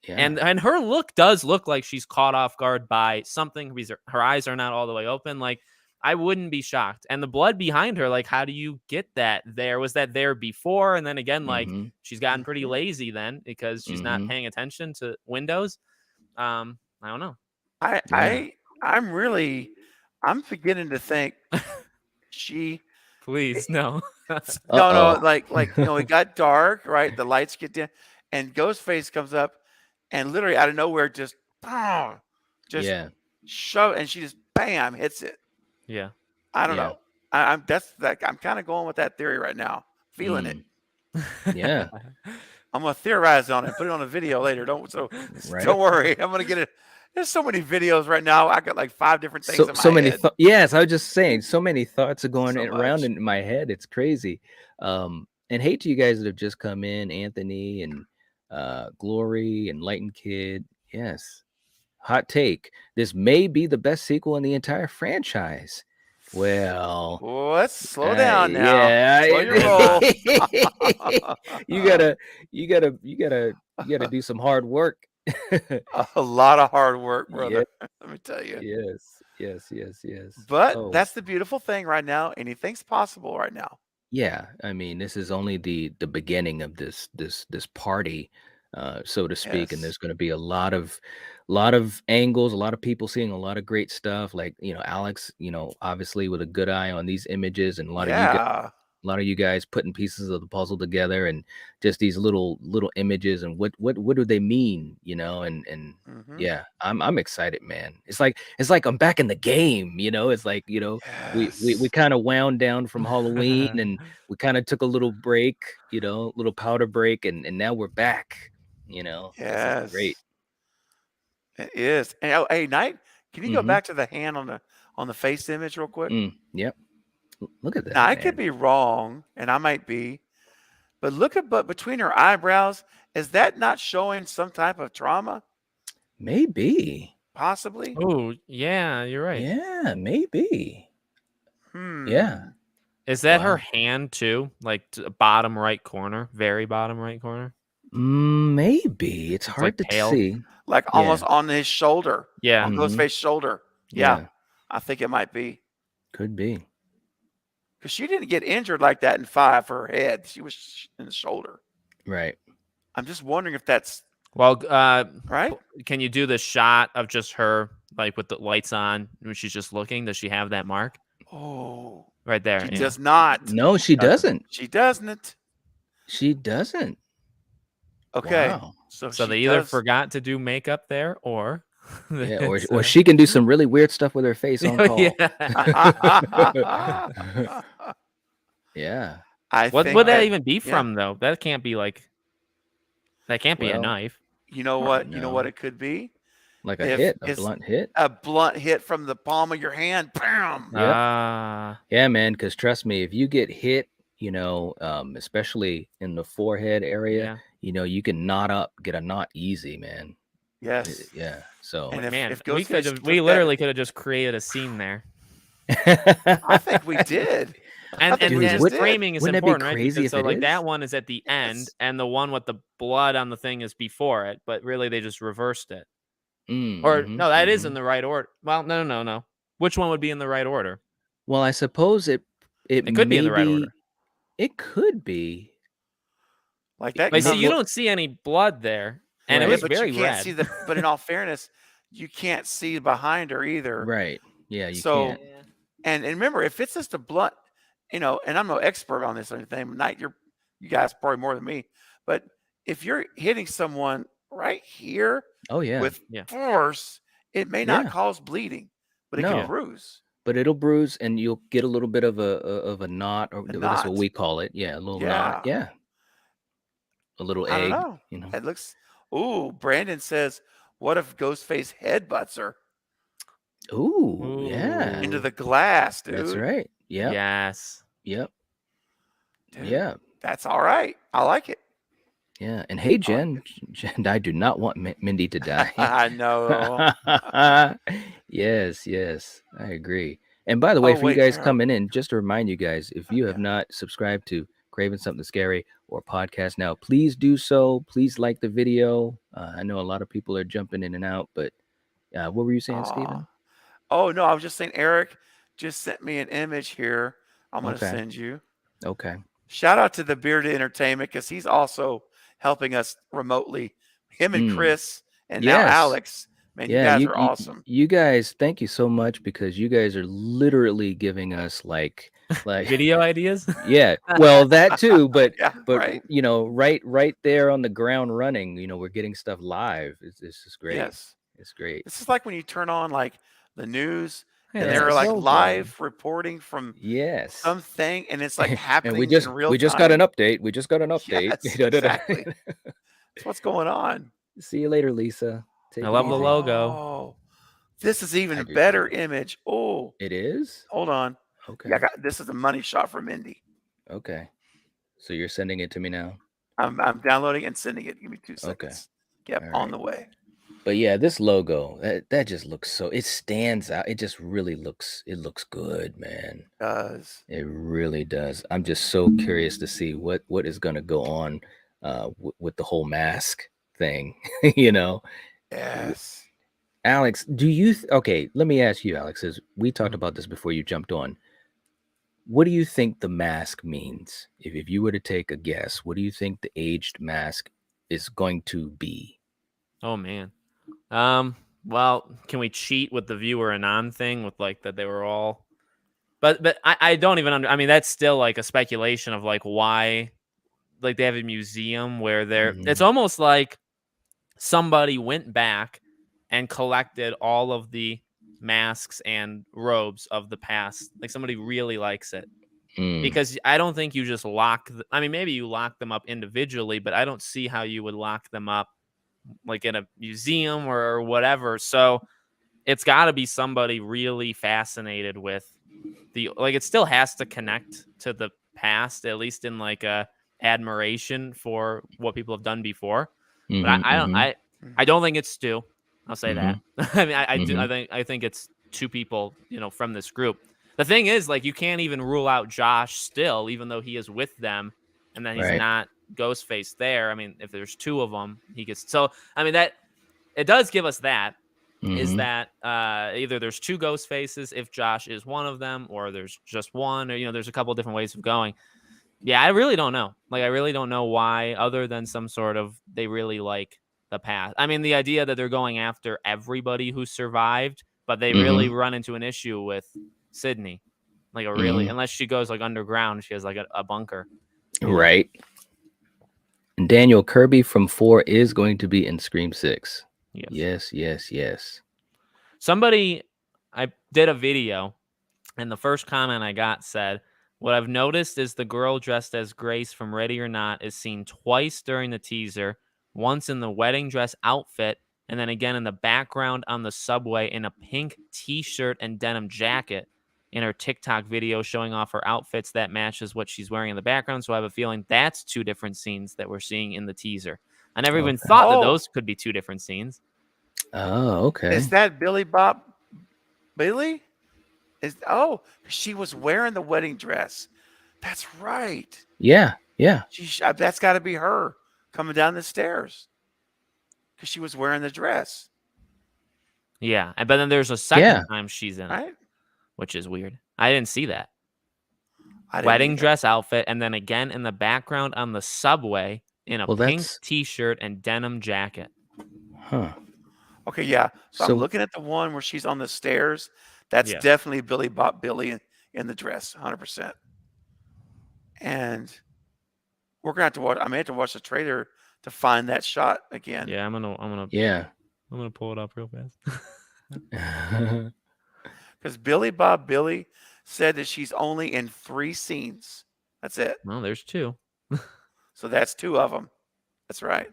Yeah.
And her look does look like she's caught off guard by something because her eyes are not all the way open. Like I wouldn't be shocked. And the blood behind her, like how do you get that there? Was that there before? And then again, like
Mhm.
she's gotten pretty
Mhm.
lazy then because she's not
Mhm.
paying attention to windows. I don't know.
I'm beginning to think she
Please, no.
no,
Uh-oh.
like it got dark, right? The lights get dim, and Ghostface comes up and literally out of nowhere just
Yeah.
shove, and she just bam hits it.
Yeah.
I don't
Yeah.
know. I'm kind of going with that theory right now. Feeling it.
Yeah.
I'm gonna theorize on it, put it on a video later.
Right.
Don't worry. I'm gonna get it. There's so many videos right now. I got like 5 different things in
So
my
many
head.
yes, I was just saying, so many thoughts are going
So
around
much.
in my head. It's crazy. And hey to you guys that have just come in, Anthony and Glory and Light and Kid. Yes. Hot take. This may be the best sequel in the entire franchise. Well,
Let's slow down now.
yeah.
Slow your roll.
you gotta do some hard work.
A lot of hard work, brother.
Yeah.
Let me tell you.
Yes.
But
Oh.
that's the beautiful thing right now. Anything's possible right now.
Yeah, I mean, this is only the beginning of this party, so to speak, and
Yes.
there's going to be a lot of angles, a lot of people seeing a lot of great stuff. Like Alex, obviously with a good eye on these images, and a lot of you guys putting pieces of the puzzle together, and just these little images, and what do they mean,
Mhm.
yeah, I'm excited, man. It's like I'm back in the game, It's like, we
Yes.
kind of wound down from Halloween, and we kind of took a little break, little powder break, and now we're back. This is great.
Yes. It is. And hey, Knight, can you go
Hmm.
back to the hand on the face image real quick?
Yep. Look at
Now
that,
I could
man.
be wrong, and I might be, but between her eyebrows, is that not showing some type of trauma?
Maybe.
Possibly.
Oh, yeah, you're right.
Yeah, maybe.
Hmm.
Yeah.
Is that her
Wow.
hand too? Like bottom right corner, very bottom right corner?
Maybe. It's
It's
hard
like
to
pale.
see.
Like
Yeah.
almost on his shoulder.
Yeah.
On
Mhm.
Ghostface's shoulder. Yeah. I think it might be.
Could be.
Because she didn't get injured like that in 5 for her head. She was in the shoulder.
Right.
I'm just wondering if that's
Well,
right.
can you do the shot of just her, like with the lights on when she's just looking? Does she have that mark
Oh,
right there?
she
Yeah.
does not.
No, she doesn't.
She doesn't.
She doesn't.
Okay.
Wow.
So
she
they either
does-
forgot to do makeup there, or
Yeah, or
it's,
she can do some really weird stuff with her face on call.
yeah.
Yeah.
I
What
think
would that
that-
even be
yeah.
from though? That can't be like. That can't be a
Well,
knife.
You know what? You know
No.
what it could be?
Like a
If
hit, a
it's-
blunt hit.
A blunt hit from the palm of your hand. Bam!
Yep.
Ah.
Yeah, man, because trust me, if you get hit, especially in the forehead area,
Yeah.
you can get a knot easy, man.
Yes.
Yeah. So
And
Man,
if
we
Ghostface took
we
that-
literally could have just created a scene there.
I think we did.
And
think
and
we
the
just did.
framing is
Wouldn't that be
important, right?
crazy
Because
if
so
it
like
is?
that one is at the end,
Yes.
and the one with the blood on the thing is before it, but really they just reversed it. Or
Mhm,
no, that is
mhm.
in the right order. Well, no. Which one would be in the right order?
Well, I suppose it
It could be in the right
maybe-
order.
It could be.
Like that.
Like, see,
comes-
you don't see any blood there, and
Right.
it was
but
very
you can't
red.
see but in all fairness, you can't see behind her either.
Right. Yeah, you
So-
can't.
And remember, if it's just a blunt, and I'm no expert on this or anything, Knight, you guys probably more than me, but if you're hitting someone right here
Oh yeah.
with
Yeah.
force, it may not
Yeah.
cause bleeding, but it
No.
can bruise.
But it'll bruise, and you'll get a little bit of a knot, or that's
knot.
what we call it. Yeah, a little knot.
Yeah.
Yeah. A little
I
egg.
don't know. It looks. Ooh, Brandon says, "What if Ghostface headbutts her
Ooh, yeah.
into the glass, dude?"
That's right. Yep.
Yes.
Yep.
Dude,
Yeah.
that's all right. I like it.
Yeah. And hey, Jen, I do not want Mindy to die.
I know.
Yes, I agree. And by the way,
Oh,
for you
wait,
guys
Harold.
coming in, just to remind you guys, if you have
Yeah.
not subscribed to Craven Something Scary or podcast now, please do so. Please like the video. I know a lot of people are jumping in and out, but what were you saying, Stephen?
Oh no, I was just saying. Eric just sent me an image here. I'm going to
Okay.
send you.
Okay.
Shout out to the Bearded Entertainment because he's also helping us remotely. Him and Chris and now
Yes.
Alex. Man, you guys are awesome.
You guys, thank you so much, because you guys are literally giving us like
Video ideas?
yeah, well, that too, but
Yeah, right.
right there on the ground running, we're getting stuff live. It's just great.
Yes.
It's great.
This is like when you turn on like the news
Hey,
And
that's
they're
a
like
well done.
live reporting from
Yes.
something, and it's like
And
happening in real
we just got an
time.
update. We just got an update.
Yes, exactly. That's what's going on.
See you later, Lisa. Take
I
it
love the
easy.
logo.
Oh, this is even
I do
better
too.
image. Oh,
It is?
hold on.
Okay.
Yeah, this is a money shot for Mindy.
Okay. So you're sending it to me now?
I'm downloading and sending it. Give me 2 seconds. Yep,
All
on
right.
the way.
But yeah, this logo, that just looks so, it stands out. It just really looks good, man.
Does.
It really does. I'm just so curious to see what is going to go on with the whole mask thing, you know.
Yes.
Alex, do you okay, let me ask you, Alex, as we talked about this before you jumped on. What do you think the mask means? If you were to take a guess, what do you think the aged mask is going to be?
Oh man. Well, can we cheat with the viewer anon thing with like that they were all but I don't even I mean that's still like a speculation of like why like they have a museum where it's almost like somebody went back and collected all of the masks and robes of the past. Like somebody really likes it. Because I don't think you just I mean, maybe you lock them up individually, but I don't see how you would lock them up like in a museum or whatever. So it's got to be somebody really fascinated with it still has to connect to the past, at least in like a admiration for what people have done before. But I don't think it's Stu. I'll say that. I mean, I think it's two people, from this group. The thing is, like, you can't even rule out Josh still, even though he is with them, and then he's
Right.
not Ghostface there. I mean, if there's two of them, he gets. So, I mean, that it does give us that. Is that either there's two ghost faces if Josh is one of them, or there's just one, or there's a couple of different ways of going. Yeah, I really don't know. Like, I really don't know why, other than some sort of they really like the past. I mean, the idea that they're going after everybody who survived, but they really run into an issue with Sydney, like a really unless she goes like underground, she has like a bunker.
Right. And Daniel Kirby from 4 is going to be in Scream 6. Yes.
Somebody, I did a video, and the first comment I got said, "What I've noticed is the girl dressed as Grace from Ready or Not is seen twice during the teaser, once in the wedding dress outfit, and then again in the background on the subway in a pink t-shirt and denim jacket in her TikTok video showing off her outfits that matches what she's wearing in the background. So I have a feeling that's two different scenes that we're seeing in the teaser. I never even thought that those could be two different scenes."
Oh, okay.
Is that Billy Bob? Billy? She was wearing the wedding dress. That's right.
Yeah.
That's got to be her coming down the stairs because she was wearing the dress.
Yeah, but then there's a second time she's in it,
Right?
which is weird. I didn't see that.
I didn't
Wedding
either.
dress outfit, and then again in the background on the subway in a pink
that's
t-shirt and denim jacket.
huh.
Okay, yeah. So
So-
I'm looking at the one where she's on the stairs. That's
Yeah.
definitely Billy Bob Billy in the dress, 100%. And we're gonna have to watch. I may have to watch the trailer to find that shot again.
Yeah, I'm gonna pull it up real fast.
Because Billy Bob Billy said that she's only in 3 scenes. That's it.
Well, there's two.
So that's 2 of them. That's right.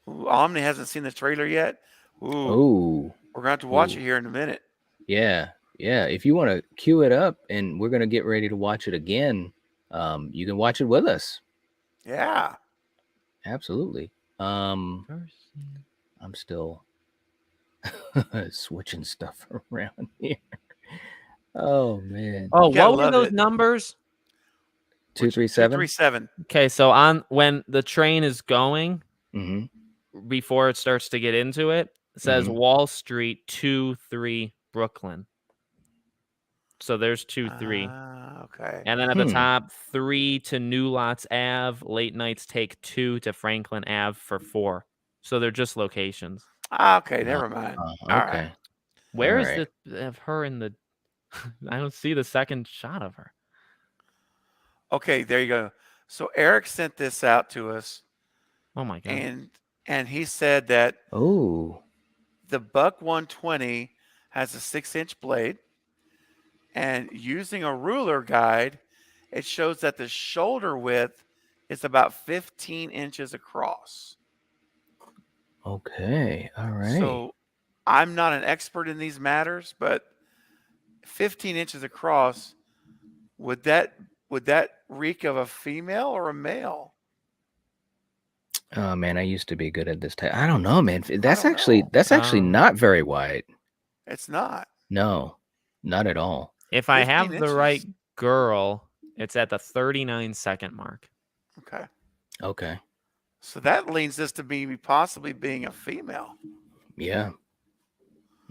Ooh, Omni hasn't seen the trailer yet. Ooh, we're going to have to watch it here in a minute.
Yeah. If you want to cue it up and we're going to get ready to watch it again, you can watch it with us.
Yeah.
Absolutely. I'm still switching stuff around here. Oh, man.
Oh,
You gotta
what were
love
those
it.
numbers?
237?
237.
Okay, so when the train is going, before it starts to get into it, it says Wall Street 2-3 Brooklyn. So there's 2-3.
Okay.
And then at the top, 3 to New Lots Ave. Late nights take 2 to Franklin Ave for 4. So they're just locations.
Okay, never mind.
Okay.
All right.
Where
All
is
right.
the of her in the? I don't see the second shot of her.
Okay, there you go. So Eric sent this out to us,
Oh my god!
and he said that
Oh.
the Buck 120 has a 6-inch blade, and using a ruler guide, it shows that the shoulder width is about 15 inches across.
Okay. All right.
So I'm not an expert in these matters, but 15 inches across, would that reek of a female or a male?
Oh man, I used to be good at this type. I don't know, man. That's
don't
actually
know.
not very wide.
It's not.
No, not at all.
If I have
15
the right
inches.
girl, it's at the 39-second mark.
Okay.
Okay.
So that leads us to maybe possibly being a female.
Yeah.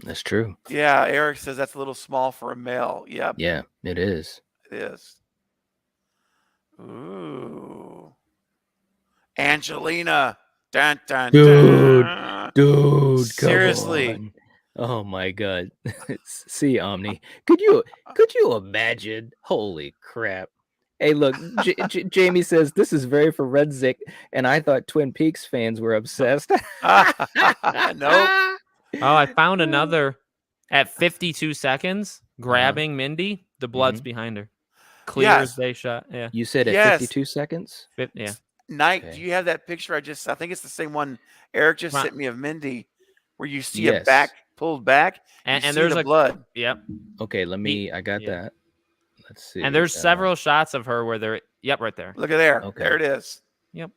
That's true.
Yeah, Eric says that's a little small for a male. Yep,
Yeah, it is.
it is. Ooh. Angelina. Dun, dun,
Dude,
dun.
Dude,
Seriously.
come on. Oh my god. See, Omni. Could you imagine? Holy crap. Hey, look, Jamie says this is very forensic, and I thought Twin Peaks fans were obsessed.
Nope.
Oh, I found another at 52 seconds, grabbing Mindy. The blood's behind her. Clear as
Yes.
they shot. Yeah.
You said at
Yes.
52 seconds?
Yeah.
Knight,
Okay.
do you have that picture? I think it's the same one Eric just
Right.
sent me of Mindy, where you see a
Yes.
back pulled back,
And
you see
there's
the blood.
Yep.
Okay, I got
yeah.
that. Let's see.
And there's several shots of her where they're right there.
Look at there.
Okay.
There it is.
Yep.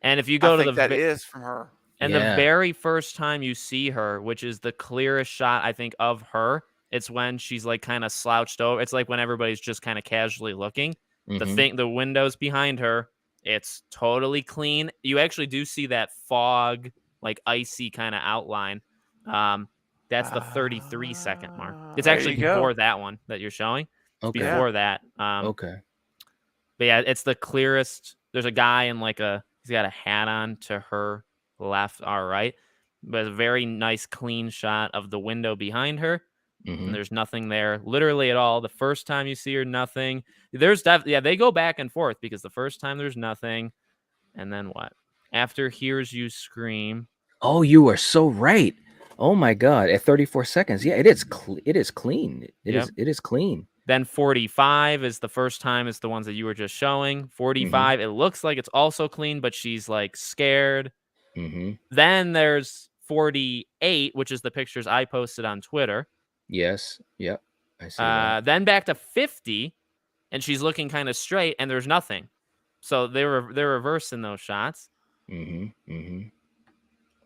And if you go
I
to
think
the
that is from her.
and
Yeah.
the very first time you see her, which is the clearest shot I think of her, it's when she's like kind of slouched over. It's like when everybody's just kind of casually looking.
Mhm.
The windows behind her, it's totally clean. You actually do see that fog, like icy kind of outline. That's the 33-second mark. It's
There
actually
you go.
before that one that you're showing. It's
Okay.
before that.
Okay.
But yeah, it's the clearest. There's a guy in he's got a hat on to her left or right, but a very nice clean shot of the window behind her.
Mhm.
And there's nothing there literally at all. The first time you see her, nothing. They go back and forth because the first time there's nothing. And then what? After hears you scream.
Oh, you are so right. Oh my god, at 34 seconds. Yeah, it is it is clean.
Yep.
It is clean.
Then 45 is the first time. It's the ones that you were just showing. 45, it looks like it's also clean, but she's like scared.
Mhm.
Then there's 48, which is the pictures I posted on Twitter.
Yes. Yep. I see that.
Then back to 50, and she's looking kind of straight, and there's nothing. So they're reversing those shots.
Mhm. Mhm.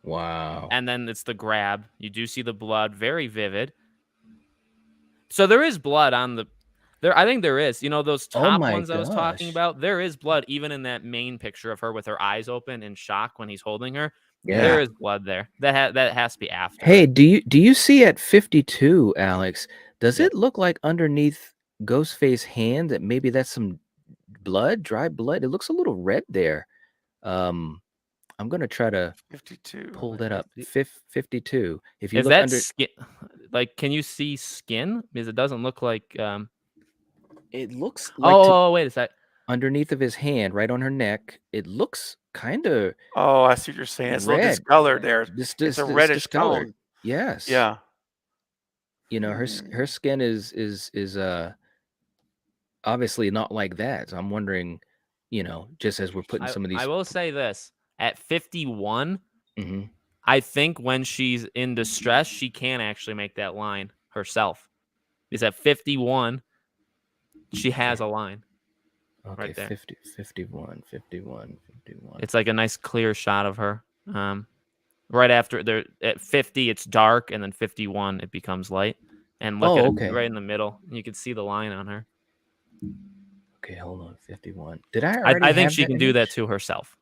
Wow.
And then it's the grab. You do see the blood, very vivid. So there is blood on the there. I think there is. You know those
Oh
top
my
ones I was talking
gosh.
about. There is blood even in that main picture of her with her eyes open in shock when he's holding her.
Yeah.
There is blood there. That has to be after.
Hey, do you see at 52, Alex? Does
Yeah.
it look like underneath Ghostface's hand that maybe that's some blood, dry blood? It looks a little red there. I'm gonna try to
52.
pull that up. 52. If you
Is
look
that
under,
skin? Like, can you see skin? Because it doesn't look like.
it looks like
Oh, wait a sec.
underneath of his hand, right on her neck. It looks kind of
Oh, I see what you're saying. It's a little
red.
discolored there.
It's
It's a reddish
discolored.
tone.
Yes.
Yeah.
You know, her skin is obviously not like that. So I'm wondering, you know, just as we're putting some of these.
I will say this: at 51,
Mhm.
I think when she's in distress, she can actually make that line herself. Because at 51, she has a line.
Okay,
right there.
50, 51.
It's like a nice clear shot of her. Right after there at 50, it's dark, and then 51, it becomes light. And look at it right in the middle. You can see the line on her.
Okay, hold on. 51. Did I already
I think
have
she
that
can do that
image?
to herself.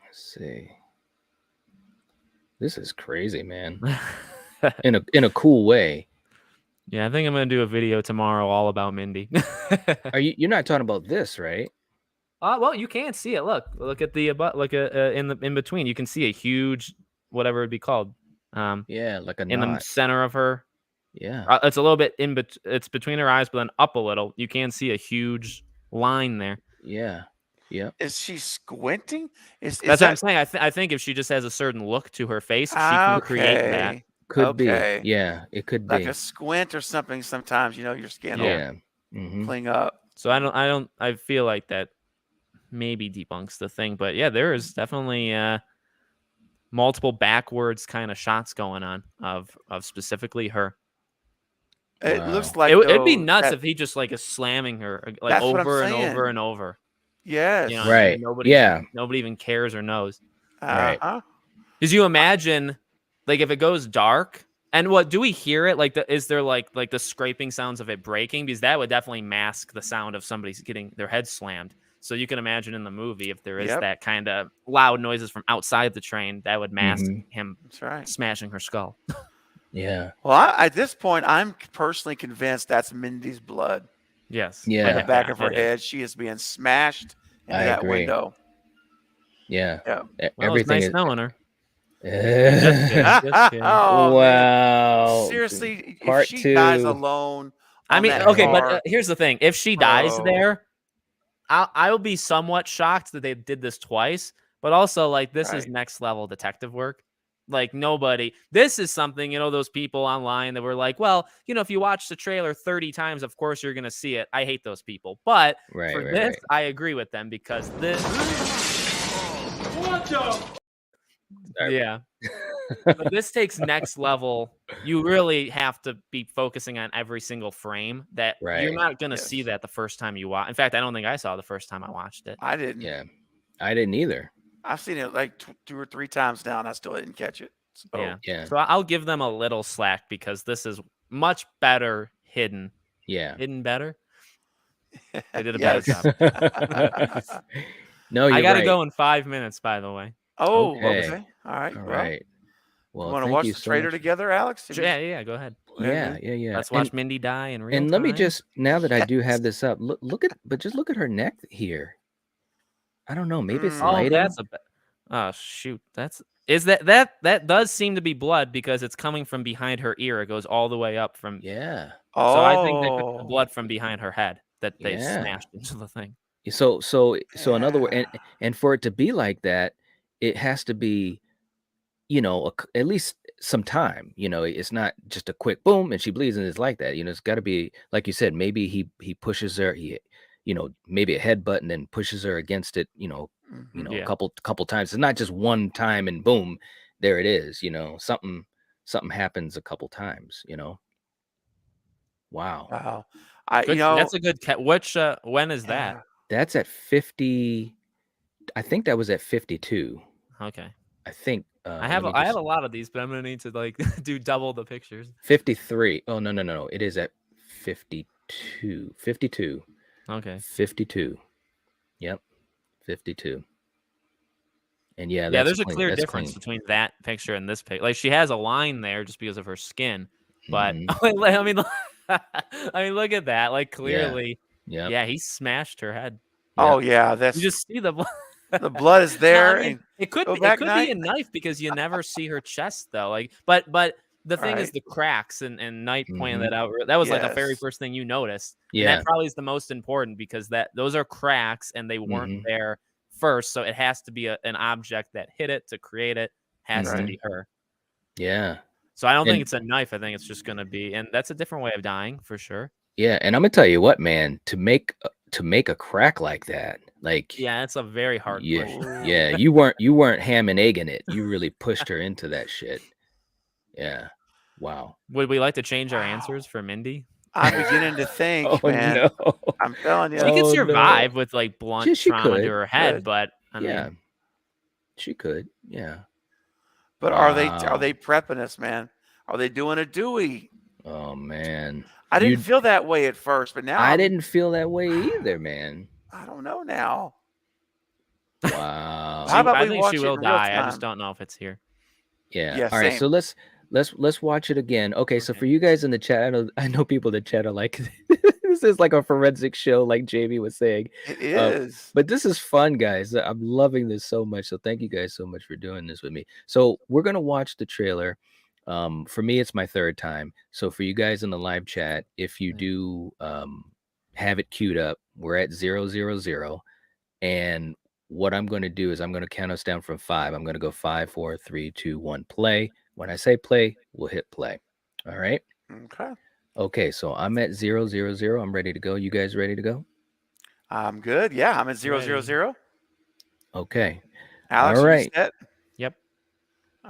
Let's see. This is crazy, man. in a cool way.
Yeah, I think I'm gonna do a video tomorrow all about Mindy.
You're not talking about this, right?
Well, you can see it. Look at the in between. You can see a huge whatever it'd be called.
Yeah, like a
in the
knot.
center of her.
Yeah.
It's a little bit it's between her eyes, but then up a little. You can see a huge line there.
Yeah. Yep.
Is she squinting? Is
That's what I'm
that
saying. I think if she just has a certain look to her face, she can create that.
okay?
Could be.
Okay,
Yeah, it could
like
be.
a squint or something. Sometimes your skin will
Yeah.
Yeah. Mm-hmm.
cling up.
So I feel like that maybe debunks the thing, but yeah, there is definitely multiple backwards kind of shots going on of specifically her.
It
Wow.
looks like
It'd be
though
nuts
that
if he just like is slamming her like
that's what I'm
over and over
saying.
and over.
Yes.
You know,
Right.
and nobody
Yeah.
even cares or knows.
Uh
Right.
huh.
Because you imagine, like, if it goes dark, and what do we hear it? Like, is there like the scraping sounds of it breaking? Because that would definitely mask the sound of somebody getting their head slammed. So you can imagine in the movie if there is
Yep.
that kind of loud noises from outside the train, that would mask
Mm-hmm.
him
That's right.
smashing her skull.
Yeah.
Well, at this point, I'm personally convinced that's Mindy's blood
Yes.
on
Yeah.
the back of her
it is.
head. She is being smashed into
I
that
agree.
window.
Yeah.
Yeah.
Well, it's
Everything
nice
is.
knowing her. Just kidding. Just kidding.
Oh man.
Wow.
Seriously, if
Part
she dies
2.
alone
I
on
mean,
that
okay, but
car,
here's the thing: if she dies
bro.
there, I'll be somewhat shocked that they did this twice. But also, like, this is
Right.
next level detective work. Like, nobody. This is something, those people online that were like, well, if you watch the trailer 30 times, of course you're gonna see it. I hate those people. But
Right.
for
Right.
this,
Right.
I agree with them because this.
Sorry.
Yeah. But this takes next level. You really have to be focusing on every single frame that you're
Right.
not going to
Yes.
see that the first time you watch. In fact, I don't think I saw the first time I watched it.
I didn't.
Yeah. I didn't either.
I've seen it like 2 or 3 times now, and I still didn't catch it. So
Yeah.
Yeah.
So I'll give them a little slack because this is much better hidden.
Yeah.
Hidden better. They did a
Yes.
better job.
No, you're
I got to
right.
go in 5 minutes, by the way.
Oh,
Okay.
okay. All right.
All
Well,
right.
you
Well,
want to
thank
watch
you
the
so
trailer
much.
together, Alex? Have you-
Yeah, go ahead.
Yeah. Yeah. Yeah.
Let's watch Mindy die in real
And
time.
let me just, now that I do
Yes.
have this up, just look at her neck here. I don't know. Maybe it's
Mm.
Oh,
lighting.
that's oh shoot. That does seem to be blood because it's coming from behind her ear. It goes all the way up from.
Yeah.
Oh.
So I think that could be the blood from behind her head that they
Yeah.
smashed into the thing.
So in other words,
Yeah.
and for it to be like that, it has to be, at least some time. It's not just a quick boom and she bleeds and it's like that. It's got to be like you said. Maybe he pushes her. Maybe a headbutt and then pushes her against it.
Mhm.
Yeah.
A couple times. It's not just one time and boom, there it is. Something happens a couple times. Wow.
Wow.
That's a good which when is that?
Yeah.
That's at 50. I think that was at 52.
Okay.
I think
I have
let me
I have
just-
a lot of these, but I'm gonna need to like do double the pictures.
53. Oh no. It is at 52. 52.
Okay.
52. Yep. 52. And yeah,
Yeah,
that's
there's a
clean.
clear
That's
difference
clean.
between that picture and this picture. Like she has a line there just because of her skin, but
Mhm.
I mean, I mean, look at that. Like clearly,
Yep.
yeah, he smashed her head.
Oh yeah. That's
You just see the blood.
the blood is
No,
there.
I mean,
And
it could
go
be,
back
be a
night.
knife because you never see her chest though. Like, but the thing is
Right.
the cracks and Knight pointed
Mhm.
that out. That was like the very
Yes.
first thing you noticed. And
Yeah.
that probably is the most important because those are cracks and they weren't
Mhm.
there first. So it has to be an object that hit it to create it. Has to
Right.
be her.
Yeah.
So I don't think
And-
it's a knife. I think it's just gonna be, and that's a different way of dying for sure.
Yeah, and I'm gonna tell you what, man, to make a crack like that, like
Yeah, it's a very hard
yeah,
push.
yeah, you weren't ham and egging it. You really pushed her into that shit. Yeah. Wow.
Would we like to change our
Wow.
answers for Mindy?
I'm beginning to think,
Oh
man.
no.
I'm telling you.
She could
Oh, no.
survive with like blunt
Yeah, she
trauma
could.
to her head,
Could.
but I mean,
Yeah. She could. Yeah.
But
Wow.
are they prepping us, man? Are they doing a Dewey?
Oh man.
I didn't
You-
feel that way at first, but now
I didn't feel that way either, man.
I don't know now.
Wow.
How about
I
we
think
watch
she
it
will
in real
die. I just
time?
don't know if it's here.
Yeah.
Yeah,
All right.
same.
So let's watch it again. Okay. So
Okay.
for you guys in the chat, I know people in the chat are like, this is like a forensic show, like Jamie was saying.
It is.
But this is fun, guys. I'm loving this so much. So thank you guys so much for doing this with me. So we're gonna watch the trailer. For me, it's my third time. So for you guys in the live chat, if you do have it queued up, we're at 000. And what I'm going to do is I'm going to count us down from 5. I'm going to go 5, 4, 3, 2, 1, play. When I say play, we'll hit play. All right.
Okay.
Okay. So I'm at 0, 0, 0. I'm ready to go. You guys ready to go?
I'm good. Yeah, I'm at 0, 0,
Ready.
0.
Okay.
Alex,
All
are you
right.
set?
Yep.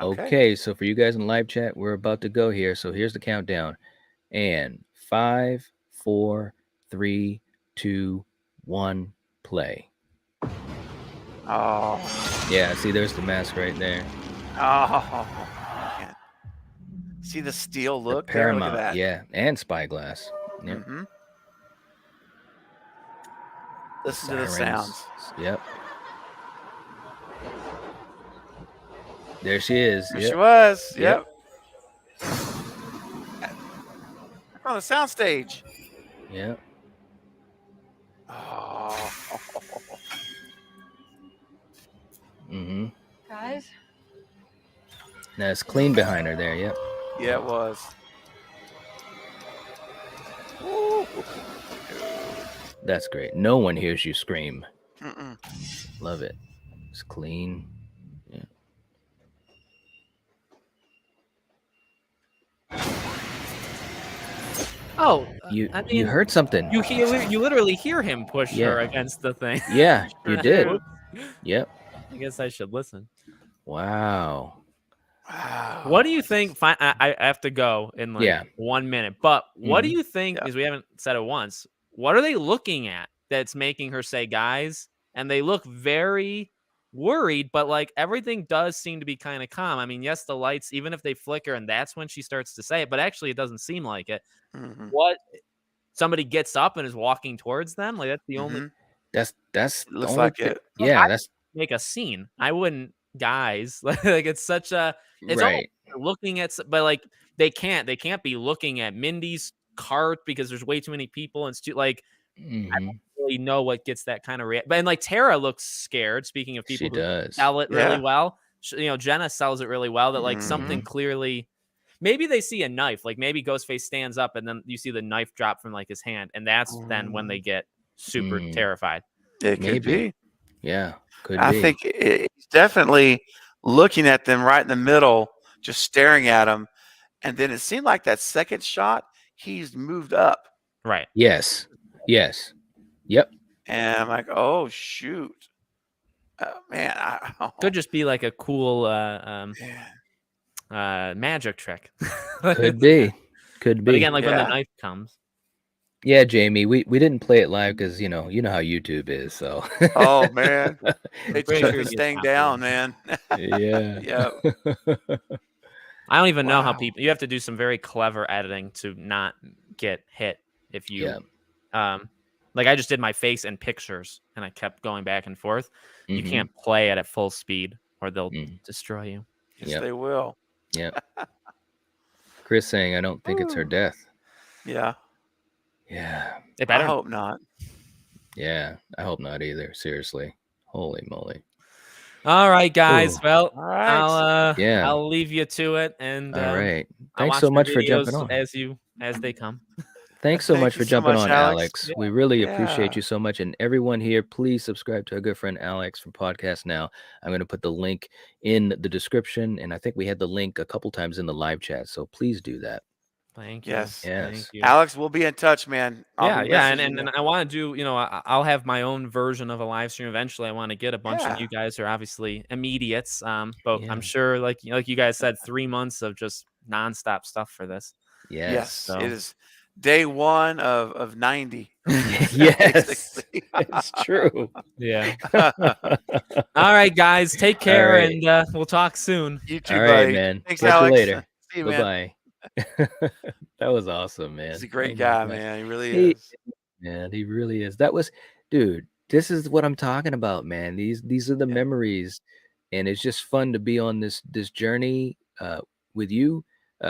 Okay. So for you guys in live chat, we're about to go here. So here's the countdown. And 5, 4, 3, 2, 1, play.
Oh.
Yeah. See, there's the mask right there.
Oh. Man. See the steel
The
look there? Look at
Paramount.
that.
Yeah. And spyglass. Yep.
Mm-hmm. Listen to the sounds.
Yep. There she is.
There
Yep.
she was.
Yep.
Yep. On the soundstage.
Yep.
Oh.
Mm-hmm.
Guys,
Now it's clean behind her there. Yep.
Yeah, it was. Ooh.
That's great. No one hears you scream.
Mm-mm.
Love it. It's clean. Yeah.
Oh,
You
I
you
mean,
heard something.
you literally hear him push
Yeah.
her against the thing.
Yeah, you did.
Dude.
Yep.
I guess I should listen.
Wow.
Wow.
What do you think? I have to go in like
Yeah.
1 minute, but what do
Mhm.
you think?
Yeah.
Because we haven't said it once. What are they looking at that's making her say guys? And they look very worried, but like everything does seem to be kind of calm. I mean, yes, the lights, even if they flicker, and that's when she starts to say it, but actually it doesn't seem like it.
Mm-hmm.
What? Somebody gets up and is walking towards them? Like that's the only
Mm-hmm.
That's
It
the
looks
only
like
thi-
it.
Yeah, that's
make a scene. I wouldn't, guys. Like it's such a. It's almost
right.
like looking at, but like they can't be looking at Mindy's cart because there's way too many people and like I
Mhm.
don't really know what gets that kind of reaction. But and like Tara looks scared. Speaking of people
She
who
does.
sell it really
Yeah.
well, Jenna sells it really well. That like something
Mhm.
clearly, maybe they see a knife. Like maybe Ghostface stands up and then you see the knife drop from like his hand, and that's then when they get super
Mm.
terrified.
It could
Maybe.
be.
Yeah, could
I
be.
think he's definitely looking at them right in the middle, just staring at them. And then it seemed like that second shot, he's moved up.
Right.
Yes. Yes. Yep.
And I'm like, oh, shoot. Man.
Could just be like a cool
man.
magic trick.
Could be. Could be.
But again, like when the
Yeah.
knife comes.
Yeah, Jamie, we didn't play it live because you know how YouTube is. So
Oh, man. They
Pretty
took
sure
this
he gets
thing
copyright.
down, man.
yeah.
Yeah.
I don't even know how
Wow.
people. You have to do some very clever editing to not get hit if you. Like I just did my face and pictures, and I kept going back and forth. You
Mhm.
can't play it at full speed, or they'll
Mm.
destroy you.
Yes,
Yep.
they will.
Yep. Chris saying, I don't think it's her death.
Yeah.
Yeah.
They
I
better.
hope not.
Yeah. I hope not either. Seriously. Holy moly.
All right, guys.
Ooh.
Well,
All right.
Yeah.
I'll leave you to it, and
All right.
I'll
Thanks
watch
so
the
much for
videos
jumping on.
as they come.
Thanks so
Thank
much
you
for
so
jumping
much,
on,
Alex.
Alex. We really
Yeah.
appreciate you so much. And everyone here, please subscribe to our good friend Alex from Podcast Now. I'm going to put the link in the description. And I think we had the link a couple times in the live chat. So please do that.
Thank you.
Yes.
Thank
Yes.
you.
Alex, we'll be in touch, man. I'll be
Yeah,
messaging you.
and I want to do, I'll have my own version of a live stream eventually. I want to get a bunch
Yeah.
of you guys are obviously immediates. But
Yeah.
I'm sure, like you guys said, 3 months of just nonstop stuff for this.
Yes.
Yes,
So-
it is day 1 of 90.
Yes.
basically.
It's true.
Yeah. All right, guys, take care,
right.
and we'll talk soon.
You too,
All right,
buddy.
man.
Thanks,
Catch
Alex.
you later.
See you, man.
Bye-bye. That was awesome, man.
He's a great
Oh my
guy,
gosh.
man. He really
He-
is.
Man, he really is. That was, dude, this is what I'm talking about, man. These are the
Yeah.
memories, and it's just fun to be on this journey with you,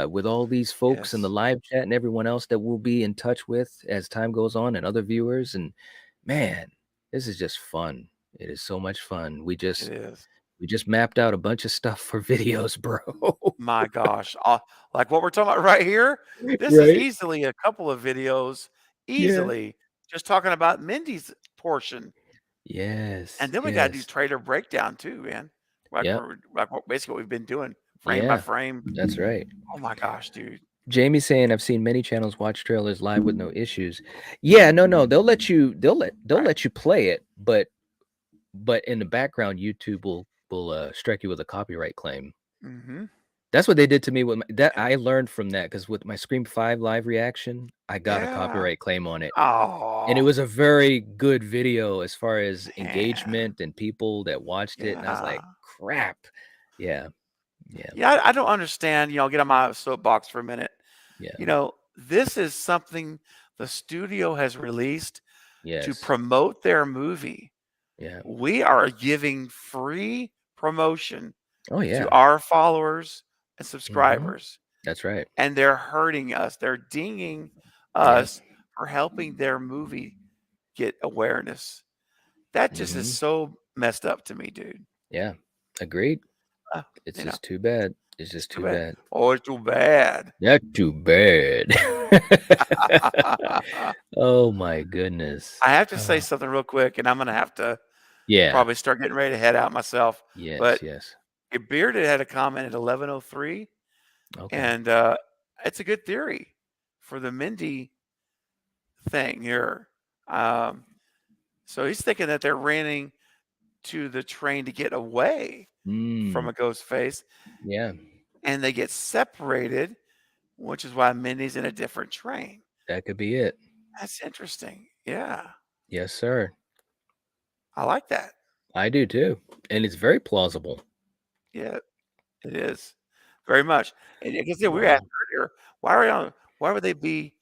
with all these folks in the
Yes.
live chat and everyone else that we'll be in touch with as time goes on, and other viewers. And man, this is just fun. It is so much fun. We
It
just
is.
mapped out a bunch of stuff for videos, bro.
My gosh. Like what we're talking about right here, this
Right?
is easily a couple of videos, easily, just talking about Mindy's portion.
Yes.
And then we gotta do
Yes.
trailer breakdown too, man.
Yep.
Basically what we've been doing, frame by
Yeah.
frame.
That's right.
Oh my gosh, dude.
Jamie's saying I've seen many channels watch trailers live with no issues. Yeah, no, they'll let you
Right.
let you play it, but in the background, YouTube will strike you with a copyright claim.
Mm-hmm.
That's what they did to me with that.
Yeah.
I learned from that because with my Scream 5 live reaction, I got a
Yeah.
copyright claim on it. And it
Oh,
was a very good video as far as
man.
engagement and people that watched it. And I was
Yeah.
like, crap. Yeah. Yeah.
Yeah, I don't understand. I'll get on my soapbox for a minute.
Yeah.
This is something the studio has released to
Yes.
promote their movie.
Yeah.
We are giving free promotion
Oh, yeah.
to our followers and
Mhm.
subscribers,
That's right.
and they're hurting us. They're dinging
Yeah.
us for helping their movie get awareness. That just is
Mhm.
so messed up to me, dude.
Yeah. Agreed.
Uh,
It's
you know,
just too bad. It's
it's
just
too
too
bad.
bad.
Oh, it's too bad.
Not too bad. Oh my goodness.
I have to say
Oh,
something real quick, and I'm gonna have to
yeah.
probably start getting ready to head out myself.
Yes,
But
yes.
Bearded had a comment at 11:03,
Okay.
and it's a good theory for the Mindy thing here. So he's thinking that they're running to the train to get away from
Mm,
a ghost face,
yeah,
and they get separated, which is why Mindy's in a different train.
that could be it.
That's interesting. Yeah,
Yes, sir.
I like that.
I do too. And it's very plausible.
Yeah, it is very much. And because we were
Wow.
asked earlier, why would they be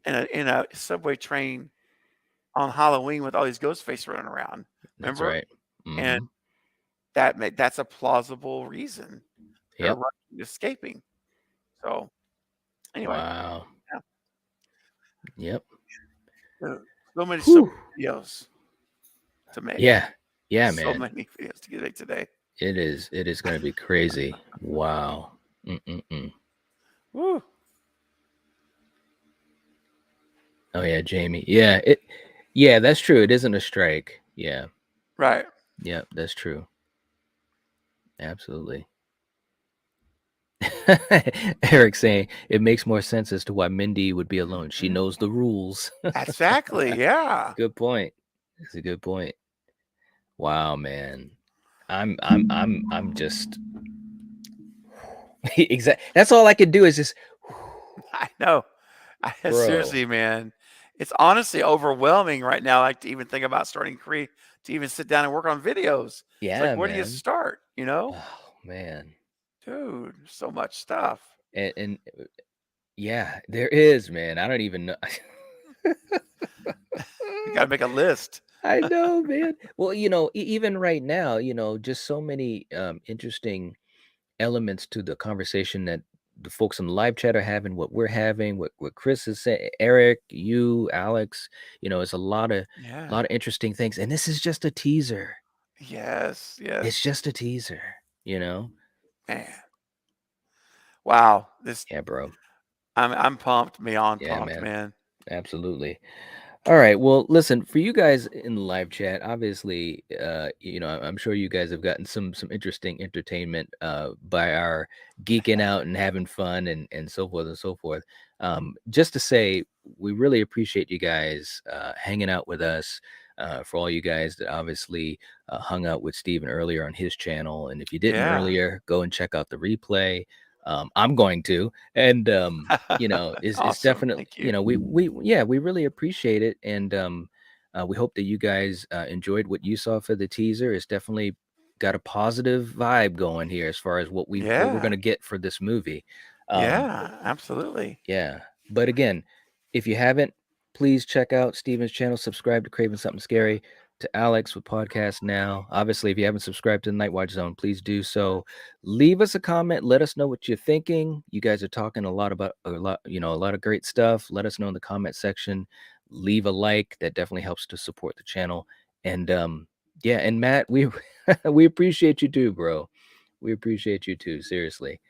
in a subway train on Halloween with all these ghost faces running around?
That's
Remember?
right.
And
Mhm.
that's a plausible reason they're
Yep.
escaping. So anyway,
Wow.
yeah,
Yep.
so many
Whew.
videos to make.
Yeah. Yeah,
So
man.
many videos to make today.
It is gonna be crazy. Wow. Mm-mm-mm.
Woo.
Oh yeah, Jamie. Yeah, that's true. It isn't a strike. Yeah.
Right.
Yep, that's true. Absolutely. Eric saying it makes more sense as to why Mindy would be alone. She
Mhm.
knows the rules.
Exactly. Yeah.
Good point. That's a good point. Wow, man. I'm just exactly. That's all I can do is just
I know.
bro.
Seriously, man. It's honestly overwhelming right now, like to even think about starting to even sit down and work on videos. It's
Yeah,
like, where do you
man.
start?
Oh man.
Dude, so much stuff.
And yeah, there is, man. I don't even know.
You got to make a list.
I know, man. Well, even right now, just so many interesting elements to the conversation that the folks in the live chat are having, what we're having, what Chris is saying, Eric, you, Alex, it's a
Yeah.
lot of interesting things. And this is just a teaser.
Yes.
It's
Yes.
just a teaser,
Man. Wow.
Yeah, bro.
I'm pumped, beyond
Yeah,
pumped, man.
Absolutely. All right. Well, listen, for you guys in the live chat, obviously, I'm sure you guys have gotten some interesting entertainment by our geeking out and having fun and so forth and so forth. Just to say, we really appreciate you guys hanging out with us. For all you guys that obviously hung out with Steven earlier on his channel, and if you didn't
Yeah.
earlier, go and check out the replay. I'm going to, and it's
Awesome.
definitely,
Thank you.
we really appreciate it, and we hope that you guys enjoyed what you saw for the teaser. It's definitely got a positive vibe going here as far as what we're
Yeah.
gonna get for this movie.
Yeah. Absolutely.
Yeah, but again, if you haven't, please check out Steven's channel. Subscribe to Craving Something Scary. To Alex with Podcast Now. Obviously, if you haven't subscribed to the Nightwatch Zone, please do so. Leave us a comment. Let us know what you're thinking. You guys are talking a lot a lot of great stuff. Let us know in the comment section. Leave a like. That definitely helps to support the channel. And yeah, and Matt, we we appreciate you too, bro. We appreciate you too. Seriously.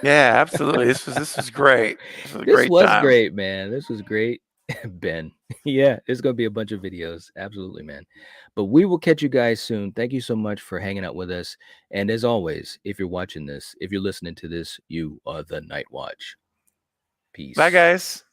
Yeah, absolutely. This was great. This was a
This
great
was
time.
great, man. This was great. Ben. Yeah, there's gonna be a bunch of videos. Absolutely, man. But we will catch you guys soon. Thank you so much for hanging out with us. And as always, if you're watching this, if you're listening to this, you are the Night Watch. Peace.
Bye, guys.